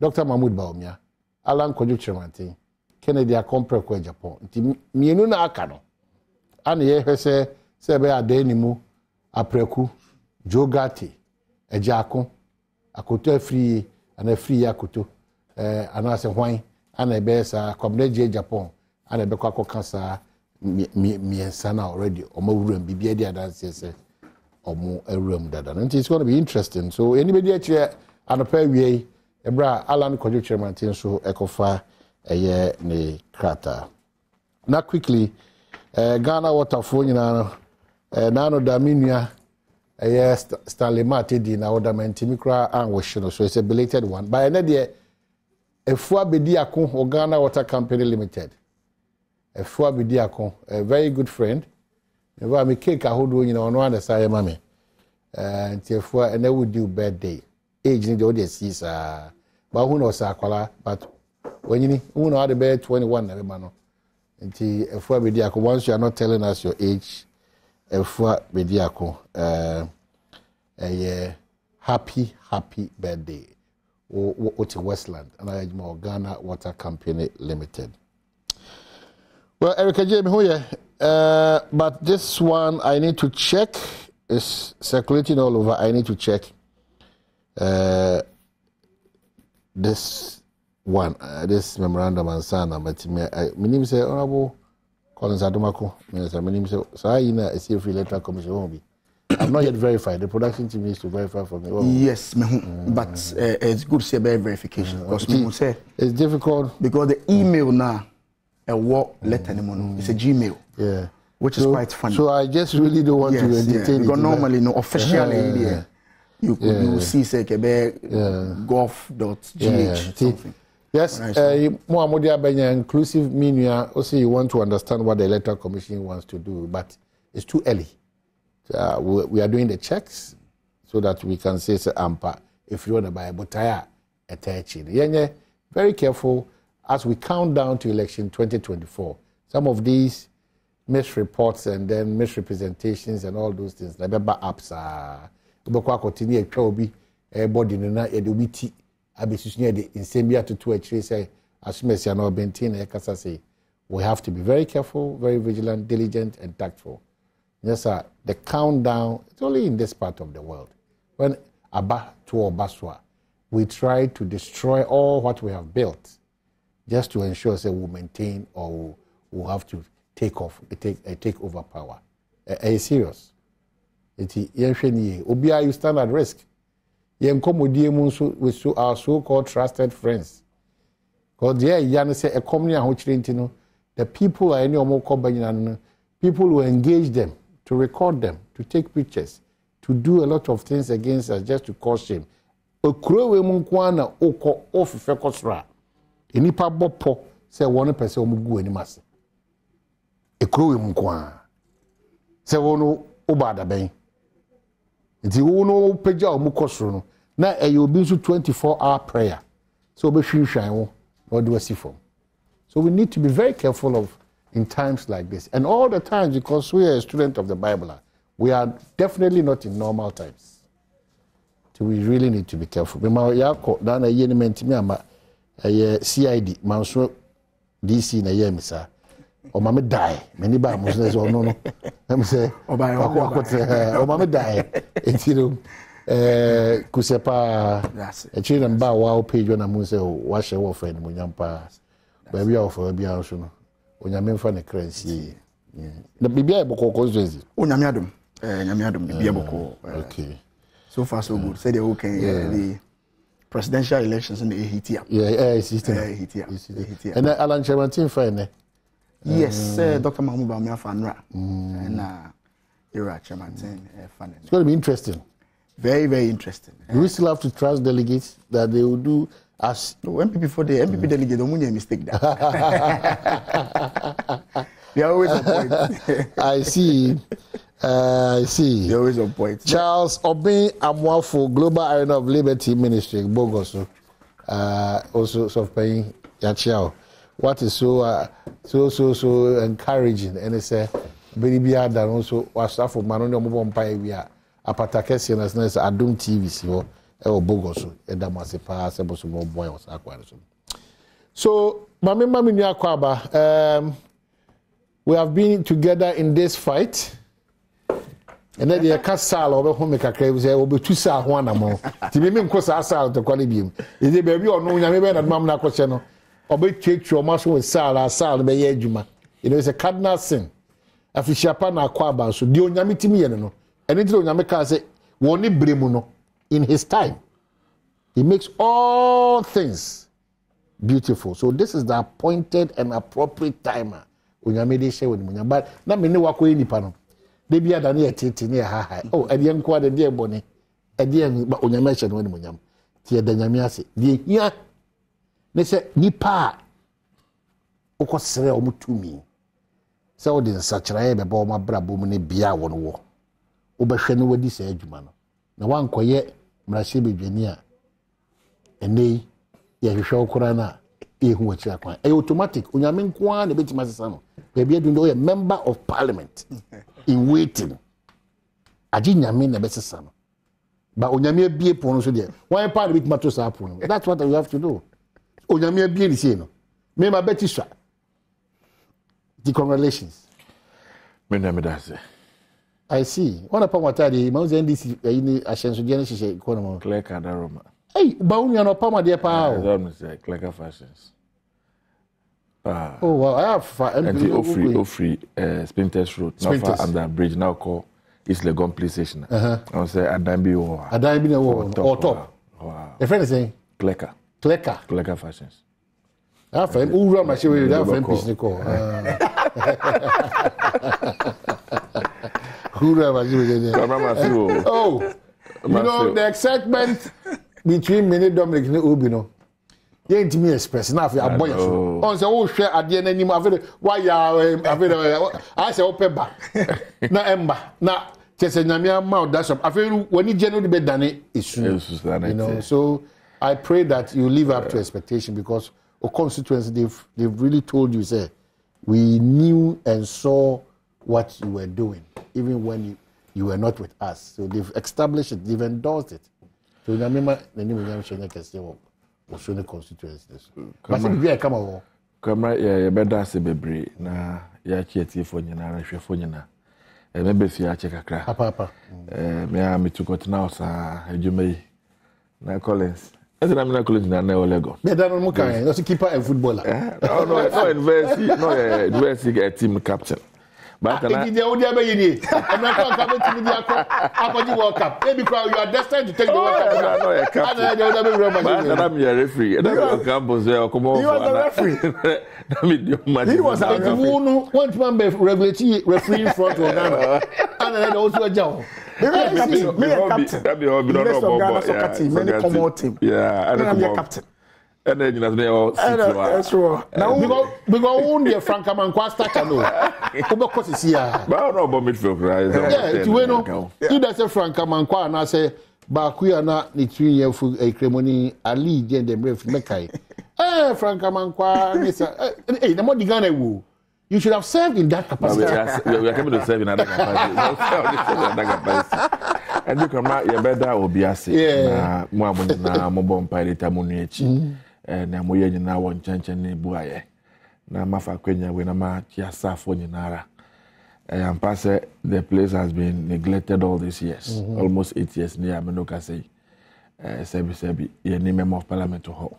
Dr. Mahmoud Bawumia, Alan Kwadwo Chirematin, Kennedy akompre kwa Japan nti mienu na aka no ana ye hwese se be adani mu apreku jogati ejako akoto afri ana free akoto ana se hwan ana ebesa komneje Japan ana ebekwa kokansa miensa na already omawuram bibia dia dance se omo awuram dada. And it's going to be interesting. So anybody actually anopa wie ebra Alan Kwadwo Chirematin so ekofa eye ne krata. Now quickly Ghana waterfall nyina nano da minua Stanley Mate di na order mentimikra an wohye so it's a belated one. But another Efua Bediako or Ghana Water Company Limited. Efua Bediako, a very good friend. Never me cake I hold you on one side, mammy. And Efua, and they would do birthday. Age in the audience is but who knows Aquala, but when you know how the bed 21, every man. Until Efua Bediako, once you are not telling us your age, Efua Bediako, a happy birthday. Or Westland, and I more Ghana Water Company Limited. Well, Erica Jamie, but this one I need to check. It's circulating all over. I need to check this one, this memorandum and sign. But my name is Honorable Collins Adomako. My name is Saina. It's a free letter commission won't be. I'm not yet verified. The production team needs to verify for me. Oh. Yes, but it's good to say about verification. Because it's difficult. Because the email now, a work letter, it's a Gmail. Yeah. Which is quite funny. So I just really don't want to entertain it. Because normally, no, officially, you will see, say, gov.gh something. Yes, Muhammadu Abenya, inclusive meaning, also you want to understand what the Electoral Commission wants to do, but it's too early. We are doing the checks so that we can say ampa if you want to buy a botaya attaching. Very careful as we count down to election 2024. Some of these misreports and then misrepresentations and all those things. Like apps are continue body na edubiti abisunya de insembia to actually say as Messi and Bentin Ekasa say we have to be very careful, very vigilant, diligent, and tactful. Yes, sir. The countdown, it's only in this part of the world. When Abba to Obaswa, we try to destroy all what we have built. just to ensure that we'll maintain or we'll have to take over power. Serious. Obia, you stand at risk. With our so-called trusted friends. Because a company the people are any people will engage them, to record them, to take pictures, to do a lot of things against us just to cause shame. Okrowe munkwana oko ofife kosra. Enipa bopo say one person omugu animase. Ekrowe munkwana. Say wono obada ben. Nti wono peja omukosro no. Na eyo bi nso 24-hour prayer. So be hwehwan wo no do asifom. So we need to be very careful of in times like this. And all the times, because we are a student of the Bible, we are definitely not in normal times. So we really need to be careful. CID, Manso DC na year misa. O mama die. Many ba Muslims or no. Let me say, o mama die. Etiro kusepa a children ba wa page when I say wash your friend munyampa. Baby of be also no. Onyame fa ne kransi. Na bibia eboko konzezi. Onyame adom. Nyame adom bibia eboko. Okay. So far so good. Say the okay the presidential elections in the Haiti. It's Haiti. And Alan Chemantin fine. Yes, Dr. Mahmoud Bamia Fanra. And Ira Chemantin fan. It's going to be interesting. Very, very interesting. Do we still have to trust delegates that they will do as MPP for the MPP delegate? Don't make a mistake. They are always on point. I see. They're always on point. Charles Obin Amwafo, Global Arena of Liberty Ministry, Bogoso. Also of paying Yachiao. What is so encouraging? And it's a very bad and also was staff of Manono Mumpai. We are a Patakesian as nice Adom TV. So Bogoso, and Damasepa, Sebosumo boy was acquired. So, Mami Nyakwaba, we have been together in this fight. And then the castle over home make a crave say will be 2 sal one more. To be mean cause asal to call him. Is it baby or no? Maybe that mamma question. Or be take your muscle with sal be yejuma. You know, it's a cardinal sin. Afishapa na kwaba so di onyame timi ye no. And it onyame ka say woni bremu no in his time. He makes all things beautiful. So this is the appointed and appropriate timer. Onyame dey share with onyame. But na me ne wako nipa no. They be adani etiti ne ha. Oh, edi enko de de boni. Edi en ba onyame hye no ne onyame. Ti e danyame ase. Die hia. Ne se nipa okosere omutumi. Se wo de nsachira be ba o mabra bom ne bia wo no wo. Wo be hwe ne wadi sa adwuma no. Na wankoye mrahye bedwani a enei ye hwehwe okora na ehu achi akwan. E automatic onyame nko a ne betima sesa no. Be bia do member of parliament. In waiting. Aji nyame na besesa no. Ba onyame abie pon so de. Why part bit matter sa pon. That's what we have to do. Onyame abie ni say no. Me ma beti swa. The congratulations. Me na me da say. I see. One upon what I did, Mount NDC in Ascension Genesis economy. Clear Cadaroma. Hey, Baumi and Opama dear power. Clear fashions. Oh, well, I have Ofri Spinters Road, not far under bridge now called East Legon Police Station. I say Adambi or top. Wow. The friend is saying Clecker fashions. I have friend who run my show with that friend Pisnico. Who run my show with oh, you know the excitement between Mini Dominic and Ubino. You ain't me express now for boy. On say oh share ade na nim afere why I say open ba. Na emba na chese nyame ma dash up afere woni je no be dane isu. You know, so I pray that you live up to expectation because our constituency they've really told you say we knew and saw what you were doing even when you were not with us. So they've established it, they've endorsed it. So nyame ma nani mo nyame shene kese wo. Also the constituencies. But we come over. Camera, yeah, better say bebre na ya chieti for nyina na hwe for nyina. Me be fi a cheka kra. Papa. Me am to got now sa adwuma yi. Na Collins As an American college in Lego. Better than Mukai, that's a keeper and footballer. No, university, a team captain. But I'm not coming to the World Cup. Maybe you are destined to take the World Cup. I'm a referee. You are the referee. He was a regulatory referee in front of Ghana. And then also a job. Me a captain. That be a Ghana soccer team. Many common team. Yeah, I'm a captain. And then that's true. Now because only Frank Amankwa starter no. Because it's here. But I don't know about midfield, right? Yeah, you know. You that say Frank Amankwa and I say Bakuya na ni 3 year full a cremoni Ali gen dem ref mekai. Frank Amankwa hey, the more the Ghana wo. You should have served in that capacity. We are coming to serve in that capacity. And you come out, you better obiase. Na mo bomb pilot amuniechi. Na mo ye nyina won chanchen ne buaye. Na mafa kwenya we na ma chiasa fo nyinara. And pass the place has been neglected all these years. Almost 8 years near Menoka say. Sebi ye ni member of parliament to ho.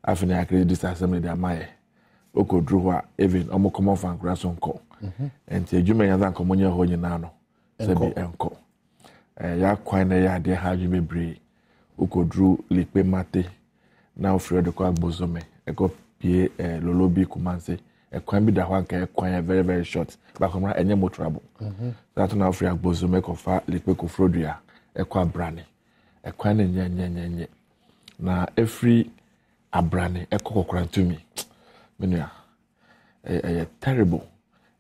After I create this assembly they amaye. Oko drew even omo common fan grandson call. And the Juma Yazan Comunia Honyanano, Sebi Enco. Ya quine ya de haji me bree. Oko drew Lipe Mate, now Fred the Quag Bozome, Eco Pie Lolobi Kumanse, a quine be the Wanka, quine very, very short, but come right any more trouble. That now Fred Bozome Cofa, Lipe Cofrodia, a qua branny, a quine nye. Na every a branny, a coco to me. Menya terrible.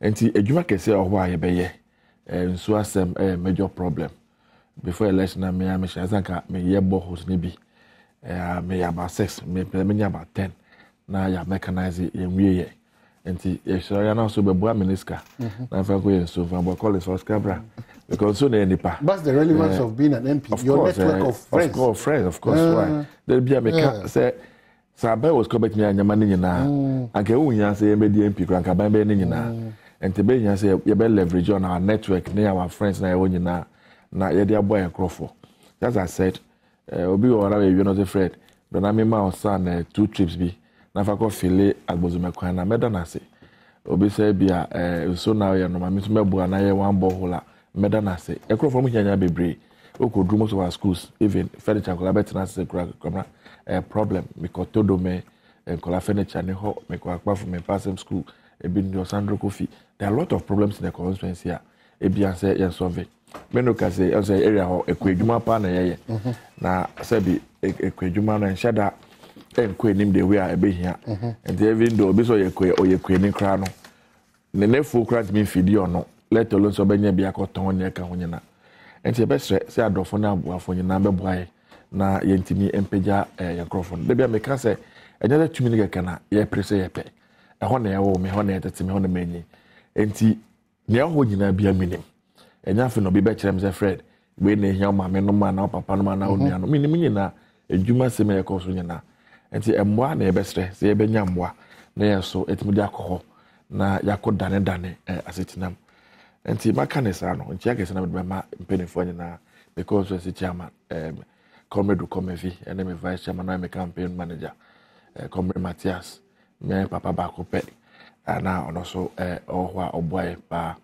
Enti adwuma kese ohwo aye beye nso asem major problem. Before election na me am shazanka me ye bohos ni bi. Me about 6, me about 10. Na ya mechanize ye nwie. Enti ye sure ya na so be boa minister. Na fa ko ye so fa bo call for scabra. Because so na nipa. That's the relevance of being an MP. Your network of friends. Of course, why? There be a make say Sabe was coming me anyama ni nyina. Anke unya say me di MP kranka ban be ni nyina. Ente be nya say ye be leverage on our network near our friends na ye nyina na ye dey boy ekrofo. As I said, obi wo ra we no the Fred. But na me ma on 2 trips bi. Na fa ko file agbozome kwan na meda na say. Obi say bia so now ye no ma me so mebu na ye one borehole meda na say. Ekrofo mu nyanya bebre. Okodru most of our schools even furniture collaborate na say kra problem because todo me kola furniture ne ho me ko akpa from me passing school e bi no Sandro Kofi. There are a lot of problems in the constituency here. E bi an say solve me no ka say area ho ekwadwuma pa na ye na sabi ekwadwuma na nshada enkwanim de we a be hia and even though be so yekwani kra no ne nefu kra me fidi ono let alone so benya bia ko ton ne ka honyana enti be sre say adofo na aboafo nyina be boaye na yentimi empeja yakrofon de bia me ka say enyala tumi ne keka na ye prese ye pe ho na ye wo me ho na yetete me ho na manyi enti ne ho nyina bia minim enya fe no bi be kyerem say Fred we na ehia ma me no ma na papa no ma na onua no minim nyina edwuma se me yekoso nyina enti emwa na ye be sre say ye benya mwa na ye so etimi de akọ na yakodane asetinam enti makanesa no ntia kese na me ma mpenifo nyina because we see chairman Comrade Komevi and then vice chairman and campaign manager Comrade Matthias me papa Bakope and now also boy pa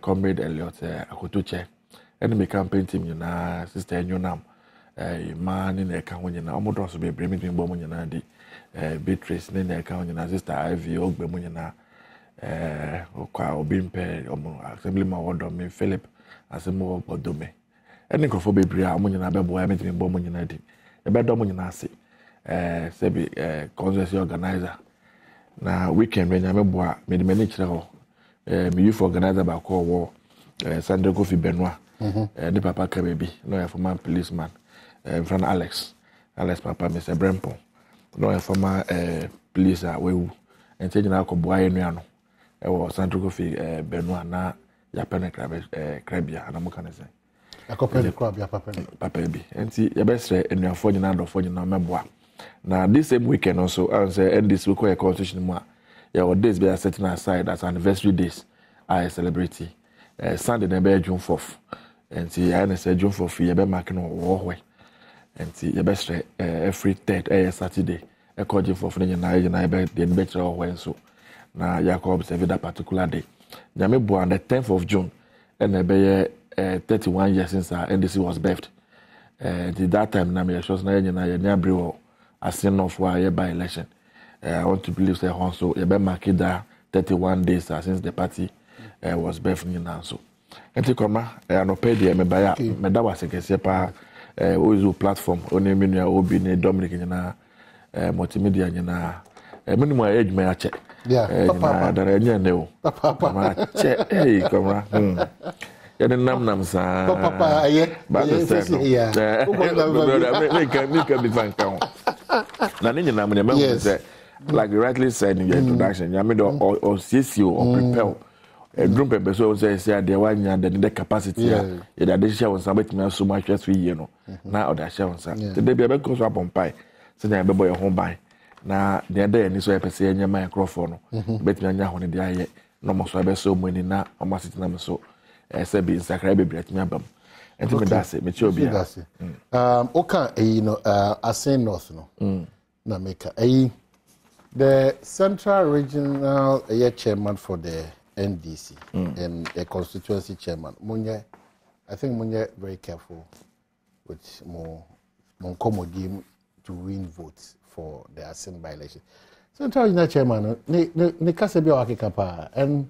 Comrade Elliot Akotuche and me campaign team na sister Nyonam man in the account nyina omodo so be bring me bomb nyina di Beatrice in the account nyina sister Ivy Ogbemu nyina okwa obimpe assemblyman Odo me Philip asemo Bodome any crofo bebre a mo nyina bebo ya metimi bo mo nyina di e be do mo nyina ase sebi congress organizer na weekend when nyame boa me de mani kire ho me youth organizer ba ko wo Sandro Kofi Benoit the papa ka baby no ya former policeman friend Alex papa Mr. Brempo no ya former police wewu enti nyina ko boa ye nuano e wo Sandro Kofi Benoit na ya pene krabia na mo kan say akopele krabia papa bi enti ya besre enuafo nyina adofo nyina meboa na this same weekend also I say end this week constitution mu ya what days be setting aside as anniversary days I celebrate Sunday na be June 4th enti I na say June 4th ya be mark no wo hwe and see your best every third Saturday. A call for friend and I bet the better or when so. Now, Jacob observed that particular day. Nyame bo on the 10th of June, and I be 31 years since our NDC was birthed. At that time, Namia shows na near a sin of why by election. I want to believe that also a be mark that 31 days since the party was birthed now. So, and to come, I no pay the me buy me that was a kesepa oizo platform oni menu obi ne Dominic nyina multimedia nyina minimum age me ache. Yeah, papa. Dare nya ne o. Papa. Che, hey, come on. Ya den nam sa. Papa, yeah. Ba the say. Yeah. Me can be fan count. Na ni nyina me me say like you rightly said in your introduction, you made or CCO or prepare a group of people say they want the capacity. Yeah, they share on somebody so much as 3 years no. Now they share on some. Today be able to up on pie. So they be boy home buy. Na the other ni so e pese nya microphone no. Betimi anya ho ne dia ye. No mo so be so money na o ma sit na me so. Say be inscribe be betimi abam. Enti me da se me chi obi. Okay, you know, Asen North no. Na make the Central Regional Chairman for the NDC and the constituency chairman. I think Munye very careful with more game to win votes for the Asen by-election. Central Regional Chairman, ne kase bi wakikapa, and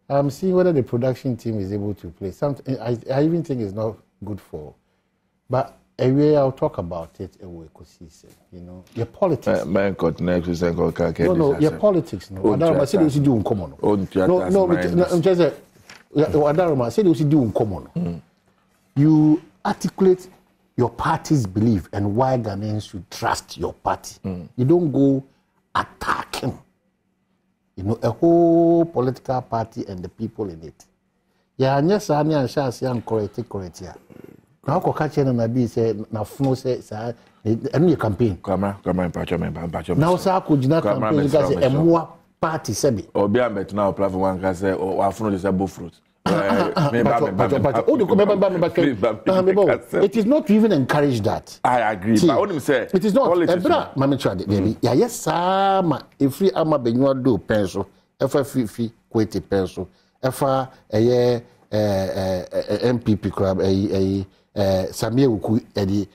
I'm seeing whether the production team is able to play something. I even think it's not good for, but anyway, I'll talk about it. You know, your politics. Man, got next is no, your politics. No, I said you should do in common. No, I'm just saying. I said you should do in common. You articulate your party's belief and why Ghanaians should trust your party. You don't go attacking, you know, a whole political party and the people in it. Yeah, and yes, I am correct. Now, Kokachen and Abi said, now, Fno says, and your campaign. Come on, patch. Now, sir, could you not campaign because a more party, Sebi? Or be a bet now, platform one can say, or Afno is a bull fruit. It is not to even encourage that. I agree. But I want say it is not. Mama tried baby. Yeah, yes, sir. If free ama benua do pencil, if free quite pencil, if MPP club, Samia Uku, I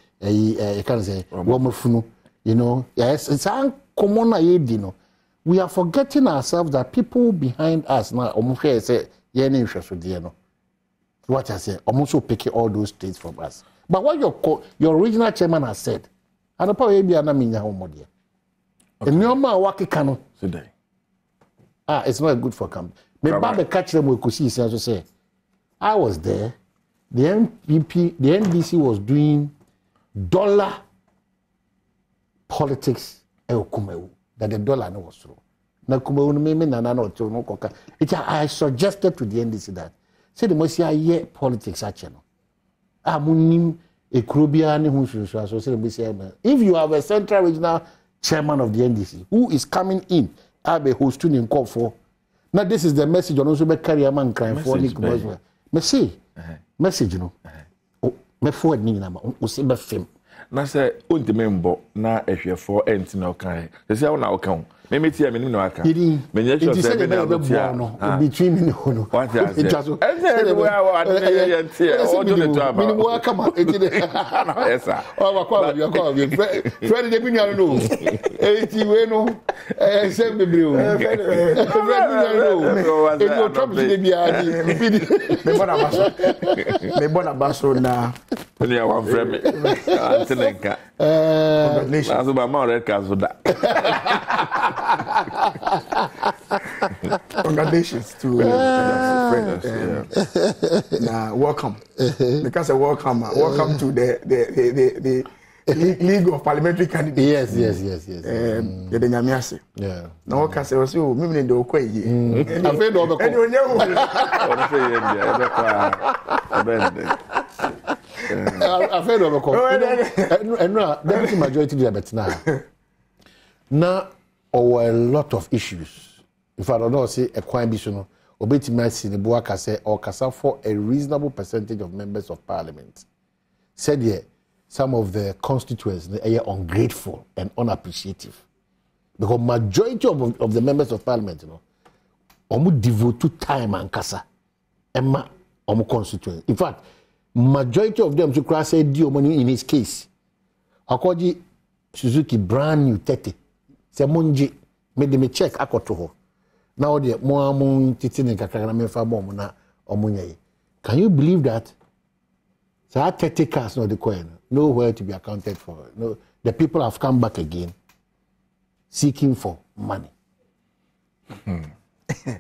can say, Womafunu, you know, yes, it's uncommon. You know, we are forgetting ourselves that people behind us now, Omufe say, what I say, I'm also picking all those states from us. But what your original chairman has said, and probably be an amina home dear. And no more waki cano today. It's not good for camp. Maybe catch them we could see, as say. I was there. The MPP, the NDC was doing dollar politics that the dollar no was through. I suggested to the NDC that say the most year politics actually. If you have a central regional chairman of the NDC who is coming in, I'll be hosting in call for. Now this is the message on also be carry a man crying for Nick message you know. Me forward ni na o se be fem. Na say o de member na ehwefo enti na okan. Say how na okan. Me tia me nim na aka. Me nya sure say me na tia. Between me no. What you say? Say we are tia. O do le to aba. Me mo aka ma eti de. Yes sir. O kwa we Fred de binya no. Eti we no. Say me bri o. Fred binya no. Eti o trap de bia di. Me bona baso na. Oni a wan frame me. Antenenka. Congratulations. Aso ba ma red card so da. Congratulations to friends. Now, welcome. Because welcome to the League of Parliamentary Candidates. Yes. Yeah. Now, because also women in the Okwe. I'm afraid of the deputy majority debate now. Or a lot of issues. If I don't know, say a quite ambition, obeti mercy the Buaka say or Kasa for a reasonable percentage of members of parliament. Said here, some of the constituents they are ungrateful and unappreciative. Because majority of the members of parliament, you know, omu devote to time and kasa, emma omu constituents. In fact, majority of them to cross say dio money in his case. Akoji Suzuki brand new 30. Say monji made me check akoto. Now the mo amu titini kakana me fa bom na omunyai. Can you believe that? So 30 cars no the coin, nowhere to be accounted for. No, the people have come back again, seeking for money.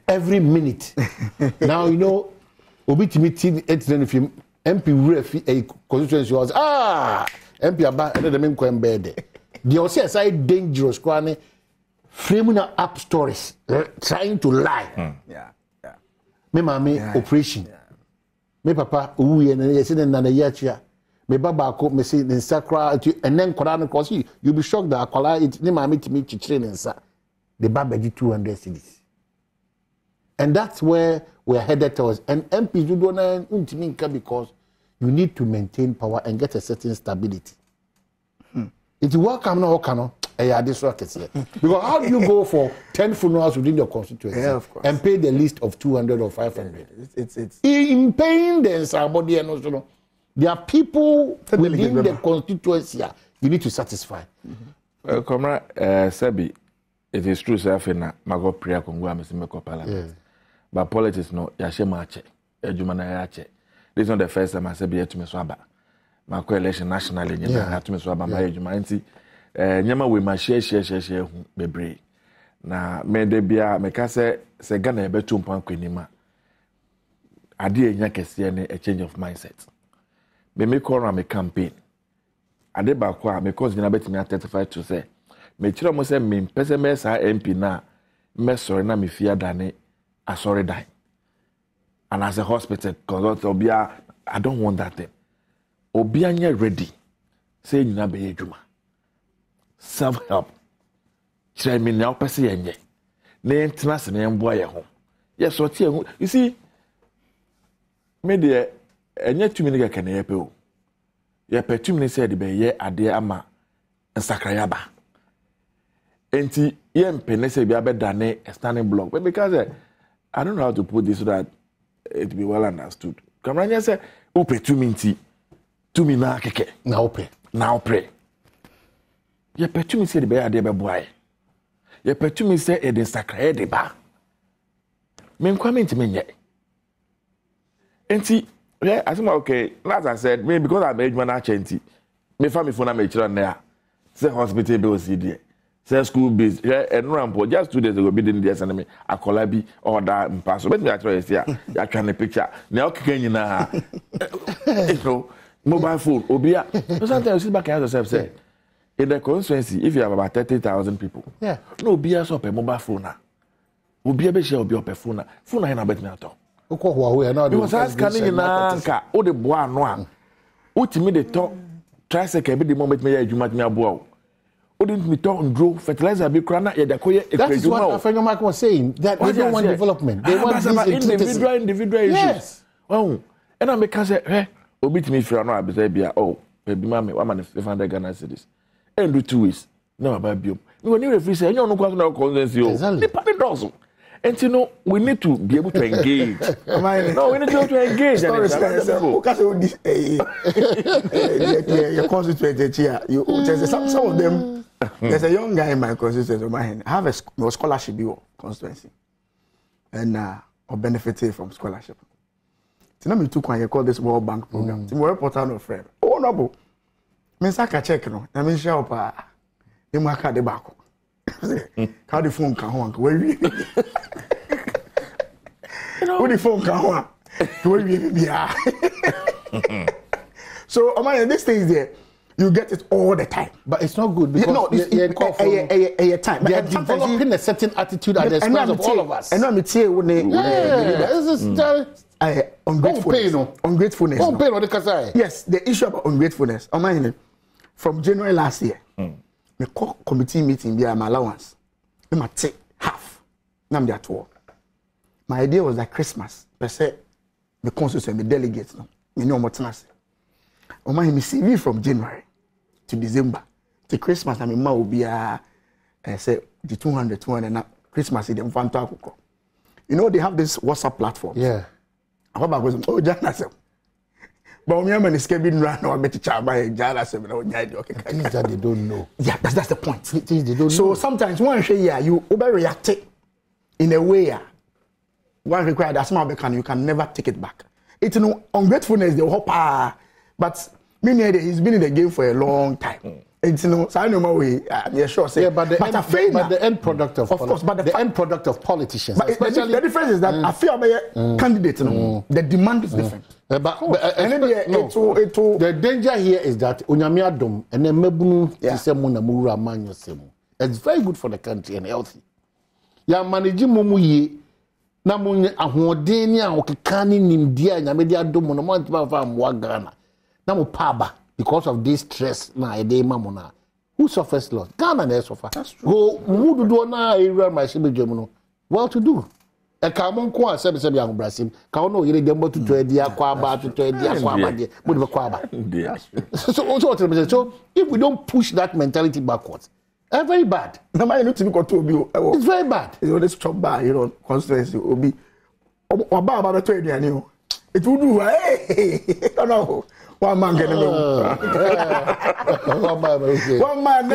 Every minute. Now you know, obi to meeting MP ref a constituency was MP about another men coin bed. The also side dangerous kwane framing up stories, trying to lie. Yeah. Me mama operation. Me papa uye na yesi na yachia. Me baba ko me say in sakra and then kwara cause you be shocked that akwala it ni mama to me chichire nsa. The baba di 200 cedis. And that's where we're headed towards. And MPs do not untiminka because you need to maintain power and get a certain stability. It's welcome no okano. Because how do you go for 10 funerals within your constituency and pay the list of 200 or 500? It's in paying the somebody and also there are people within the constituency you need to satisfy. Comrade Sebi, it is true, sir. I mago prayer Congo amesema parliament, but politics no yashe mache, ejumana yache. This is not the first time I said be to me swaba. My coalition nationally, you have to me swaba my ejuma. Nyama we ma share bebre na me de bia me ka se Ghana e betu mpan kwanima ade enya kese ne a change of mindset me call on me campaign ade ba kwa me cause Ghana betimi 35 to say me kire mo se me pese me sa MP na me sorry na me fia dane asori dan and as a hospital cause obia I don't want that thing obia nya ready say nyina be adwuma self-help. Try me now, Passy and ye. Name Tnas and boy at home. Yes, what you see, maybe and yet 2 minutes can help you. Ye per 2 minutes said, be ye a dear ama and Sakrayaba. And yen penese be a better than a standing block. But because I don't know how to put this so that it be well understood. Come on, say, Ope 2 minutes, 2 minutes, now pray. Ye petu mi se de be ade be boy. Ye petu mi se e de sakra de ba. Me nkwa me ntime nye. Enti, yeah, I think okay, as I said, me because I made one achenti. Me fa me phone na me chira na ya. Say hospital bill see there. Say school bills. Yeah, and rampo just 2 days ago be den there send me akola bi order mpaso. Bet me atro yes ya. Ya twa na picture. Na o keka nyina. So, mobile phone obia. Sometimes you sit back and ask yourself say in the constituency, if you have about 30,000 people, no be a mobile phone. Will be a share of your phone. Phone I bet me at all. Because I was scanning in Anka, or the bois noir. Ultimately, the talk, tricycle, every moment me, you might me a bow. Wouldn't me talk and grow fertilizer be crana? That is what a friend of mine was saying. That they don't want development. They want individual issues. Oh, and I make say, hey, obit me if you are not a oh, baby mammy, 1,500 Ghana cedis. And do 2 weeks. No, about you. When you refuse, you don't know no conscience. And you know, we need to be able to engage. No, we need to be able to engage. Your constituency here. Some of them. There's a young guy in my constituency of mine. I have a scholarship constituency, and or benefited from scholarship. So now me took one. You call this World Bank program. We report on a friend. Oh no. Me saka check no na me share pa e mu aka de bako ka de phone ka ho anka we wi wo de phone ka ho we wi bia so this thing is there you get it all the time but it's not good because a time they are developing a certain attitude at the expense of all of us and me tie wo ungratefulness. Yes, the issue about ungratefulness. From January last year, me call committee meeting via my allowance. Me ma take half. Now I'm at work. My idea was that Christmas, per se, the constituency, the delegates, no, me know what to say. Oma him CV from January to December. To Christmas, I mean, ma will be say the 200 now. Christmas is the Mfanto Akoko. You know they have this WhatsApp platform. Yeah. I hope I was Jana Sem. But when I'm Kevin run or bet Chaba Jana Sem or things that they don't know. Yeah, that's the point. Things they don't so know. sometimes one say yeah, you overreact in a way. One required that small you can never take it back. It's ungratefulness, the hope, but meaning he's been in the game for a long time. It's so I know my way. I'm sure. Say, yeah, but the end product of course, but the end product of politicians. But the difference is that I feel candidate. The demand is different. The danger here is that Onyame Adom and then mebunu tisemu na mura manyo semu. It's very good for the country and healthy. Ya manage mumu ye na munye ahoden ni ahokekani nimdia Nyame di Adom no mo ntiba fa amwa Ghana. Na mo paba because of this stress na ede mamona. Who suffers loss? Ghana na suffer. That's true. Go mudu do na area my shebedwem no. Well to do. E ka mo nko a sebe ya Brasil. Ka ono yire dembo to edi akwa aba to edi akwa aba de. Mo de kwa aba. So if we don't push that mentality backwards, it's very bad. It's very bad. You know, this chop bar, constituency obi. Oba about to it will do. Hey, no. One man get one man.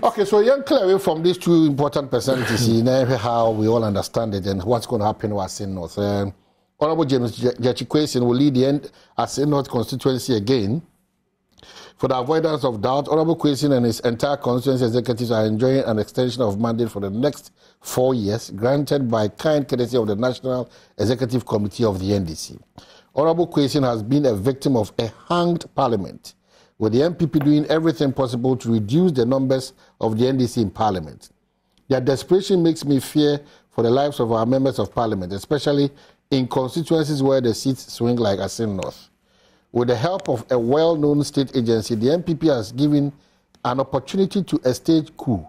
Okay, so you're clear from these two important percentages. You know how we all understand it and what's going to happen to us in North. Honorable James Jachikwesin will lead the end as in North constituency again. For the avoidance of doubt, Honorable Kwesi and his entire constituency executives are enjoying an extension of mandate for the next 4 years, granted by kind courtesy of the National Executive Committee of the NDC. Honorable Kwesi has been a victim of a hanged parliament, with the MPP doing everything possible to reduce the numbers of the NDC in parliament. Their desperation makes me fear for the lives of our members of parliament, especially in constituencies where the seats swing like Asin North. With the help of a well-known state agency, the MPP has given an opportunity to a stage coup.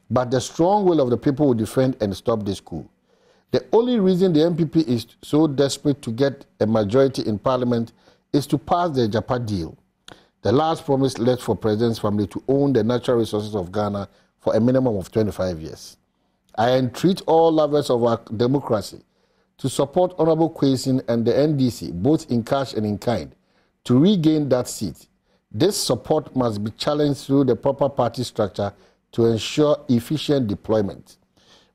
But the strong will of the people will defend and stop this coup. The only reason the MPP is so desperate to get a majority in parliament is to pass the Japa deal, the last promise left for President's family to own the natural resources of Ghana for a minimum of 25 years. I entreat all lovers of our democracy to support Honorable Kwesi and the NDC, both in cash and in kind, to regain that seat. This support must be challenged through the proper party structure to ensure efficient deployment.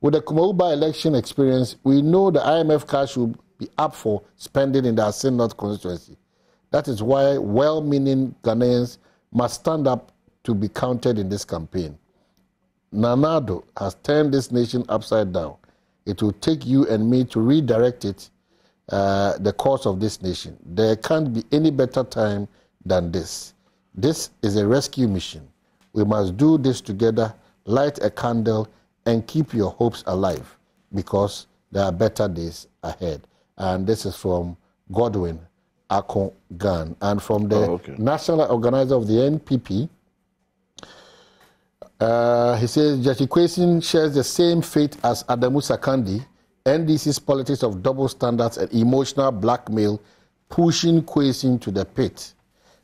With the Kumauba election experience, we know the IMF cash will be up for spending in the Asin North constituency. That is why well-meaning Ghanaians must stand up to be counted in this campaign. Nanado has turned this nation upside down. It will take you and me to redirect it, the course of this nation. There can't be any better time than this. This is a rescue mission. We must do this together, light a candle, and keep your hopes alive, because there are better days ahead. And this is from Godwin Akon Gan. And from the national organizer of the NPP, he says Jachikwesin shares the same fate as Adamu Sakandi, NDC's politics of double standards and emotional blackmail pushing Kwesi to the pit.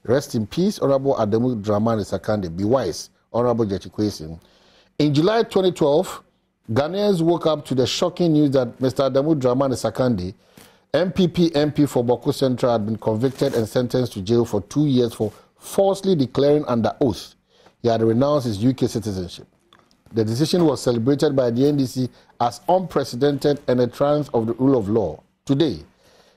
Rest in peace, Honorable Adamu Dramani Sakande. Be wise, Honorable Jachikwesin. In July 2012, Ghanaians woke up to the shocking news that Mr. Adamu Dramani Sakande, MPP MP for Boko Central, had been convicted and sentenced to jail for 2 years for falsely declaring under oath he had renounced his UK citizenship. The decision was celebrated by the NDC as unprecedented and a triumph of the rule of law. Today,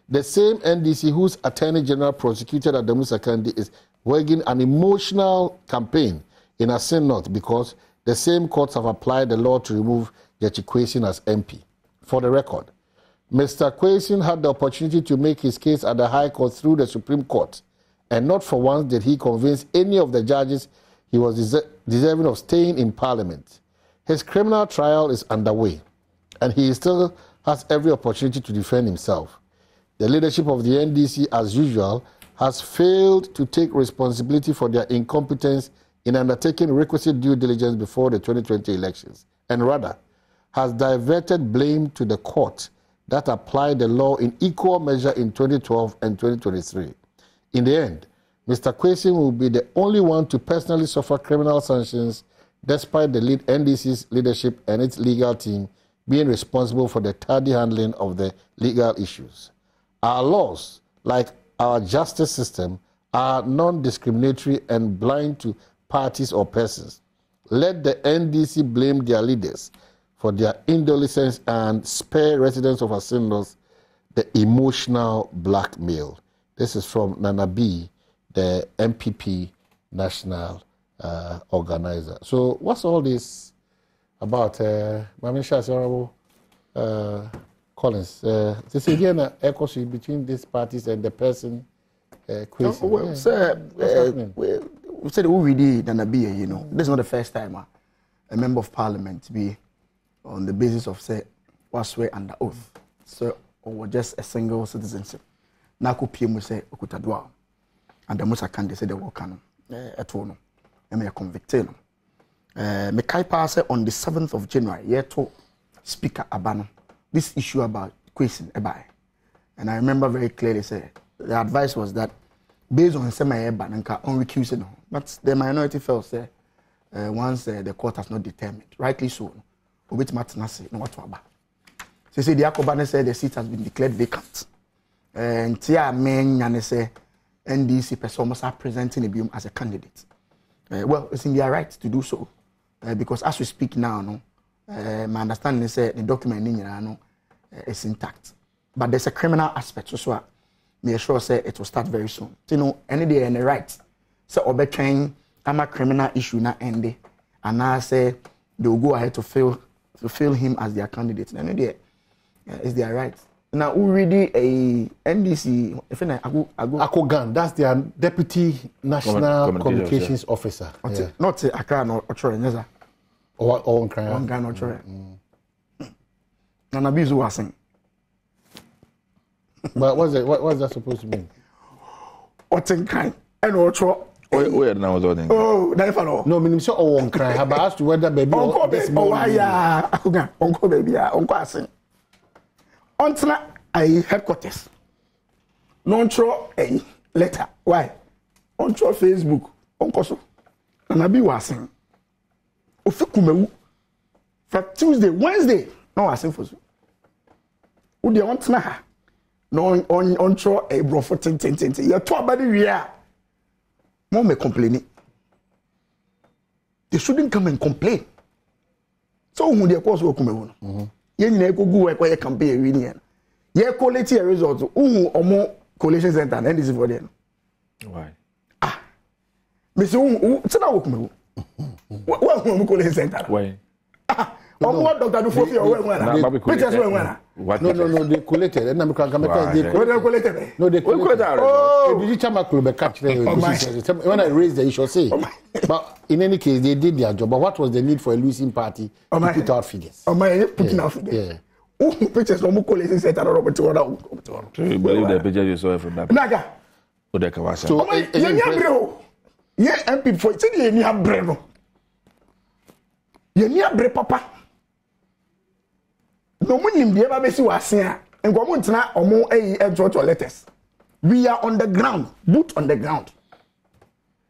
the same NDC whose Attorney General prosecuted Adamu Sakande is waging an emotional campaign in Asin North because the same courts have applied the law to remove Jachikwesin as MP. For the record, Mr. Kwesi had the opportunity to make his case at the High Court through the Supreme Court, and not for once did he convince any of the judges he was deserving of staying in Parliament. His criminal trial is underway, and he still has every opportunity to defend himself. The leadership of the NDC, as usual, has failed to take responsibility for their incompetence in undertaking requisite due diligence before the 2020 elections, and rather has diverted blame to the court that applied the law in equal measure in 2012 and 2023. In the end, Mr. Kwesi will be the only one to personally suffer criminal sanctions despite the NDC's leadership and its legal team being responsible for the tardy handling of the legal issues. Our laws, like our justice system, are non-discriminatory and blind to parties or persons. Let the NDC blame their leaders for their indolence and spare residents of Ascendos the emotional blackmail. This is from Nana B, the MPP national organizer. So what's all this about? Mamisha Honorable Collins. This is again echoes between these parties and the person Kwesi. Well, sir, we said we did Nana B, you know. This is not the first time a member of parliament to be on the basis of say was swear under oath, so or just a single citizenship. Na ko pie mu say okutadwa, and the Musa can say the work no eto no, e me convicted no. Me kai pass on the 7th of January, year to Speaker Abano, this issue about Kwesi Ebai, and I remember very clearly say the advice was that based on semi Eba nka on recusing, but the minority felt say once the court has not determined, rightly so. Obit Martinasi, no what to about. So say the Akobane said the seat has been declared vacant. And Tia men and say NDC person must are presenting Ebium as a candidate. Well, it's in their right to do so. Because as we speak now, no, my understanding is the document is intact. But there's a criminal aspect, so me sure say it will start very soon. You know, any day any right. So Obe train I'm a criminal issue na end. And I say they will go ahead to fill him as their candidate. And it's their right. Now, already a NDC, if I go Akogan, that's their deputy national communications officer. Yeah. Not Accra or Ochore, or Onkran. Ongan Ochore. Nana Bizu was saying. But what's that supposed to mean? Otenkan and Ochore. Oh, no, meaning so on cry. Have asked whether baby or this morning. Uncle baby, Uncle Asin. Ontna a headquarters. Non-tro a letter. Why? On-tro Facebook. Uncle and I be wasing. Ofikumewu. For Tuesday, Wednesday. No, asking for you. Would you want na? No, on-tro a bro for 10. You're too bad here. Mom may complain. They shouldn't come and complain. So when they cause work come you need to go work where you campaign winning. You collect a result. Or more collation center and this is for them. Why? Mister, what's that work me? What collation center? Why? What doctor do for you? What? No, they collected. And I'm going to collected. No, they collected. Oh, did you tell my club catch when I raised the issue? Say, but in any case, they did their job. But what was the need for a losing party to put out figures? Putting out figures. Oh, pictures no more collecting set at Robert. So you believe the picture you saw from that? Naga. So, yeah, MP for it's in your brain. You near bre papa. No money in the ever was here. And go na omo draw letters. We are on the ground, boot on the ground.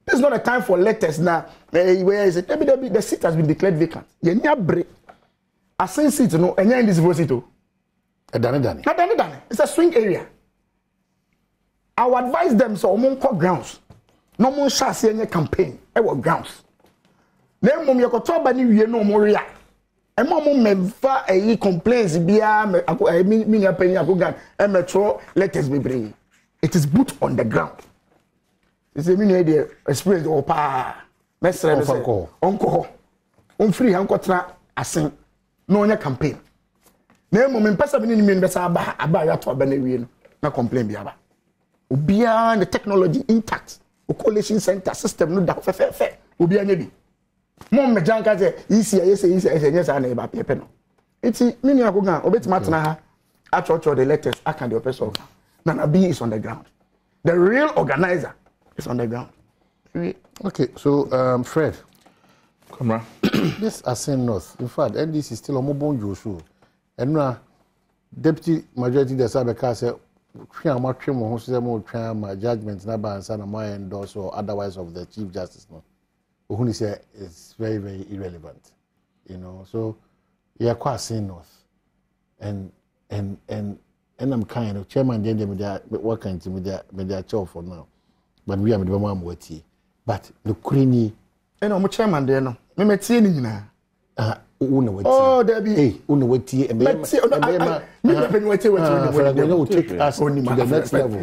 This is not a time for letters now. Where is it? The seat has been declared vacant. You near bre. A same seat, no, and you're in this voice. It's a swing area. I would advise them so omo grounds. No more shall see any campaign. Grounds. Then mom you talk about you no more rea. E mom memfa e complaints bia me penny agogan e metro letters be bring. It is boot on the ground. It's a mini idea experience or pa. Mesre onko. On free hanko tra asen. No nya campaign. Na mom mpesa bi ni me besa aba ya to aba na wie no. Na complain bia ba. Obia the technology intact. O collation center system no da fe. Obia nya bi. Mom me janka say easy yes na e ba pepe no. Enti mini akogan obetima tena ha achocho the letters aka the person. Nana B is on the ground. The real organizer is on the ground. Okay, so Fred. Come on. This Asen North. In fact, NDC is still a mobile Joshua. And now, Deputy Majority the Sabeka said, my judgment never answer my endorse or otherwise of the Chief Justice. No, who say it's very, very irrelevant. You know, so yeah, quite Asen North. And I'm kind of chairman, then they are working to media job for now. But we are the one waiting. But the Queenie, and I'm chairman there no. Me metie ni nyina. Oh, there be. Hey, una waiting. Me will take us to the next level.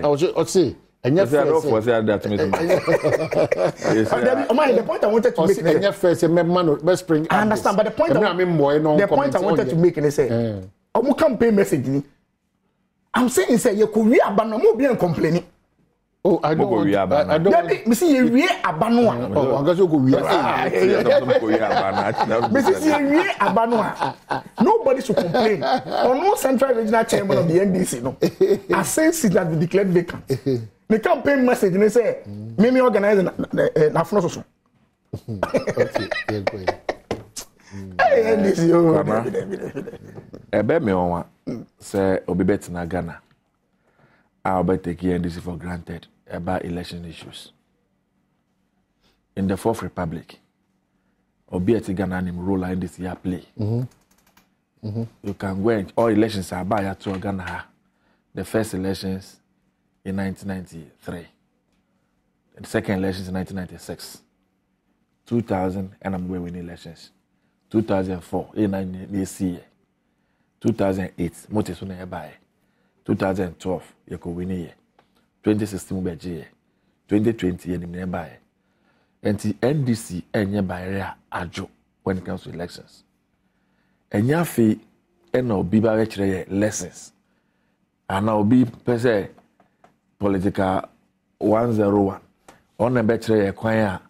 I was say. And yes, the point I wanted to make. And yes, first, best spring. I understand, but the point I wanted to make is say, I'm campaign message. I'm saying, say, you could be a banamo be complaining. Oh, I don't. Me see you we abanoa. Oh, I guess you go we. Me see you we abanoa. Nobody should complain. Or no central regional chairman of the NDC no. I sense it that we declared vacant. The campaign message they say me organize na front so. Okay, yeah, go ahead. Hey, NDC yo. Ebe me onwa say obi bet na Ghana. I'll be taking NDC for granted about election issues. In the Fourth Republic, Obi at Ghana nim role in this year play. You can go and all elections are by to Ghana. The first elections in 1993. The second elections in 1996. 2000 and I'm winning elections. 2004 in this year. 2008 motis when buy. 2012 you could win here. 2016 be here. 2020 you never buy. And the NDC enye barrier ajo when it comes to elections. Enya fe ena obi ba we kire lessons. And now obi pese political 101 on be kire kwan a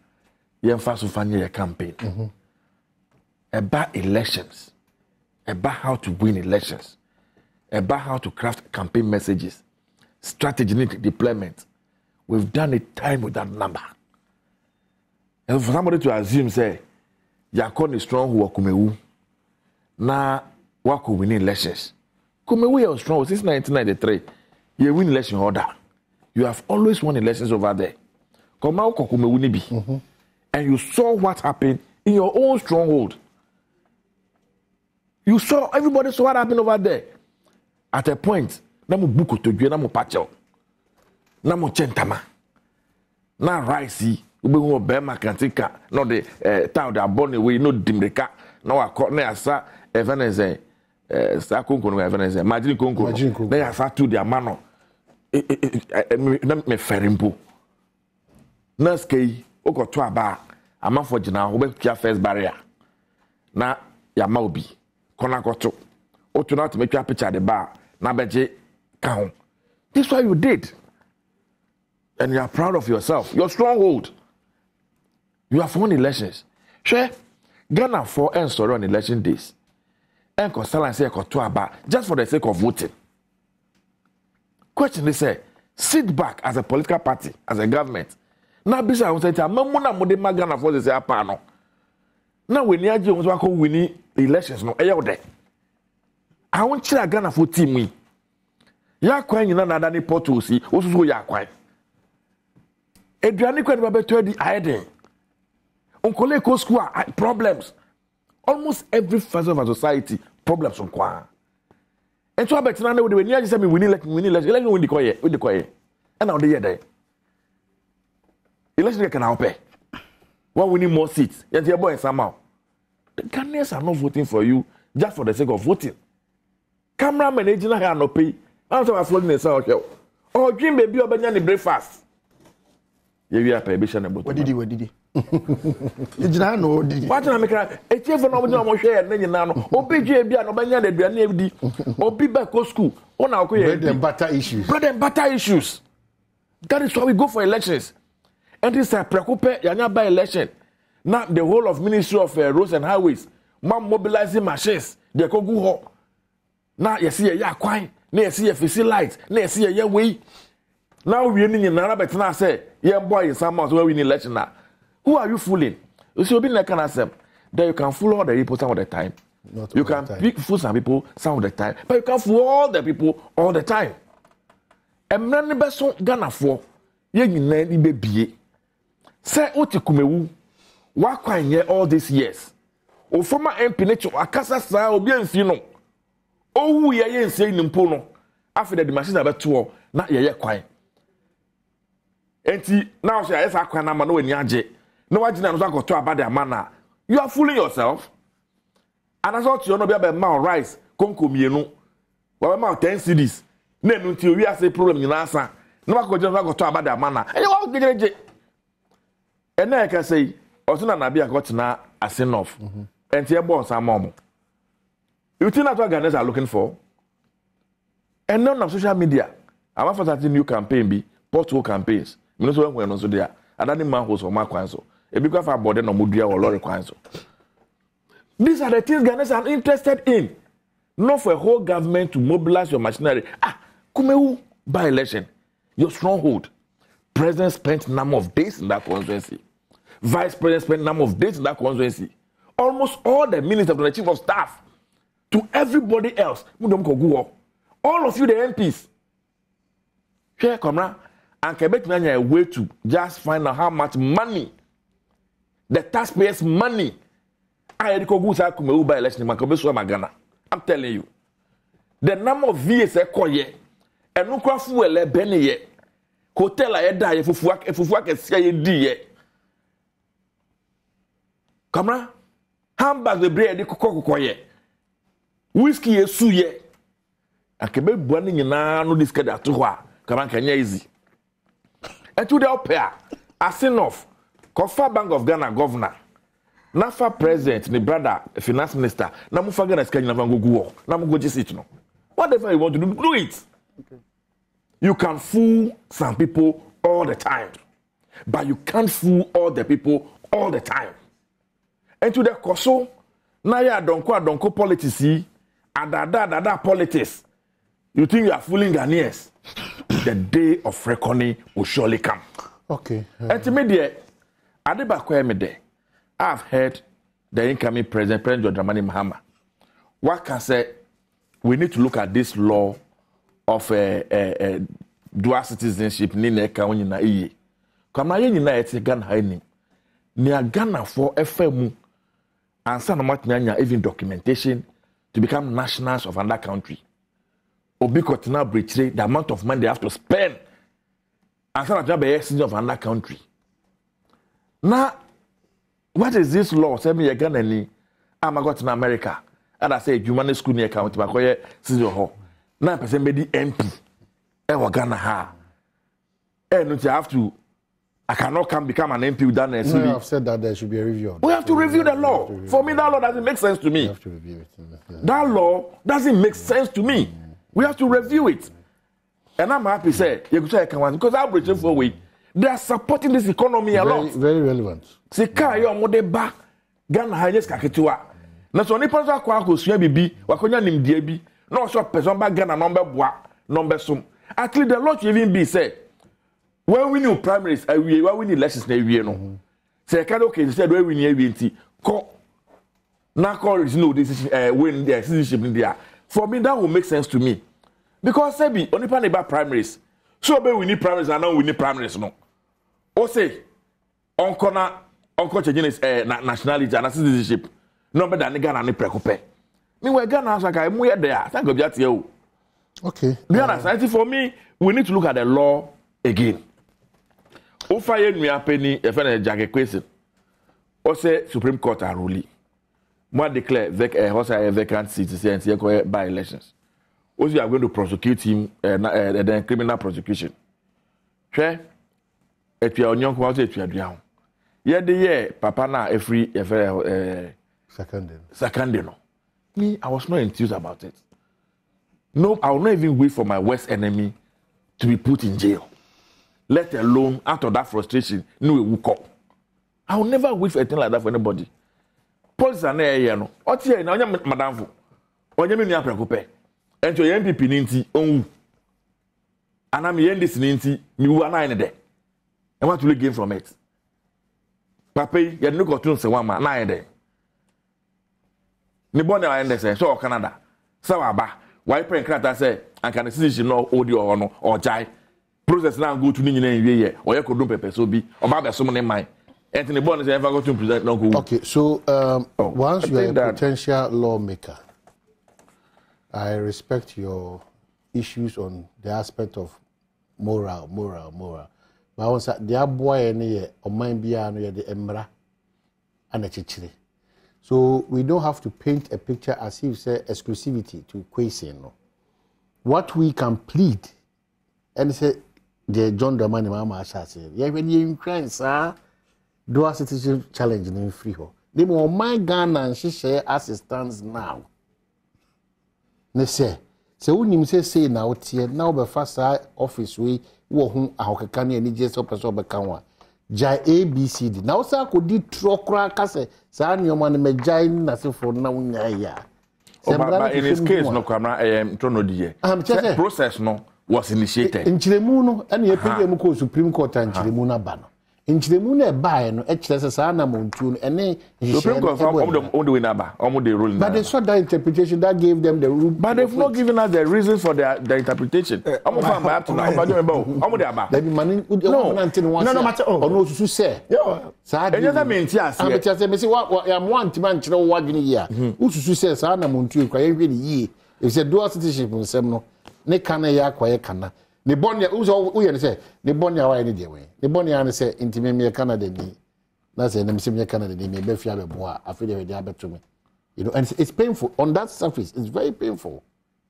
yemfa so fanye your campaign. About elections. About how to win elections. About how to craft campaign messages, strategy deployment. We've done it time with that number. And for somebody to assume, say, Yakon is strong who are Kumewu, na wako win elections. Kumewu is strong since 1993. You win election order. You have always won elections over there. Komao Kumewu nibi. And you saw what happened in your own stronghold. You saw, everybody saw what happened over there. At a point, na mo buko to dwe na mo pacho. Na mo chentama. Na rice, ube mo be makantika, no de town de abone we no dimreka. Na wa ko na asa evaneze sa konko no evaneze. Imagine konko. Na asa tu de amano. Na me ferimpo. Na skei okoto aba amafo gina wo be tua first barrier. Na ya ma obi. Kona koto. Otu na to make your picture the bar. Nabeje count. This is what you did. And you are proud of yourself. Your stronghold. You have won elections. Sure. Ghana for and sorry on election days. And Consala say just for the sake of voting. Question they say, sit back as a political party, as a government. Now bisa I say mamuna mode Ghana for say apano. Now when you want to win elections no eyode. I want you to Ghana for team. Ya kwan nyina na dani portal si osusu ya kwan. Eduane kwan ba beto di aiden. Onkole ko school problems. Almost every phase of our society problems on kwan. And so abetina na we dey near say me win election we dey koye. And now dey here there. Election can help. One winning more seats. Yet your boy somehow. The Ghanaians are not voting for you just for the sake of voting. Cameraman agent na no pay. I'm so flooding the south. Oh, dream baby obenya breakfast. You are pay be share about. What did he? Ejina no did. What na make e tie for no mo share na nyina no. Obi dwe bia no benya na aduane ebdi. Obi back go school. Ona akọ bread and butter issues. Bread and butter issues. That is why we go for elections. And this is preoccupy yanya by election. Now the whole of Ministry of Roads and Highways mobilizing machines. They go go. Now you see ya kwan, na you see ya lights, na you see ya way. Now we need na bet na say, yeah boy in some months where we need election now. Who are you fooling? You see, be like an answer. That you can fool all the people some of the time. You can fool some people some of the time, but you can fool all the people all the time. And many person Ghana for ye nyina be bie. Say oti kumewu. Wa kwan ye all these years. O former MP nature akasa sa obi anfi no. Owu ye ye nsie nimpo no. After the machine abeto na ye kwan. Enti now say esa kwan na ma no ani age. No wagina no akoto abade amana. You are fooling yourself. And as what you no be about ma rice konko mienu. Wa ma 10 cedis. Na enu ti wi ase problem nyina asa. No akoto abade amana. E wa gejeje. E na e ka say Osuna na bia got na enough. And here born some mom. You think that's what Ghanaians are looking for? And none of social media. I'm after that new campaign be post-war campaigns. You know so when also there. I don't man who's on my kwanso. A big of our body no mudia or lorry kwanso. These are the things Ghanaians are interested in. Not for a whole government to mobilize your machinery. Kumewu by election. Your stronghold. President spent number of days in that constituency. Vice President spent number of days in that constituency. Almost all the ministers and the chief of staff to everybody else. All of you, the MPs. Here, come now. And Quebec may a way to just find out how much money, the taxpayers' money, I had to go to by election in Ghana. I'm telling you. The number of VS and no craft fuel, Benny, hotel I die if you work at CID. Kamra, handbag the bread de koko ye. Whiskey e su ye. Akebe buani nyina no disked atu ho a, kama kanya easy. Etu de opea, Asinoff, Kofa Bank of Ghana governor. Nafa president, ni brother, finance minister, na mu fa Ghana skanya na vangugu na mu go just no. Whatever you want to do it. Okay. You can fool some people all the time, but you can't fool all the people all the time. And to the koso, na ya donko politics, adada politics. You think you are fooling Ghanaians? The day of reckoning will surely come. Okay. And to me, dear, I've heard the incoming President John Dramani Mahama. What can say? We need to look at this law of dual citizenship. Nina kauni na iye. Kama yeye na eti Ghana haini. Ni Ghana for FM. And some of even documentation to become nationals of another country. Obiko now betray the amount of money they have to spend. And some of them be citizens of another country. Now, what is this law? Say me Ghana ni. I'm got in America. And I say human school near county. But koye citizen ho. 9% be the MP. Ewa Ghana ha. And you have to. I cannot become an MP without a CV. No, I've said that there should be a review. We have to review the law. For me, that law doesn't make sense to me. We have to review it. Yeah. That law doesn't make sense to me. We have to review it. And I'm happy to say, because I'm British for we, they are supporting this economy a lot. Very relevant. See, Kaya Modeba, Ghana Highness Kaketua. Not only person who swim bibi, Wakonya nim DB, no short person back Ghana number sum. At least the law even be said. When we need primaries, when we need elections, no. Say, okay, said when we need ABNT, now call is no decision, win the citizenship in there. For me, that will make sense to me. Because, Sebi, only plan about primaries. So, we need primaries, and now we need primaries, no. Or say, Uncle changing nationality and citizenship, no better than Ghana and Precope. Meanwhile, Ghana has like I'm there. Thank you. Okay. The other side, for me, we need to look at the law again. Ofaye nua penny e fe Jage question. O say Supreme Court are ruling. Moi declare vacant seats and say by elections. Also you are going to prosecute him then criminal prosecution. Hwe etua onyon ko say etua dua ho. Ye de ye papa na every second no. Me I was not enthused about it. No, I will not even wait for my worst enemy to be put in jail. Let alone out of that frustration, no will come. I will never wait for anything like that for anybody. Police are not here, no. What here now, madam? Or you mean you are preoccupied? And your MPP ninti on. and I'm in this ninety, you are nine a day. I want to gain from it. Papa, you no go to say one man nine a day. Ni born I understand, so Canada. So aba, why pray crata say, and can see no audio or no or jai. Process now go to Nini or you could do paper so be, or Baba so many mind. Anthony Bond is ever going to present no go. Okay, so once you are a potential lawmaker, I respect your issues on the aspect of moral. But once the boy any or mind be the embra and a chichiri. So we don't have to paint a picture as if say exclusivity to Kwesi. No. What we can plead and say the John Dramani Mama Ashasi. Yeah, when you in crime, sir. Dual citizenship challenge in free ho. They more my Ghana and she share as it stands now. Ne say unim say now tie now be fast office we wo hu ahokeka ne ani je so be kanwa. Jai ABCD. Now say could di trokra ka say sa nyoma ne majai na se for na unya ya. But in his case no kwamra ntono die. Process no was initiated. Nchiremu no ene ye pege mu ko Supreme Court nchiremu na ba no. Nchiremu na ba no echere sa na montu no ene Supreme Court on the winner on the ruling. But they saw that interpretation that gave them the rule. But they've not given us the reasons for their interpretation. I'm not by up to now. But I'm the aba. They be money no matter oh no susu say. Sa dey. Enye mean ti ase. Am be say me say what am want man kire wo wadwene yi a. Ususu say sa na montu kwa ye hwe ni yi. If say dual citizenship nsem no ne kana ya kwa ye kana. Ne bonia uzo uye ne say ne bonia wa ne de we. Ne bonia ne say intime me Canada ni. Na say ne me Canada ni me be fia be boa afi de we dey abeto me. You know, and it's painful on that surface. It's very painful.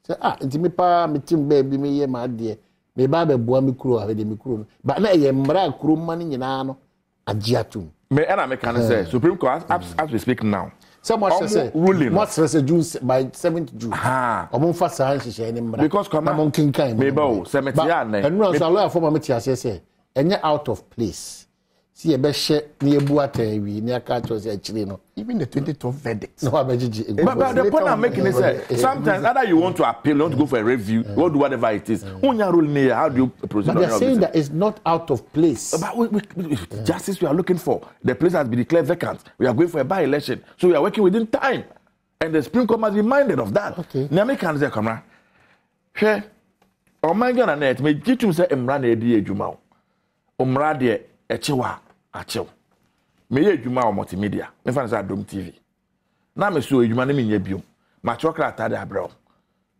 Say intime pa me tim baby me ye ma de. Me ba be boa me kuro afi de me kuro. But na ye mra kuro man nyina no agiatum. Me and I can say Supreme Court as we speak now. So much say ruling. What says June by 7th June. Omo fa san hye ni mra. Because come on kinkan. Me ba o cemetery na. And no so lawyer for me tia say enye out of place. See e be hye na ebu atawi ni aka cho say akire no. Even the 2012 verdict. No abegigi. But the point I'm making is sometimes either you want to appeal, you want to go for a review, you want to do whatever it is. Unya ruling here, how do you proceed? But they're saying that it's not out of place. But justice we are looking for, the place has been declared vacant. We are going for a by-election, so we are working within time, and the Supreme Court must be minded of that. Okay. Nyame say, "Come on, share." Oh my God, and it me jitum say emra na edi ejuma. Omra de echewa achew. Me ye ejuma o multimedia. Me fa say Adom TV. Na me so ejuma na me nya biom. Ma chokra atade abro.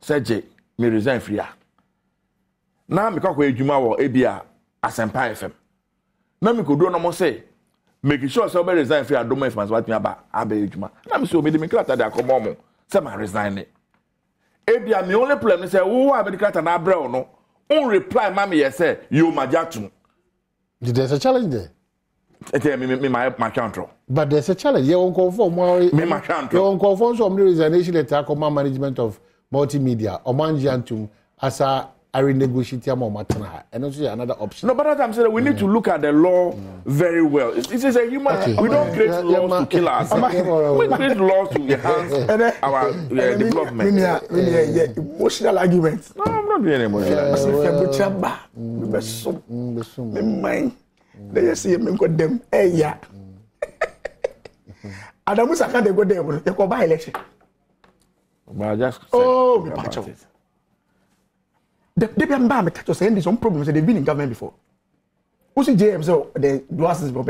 Seje me resign free a. Na me kwakwa ejuma wo ebia Asempa FM. Na me kodu no mo say make sure say we resign free Adom FM what me aba ejuma. Na me so me de me krata de akomo mo. Say ma resign it. Ebia me only problem say wo abedi krata na abro no. On reply mama ye say you majatum. There's a challenge there. My counter. But there's a challenge. You won't conform. My counter. You won't conform some resignation letter command management of multimedia or manjantum as a renegotiate more matana. And also another option. No, but as I'm saying, we need to look at the law very well. It is a human. Okay. We don't create laws to kill us. We create laws to enhance our development. Emotional arguments. No, I'm not doing emotional. They say me go them yeah. Adamu Saka they go there they go by election. But just me patch up. They be am catch us saying some problems they've been in government before. Who's the JM so the duases no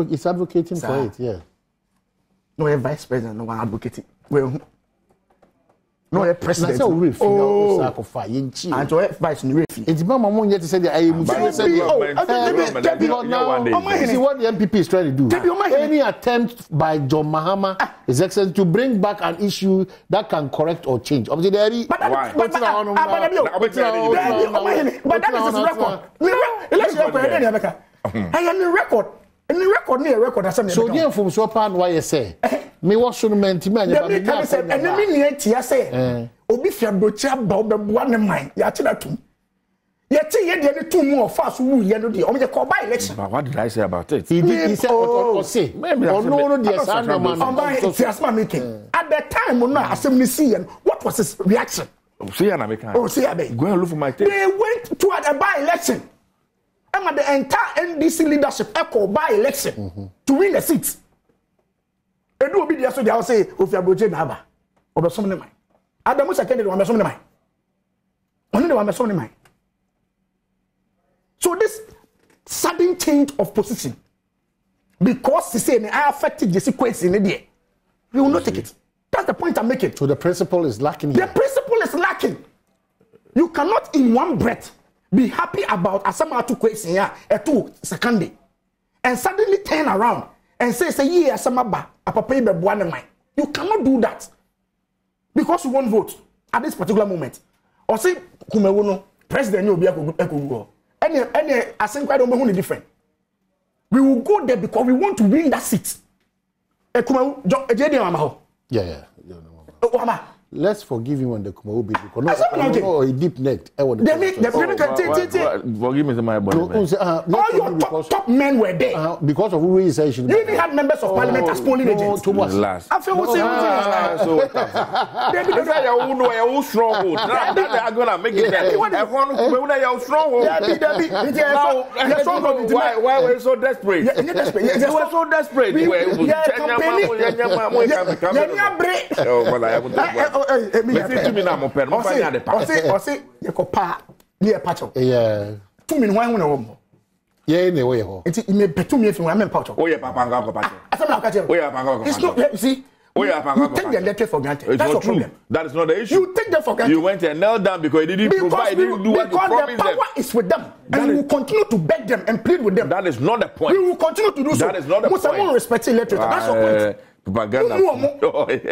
he's advocating for it, yeah. No a vice president no one advocating. Well no a president. So refi no sacrifice yin and to vice ni refi. It's mama mo yet say I am see what the MPP is trying to do. Any attempt by John Mahama is excellent to bring back an issue that can correct or change. Obviously there but that is his record. Election record I am record. And the record near record assembly. So there from so pan why you say me was so meant me and the minute tia say obi fia brocha ba obeboa ne man ya che that too. Ye tie ye de ne too more fast wu ye no de o me call by election. But what did I say about it? He said or say no the asana man on by asma making. At that time no assembly see what was his reaction? See an American. Oh, see, I go and look for my tape. They went to a by-election. And the entire NDC leadership echo by-election to win the seats. And do be the so they will say, if you are Boje Naba, or some of them. Adam was a candidate on some of them. Only the one some of them. So this sudden change of position, because they say I affected the sequence in the day, we will not take it. That's the point I'm making. So the principle is lacking here. The principle is lacking. You cannot in one breath be happy about Asama to question here a 2 second day and suddenly turn around and say yeah Asama ba apapa be buane man. You cannot do that because you won't vote at this particular moment. Or say kumewono president you be eko any asenkwado don't be different. We will go there because we want to win that seat. Yeah. Let's forgive him on the Kumawo bill because no, he deep necked. Forgive me, my boy. All your top men were there because of who he says. You even had members of parliament as polling agents. Too much. I feel what saying. They say you know you strong. That are gonna make it. You strong. Why were you so desperate? You were so desperate. Listen to me now, my pen. I say, you go pa near Pacho. Yeah. 2 minutes, why won't yeah, anyway. It may be 2 minutes from I'm in Pacho. Oh, yeah, Papa, Papa. Oh, yeah, Papa. It's not, you see. Oh, yeah, Papa. You take the letter for granted. It's that's not true. Problem. That is not the issue. You take them for granted. You went and knelt down because you didn't provide, you didn't do what you promised them. Because the power is with them. And we will continue to beg them and plead with them. That is not the point. We will continue to do so. That is not the point. Someone respecting literature. That's your point. Propaganda.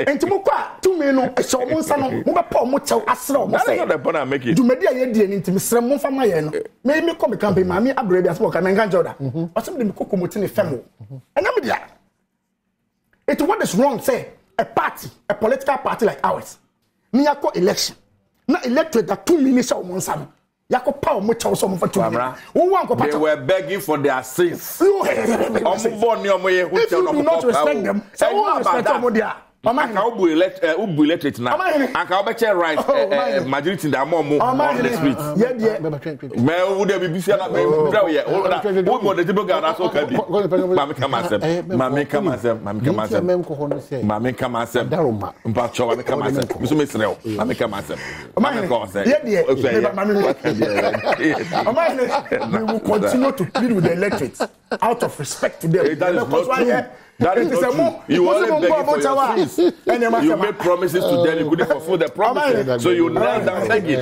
And to Muka, 2 minutes, so one son, Mupa, Mucha, Asra, that's not the point I'm making. Do media into Mr. Monfamayan. Maybe come campaign, Mammy, Abrabia smoke, and Ganjoda, or something Kukumutini family. And I'm there. It's what is wrong, say, a party, a political party like ours. Miyako election. Not elected that 2 minutes or one son. Yako power much for 2 minutes. They were begging for their sins. If you do not respect them, so who respect them? Anka ubu electorate now. Anka ubeche right majority in the among on the street. Yeah. Me would be busy na me draw here. Who more the people got so can be. Mami come myself. Mami come myself. Mami come myself. Mpacho mami come myself. Miso me sreo. Mami come myself. Mami come myself. Yeah. We will continue to plead with the electorate out of respect to them. That is not true. That is not true. You only begging for your sins. You made promises to them, you couldn't fulfill the promises. So you knelt down begging.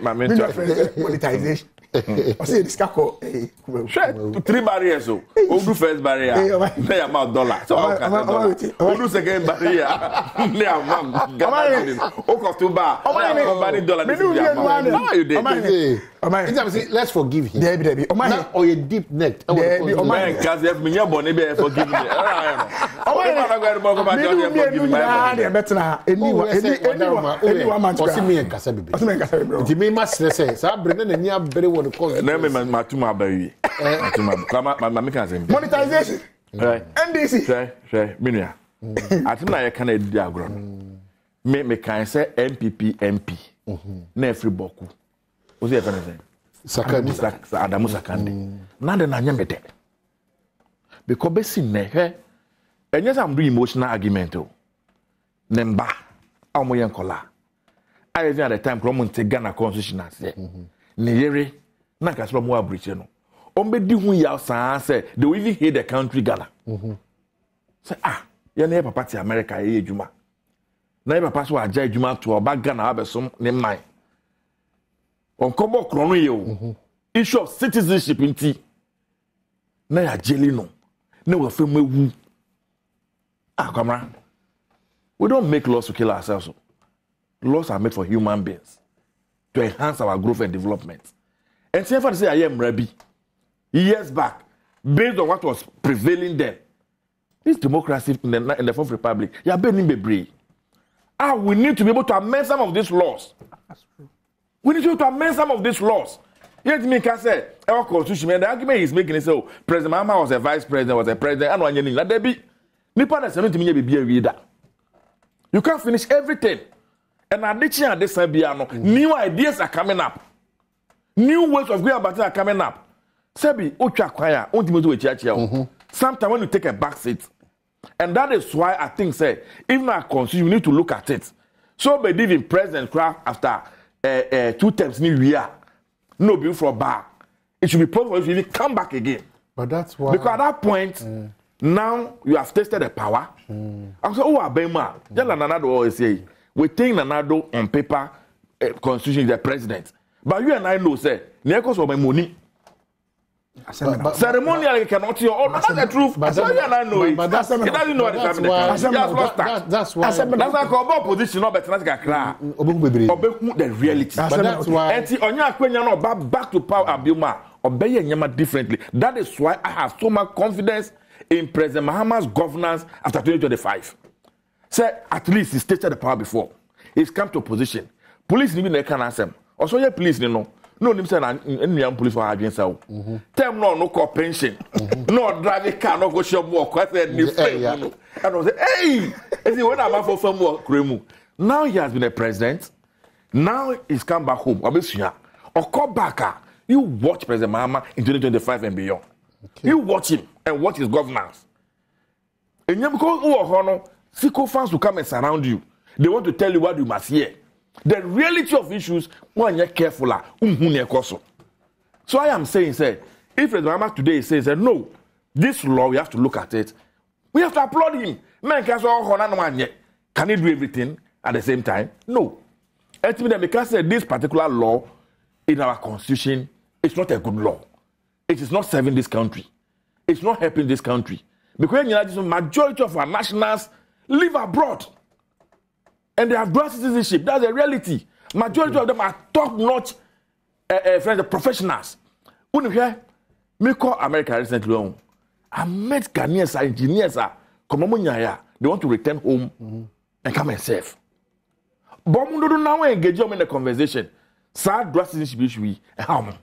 Monetization. I say this kako 3 barriers so. Odu first barrier. They about $1. So Odu second barrier. They amount. October. $1. How are you there? Let's forgive him. Now, or a deep neck. Man, cause if me boni be forgive me. Monetization. NDC. Minua. Atima ye kana edi agro. Me kan say MPP MP. Na every boku. Ozi e kana say. Sakandi. Adamu Sakandi. Na de na nyemete. Because besi ne enye am do emotional argument o. Nemba amoye nkola. I at the time from Ghana constitution as ne yere na ka so mo abriche no. Ombe di hu ya say they will even hate the country Ghana. Say ye na papa ti America ye ejuma. Na ye papa so aja ejuma to oba Ghana abesom ne man. Onkobo krono ye o. Issue of citizenship inti. Na ya jeli no. Na we fe mewu. Come on. We don't make laws to kill ourselves. Laws are made for human beings to enhance our growth and development. And see if I say I am Rabbi years back, based on what was prevailing then, this democracy in the Fourth Republic, you are being bebree. We need to be able to amend some of these laws. That's true. We need to amend some of these laws. Yet me can say, our constitution, the argument he's making is so President Mahama was a vice president, was a president, and one year that they be. You can't finish everything. And addition at this Sabiano, new ideas are coming up. New ways of going about it are coming up. Sebi, Ocha Kwaya, ultimately church. Sometimes when you take a back seat, and that is why I think, say, even our constitution, you need to look at it. So, believe in President Craft after 2 terms new year, no bill for bar. It should be possible if you come back again. But that's why. Because at that point, now you have tasted the power. I'm saying, oh, Abema, just Nanado always say, we think Nanado on paper, constitution is the president. But you and I know, say, Nekos or my money. Ceremonially cannot hear. Oh, that's the truth. But that's you and I know it. But that's it doesn't know what is happening. That's why. That's why our position not better than cry. The reality. But that's why. And see, on your question, no back to power Abima. Obey Nyama differently. That is why I have so much confidence in President Mahama's governance after 2025. Say, at least he stated the power before. He's come to a position. Police need to can answer. Also, your police, you know. No, you say any young police for against you. Tell no call pension. No driving car, no go shop work. I said, and I was hey, when I'm for some work, now he has been a president. Now he's come back home. Or call back. You watch President Mahama in 2025 and beyond. Okay. You watch him and watch his governance. And you because Siko fans will come and surround you. They want to tell you what you must hear. The reality of issues, when you're careful, so I am saying, say, if President Mahama today says, no, this law, we have to look at it. We have to applaud him. Can he do everything at the same time? No. Because this particular law in our constitution, it's not a good law. It is not serving this country. It's not helping this country. Because the majority of our nationals live abroad. And they have dual citizenship. That's the reality. Majority of them are top-notch professionals. When you hear me call America recently, I met Ghanaians, engineers, they want to return home and come and serve. But we don't now engage them in the conversation. Sad dual citizenship issue and how.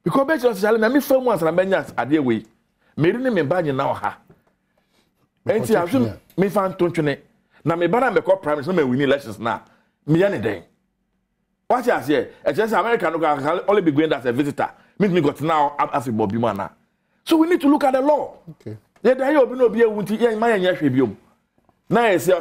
Because basically, me firm ones and Banyas are the way. Me didn't remember now ha. And see, I assume me fan don't. Now me bana me call prime minister me winning elections now. Me any day. What I say? It's just America no can only be going as a visitor. Means me got now as a Bobby man. So we need to look at the law. Okay. Yeah, there you no be a wunti. Yeah, my anya hwebiom. Now you say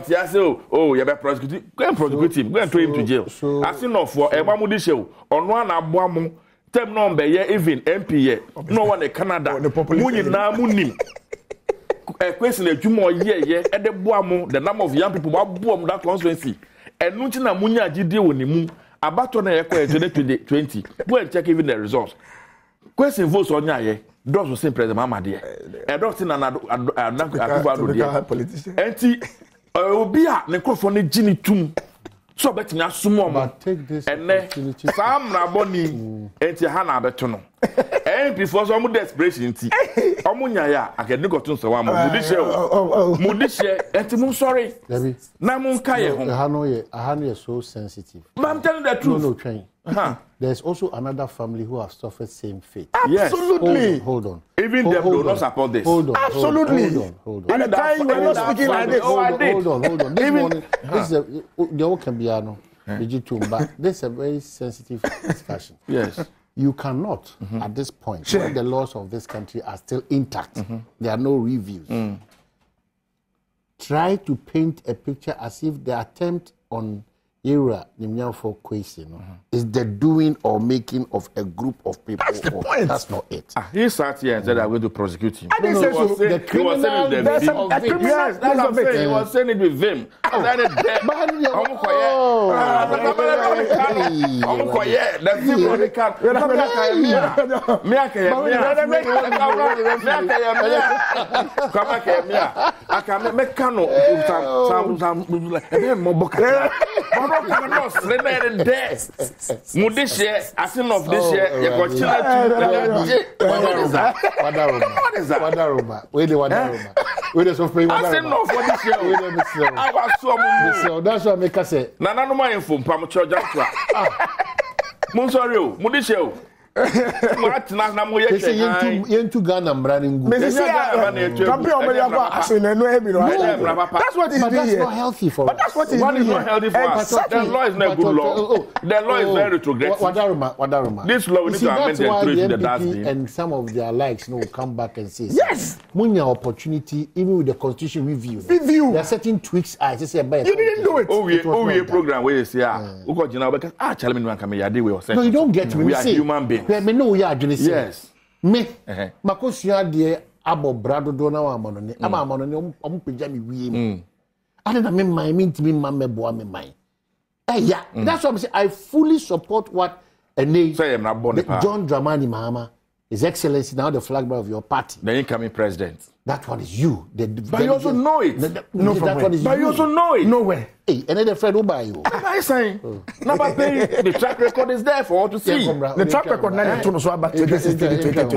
oh, you be prosecute. Go and prosecute him. Go and throw him to jail. So, as no for e mamudi show. On one aboamu. Term number yeah, even MP no one in Canada. Munyi na munim. A question a jumo yeah, at the boamu, the number of young people boom that constituency. And Nunchina Munya Gidi Unimu, about 2020. Go and check even the results. Question votes on ya, those who say President Mama dear. And don't see another politician. And see, Obia, Necrophone Ginny Tum. So bet me sumo take this and Sam Raboni and Hana Betono. And before some desperation tea. Omunya ya akedi gotun so wa Mudishe and sorry. Namun kaye home. Hano is so sensitive. But I'm telling the truth. No train. There's also another family who have suffered same fate. Absolutely. Hold on. Even them do not support this. Hold on. Absolutely. Hold on. And the time you were not speaking like this. Hold on. This morning, this is the old Cambiano. But this is a very sensitive discussion. Yes. You cannot, at this point, when the laws of this country are still intact, there are no reviews, try to paint a picture as if the attempt on era for question is the doing or making of a group of people. That's the point. That's not it. He sat here and said, I'm going to prosecute him. I didn't say so. The criminal, yes, that's what I'm saying. He was saying it with them. Mudishe, as in of this year, you got what is that? Wait the Wadaroma. Wait the Sofra. I said no for this year. I was so that's what make us say. Nana no mind from Pamucho Jatua. Monsorio, Mudishe. na mo ye che yentu Ghana mbraningu campaign Omelia aseneno ebi no that's what is not healthy for but that's what is not healthy for us. The law is not a good law. The law is very retrogressive. Wadaruma. This law we need to amend and throw it in the dustbin. And some of their likes will come back and say yes munya opportunity even with the constitution review there are certain tweaks I just say you didn't do it we program where you say uko jina because challenge me nka me yade we say no you don't get me we are human beings me know we are adwene say yes me makosua de abo brado do na wa amonone ama amonone ompagya me wie I don't know my mean to me mamebo me mine yeah that's what I'm saying I fully support what John Dramani Mahama, His Excellency, now the flag bearer of your party. The incoming president. That one is you. But you also know it. No, that one is but you also know it. Nowhere. Hey, another friend who buy you. What am I saying? Number three, the track record is there for all to see. The track record now is so about 2022.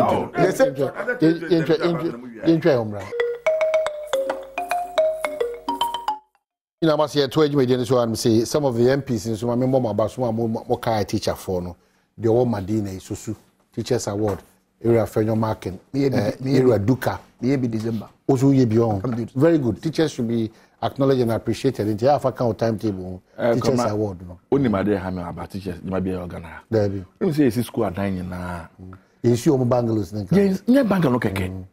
You know, I say to you, so I'm say some of the MPs in so my mom about so more teacher for no. The old Madina Susu Teachers Award. Area Frenyo Markin, area Duka, maybe December. Also, ye beyond. Very good. Teachers should be acknowledged and appreciated. In the African timetable, Teachers Award. Only my dear Hammer about teachers, you might be a organizer. There be. Let me say, it's school at 9 now. You see, Bangalows. Yes, near Bangalore again.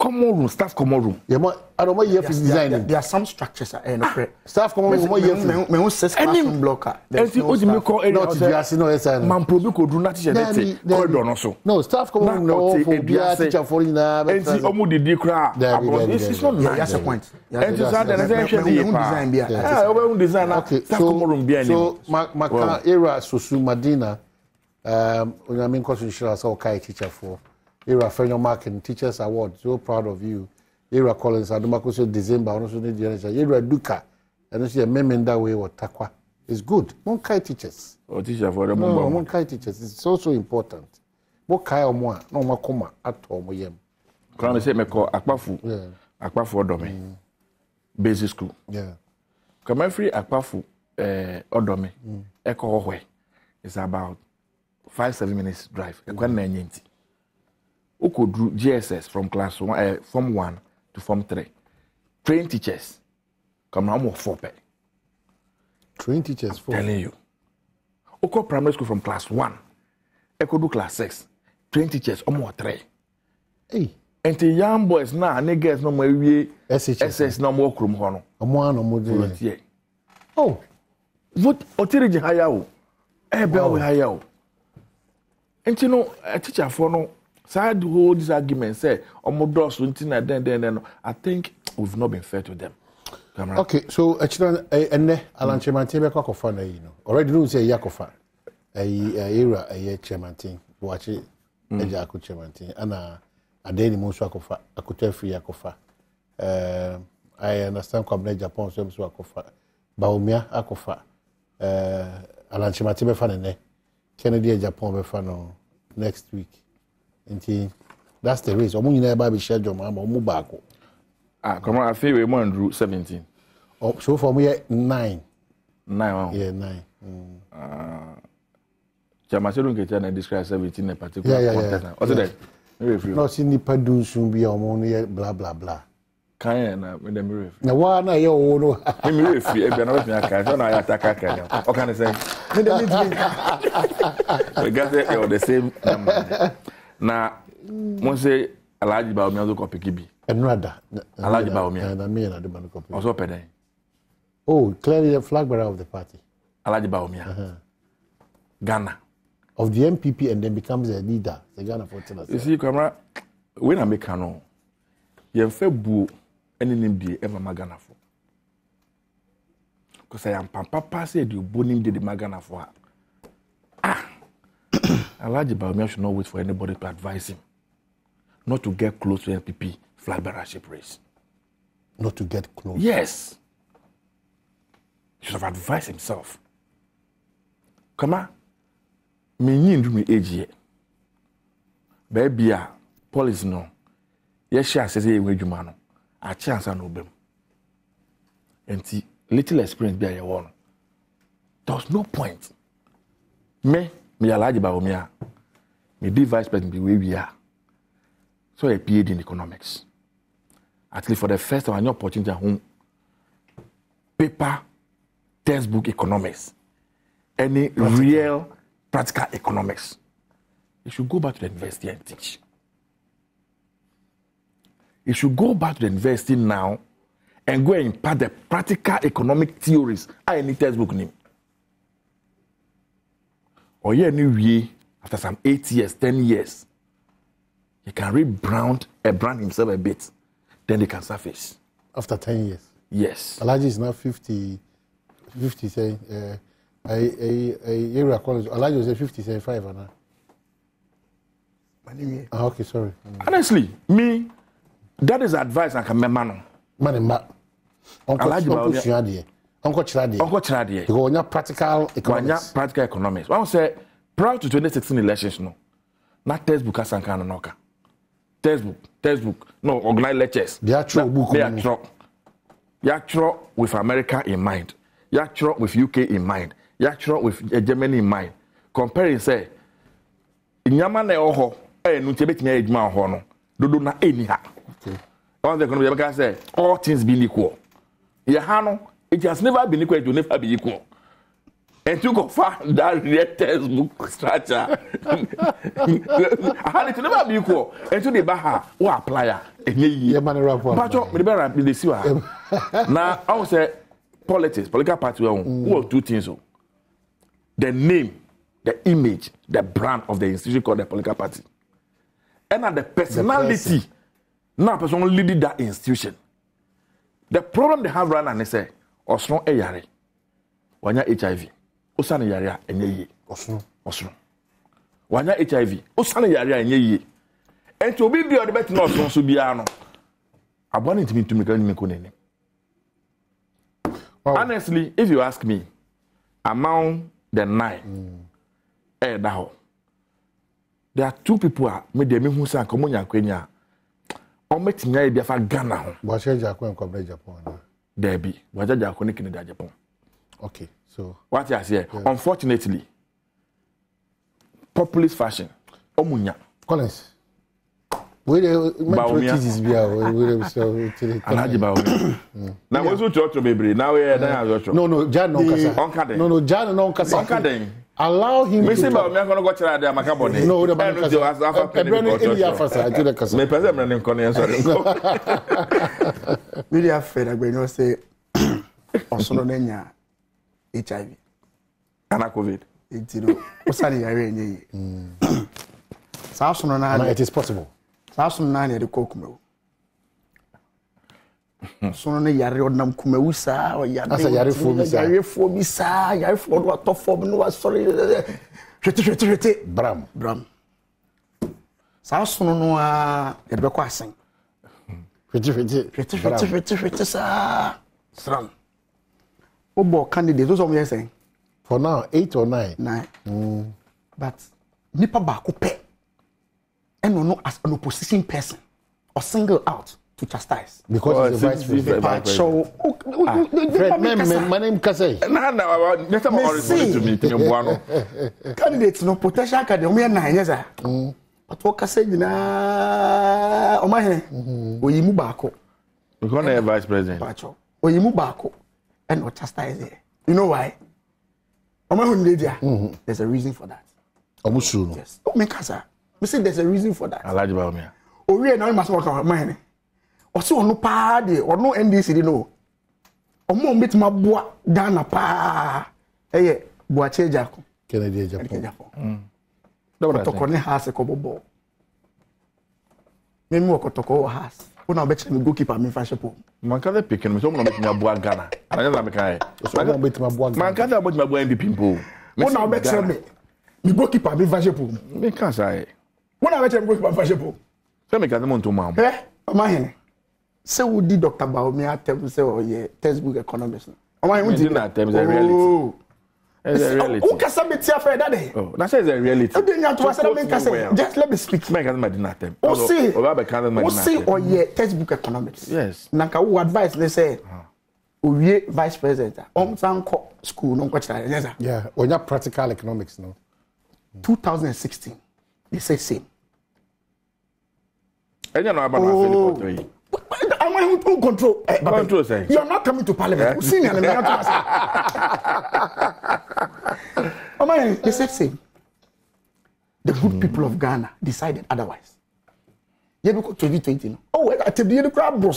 Common room, staff common room. Yeah, I don't know what you have to design. There are some structures at end of staff common room. What you have to say? Classroom blocker. There's no staff. Not if you are seeing no SN. Man, probably could do not teach anything. Corridor no so. No staff common room. No for teacher for you now. And see, omu the crowd. It's not nice. That's the point. And to say that design be. Ah, we design. Okay, staff common room be any. So, my era Susu Madina. When I mean, because you should also okay teacher for. Era Frenyo Markin Teachers Award. So proud of you. Era Collins, Adomako so December, also need the Era Duka, and also a meme that way or Takwa. It's good. One kai teachers. Oh, teacher for them. No, one kai teachers. It's also important. What kai or more, no more coma at home. Can I say me call Akpafu? Akpafu Odome. Basic school. Yeah. Come on free Akpafu Odome. Echo Hwe. It's about 5-7 minutes drive. Who could do GSS from class 1, Form 1 to Form 3. Train teachers. Come on, more 4 pay. Train teachers 4. Telling you. Who could primary school from class 1. I could do class 6. Train teachers, more 3. Hey. And the young boys now, niggas no more SS no more krum hono. No more. Oh. What authority hire? Bell hire. And you know, a teacher for no. So I do hold this argument, say, then, I think we've not been fair to them. Okay, so actually, Alan Chairman, already don't say Yakofa, era, a chairman thing, watch it, a Jaco chairman thing, and a daily Musakofa, a could free Yakofa. I understand Cabinet Japan service Wakofa, Baumia, Akofa, Alan Chairman Fan, Kennedy Japan Befano next week. That's the reason. Omu nyina ba be share jom ama omu baako. Come on, I feel we more than 17. Oh, so for me 9. 9. Yeah, 9. Chama se don't get na describe 17 in a particular context. What's that? No, see nipa dun sun bi omo no blah blah blah. Kan na me dem refi. Na wa na ye o no. Me refi e be na me aka so na ya taka kan. O kan say. Me dem We got the same number. Na mo say Alhaji Baumia zo copy kibi. Enrada. Alhaji Baumia. Na me na de man copy. Also peden. Oh, clearly the flag bearer of the party. Alhaji Baumia. Ghana. Of the MPP and then becomes a leader. The Ghana for tennis. You see, camera, when I make no, you fe bu any name be ever Magana for. Because I am papa said you boning the Magana for. Alhaji Baumia should not wait for anybody to advise him not to get close to NPP flag bearership race. Not to get close? Yes. He should have advised himself. Come on. Me do me age yet. Baby, police no. Yes, she says he will do man. A chance and obey. And see, little experience be a one. There was no point. Me Alhaji Baumia. Me be vice president be where we are. So a PhD in economics. At least for the first time, I know opportunity at home. Paper, textbook economics. Any real practical economics. You should go back to the university and teach. You should go back to the university now and go and impart the practical economic theories. I need textbook name. Or yeah, new year, after some 8 years, 10 years, he can rebrand himself a bit. Then they can surface. After 10 years? Yes. Alaji is now 50 say, area college. Alaji was 50, say 5 or not? Okay, sorry. Honestly, me, that is advice I can remember. Uncle Chiradi. Because when you practical economics. Practical economics. One say, prior to 2016 elections, no. Not textbook as Sankana Noka. Textbook. No, organized lectures. They are book. They are with America in mind. They are with UK in mind. They are with Germany in mind. Comparing, say, in Yamane Oho, no Tibet Ejma Hono, do not anyhow. All the economic say, all things being equal. Yahano, it has never been equal to never be equal. And to go far that real textbook structure. I had it to never be equal. And to the Baha, or applier, and ye, but the sewer. Now, I would say political party, who are two things. The name, the image, the brand of the institution called the political party. And the personality, now person leading that institution. The problem they have right now is say, Osno Eyare, Wanya HIV, Osana Yaria, and ye, Osno. Wanya HIV, Osana Yaria, and ye. And to be the better not so Subiano. I wanted me to make any mekunene. Honestly, if you ask me, among the 9, there are 2 people who say, come on, Quenya. O metinya e biafa Ghana ho. Bwache Japan and Japan. There be. Bwache Japan in Japan. Okay, so what you say? Yeah. Unfortunately, populist fashion. Omunya. Collins. We the bia we Alhaji Baomi. Na we so church bebre. Now we na church. No, Jan no kasa. No, Jan no kasa. Onkaden. Allow him to. Me say Baomi going to go chira there makabone. No, the man kasa. Me pese me nim kono sorry. Media fed agbenyo say osono na nya HIV. Ana COVID. Itiro. Osani yare enye yi. Sa osono na it is possible. Sono na ne de kokumewu. Sono ne yare odnam kumewu sa o yare. Asa yare fo bi sa. Yare fo bi sa, yare fo do atofo no wa sorry. Hwete. Bram. Sa sono no a ye de bekọ asen. Hwete sa. Sram. Obo candidate so mo say. For now 8 or 9. 9. But nipa ba ko pe. And no as an opposition person or single out to chastise. Because it's the vice president. So, my name Kasei. Candidates no potential candidate 9 years. But what Kasei na o ma he o yimu baako. Because na vice president. O yimu baako and no chastise here. You know why? O ma hu media. There's a reason for that. Omusu no. Yes. O me kasa. Me say there's a reason for that. Alhaji Baomi. Owie na ma so waka man. O se onu pa de, onu NDC de no. Omo metima boa Ghana pa. Eye, Boache Jako. Kennedy Japan. Toko ne house ko bobo. Me mu okotoko house. Una obeche me goalkeeper me fashion po. Man ka dey pick me so mo metima boa Ghana. Anya na me kai. So mo metima boa Ghana. Man ka dey metima boa MVP po. Una obeche me goalkeeper me fashion po. Me kan say. When I met him go fashion po. Say me ka dem to mam. Oma hen. Say we did Dr. Baomi attempt say oh yeah textbook economics. Oma hen we did that terms a reality. It's a reality. Who can say metia for that day? Oh, that is a reality. Just let me speak. Me can do that term. O see oh yeah textbook economics. Yes. Nanka who advice they say we vice president. Sanko school no ko chira. Yeah, when you practical economics no. 2016. They say same. I don't know about I'm in control. Control say. You're not coming to parliament. Senior, they said same. The good people of Ghana decided otherwise. Yeah, because 2020. Oh, I tell you the crowd, bro.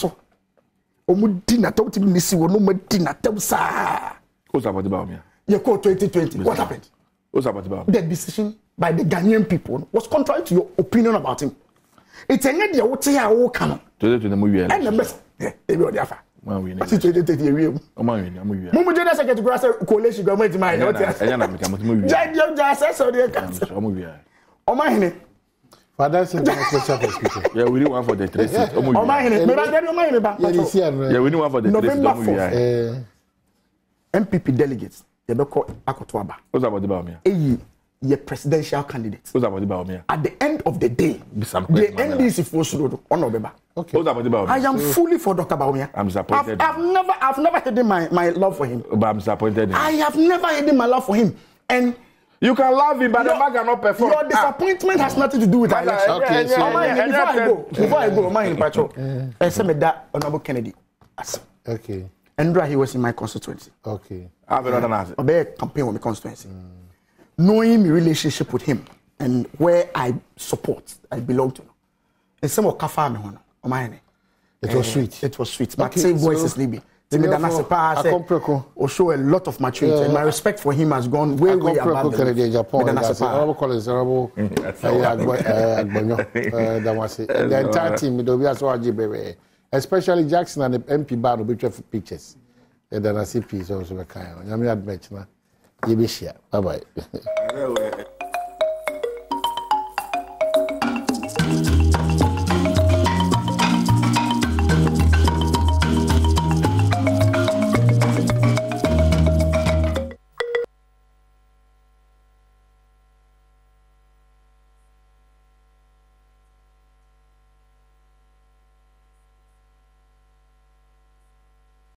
Omudina talk to me, Missy, no Medina, tell sa. What's about me? You call 2020. What happened? What's about? The decision by the Ghanaian people was contrary to your opinion about him. It's a idea what say I will come. To the movie. And the best. They will differ. Man, we need. See 2030. Oh man, I'm with you. Mumu General Secretary Grass coalition government man. I am movie. Just so they can. I'm with you. Oh my. Father said special hospital. Yeah, we need one for the 3 seats. Oh my. Yeah, we need one for the 3 seats. November 4th. MPP delegates. They be call Akotwaba. What's about me? Your presidential candidate. What's about me? At the end of the day, the NDC force road on November. Okay. What's about me? I am fully for Dr. Baumia. I'm disappointed. I've never hidden my love for him. But I'm disappointed. I have never hidden my love for him. And you can love him, but the man cannot perform. Your disappointment has nothing to do with the election. Okay, Before I go, my patrol. I said me that Honorable Kennedy. Okay. Andra, he was in my constituency. Okay. I have another answer. I campaign with my constituency. Knowing my relationship with him and where I support, I belong to. And some of Kafa me hono. It was sweet. It was sweet. My same voice is Libby. Show a lot of maturity, and my respect for him has gone way above the entire team. Especially Jackson and the MP bar will be pictures. And then I see peace also. Bye bye.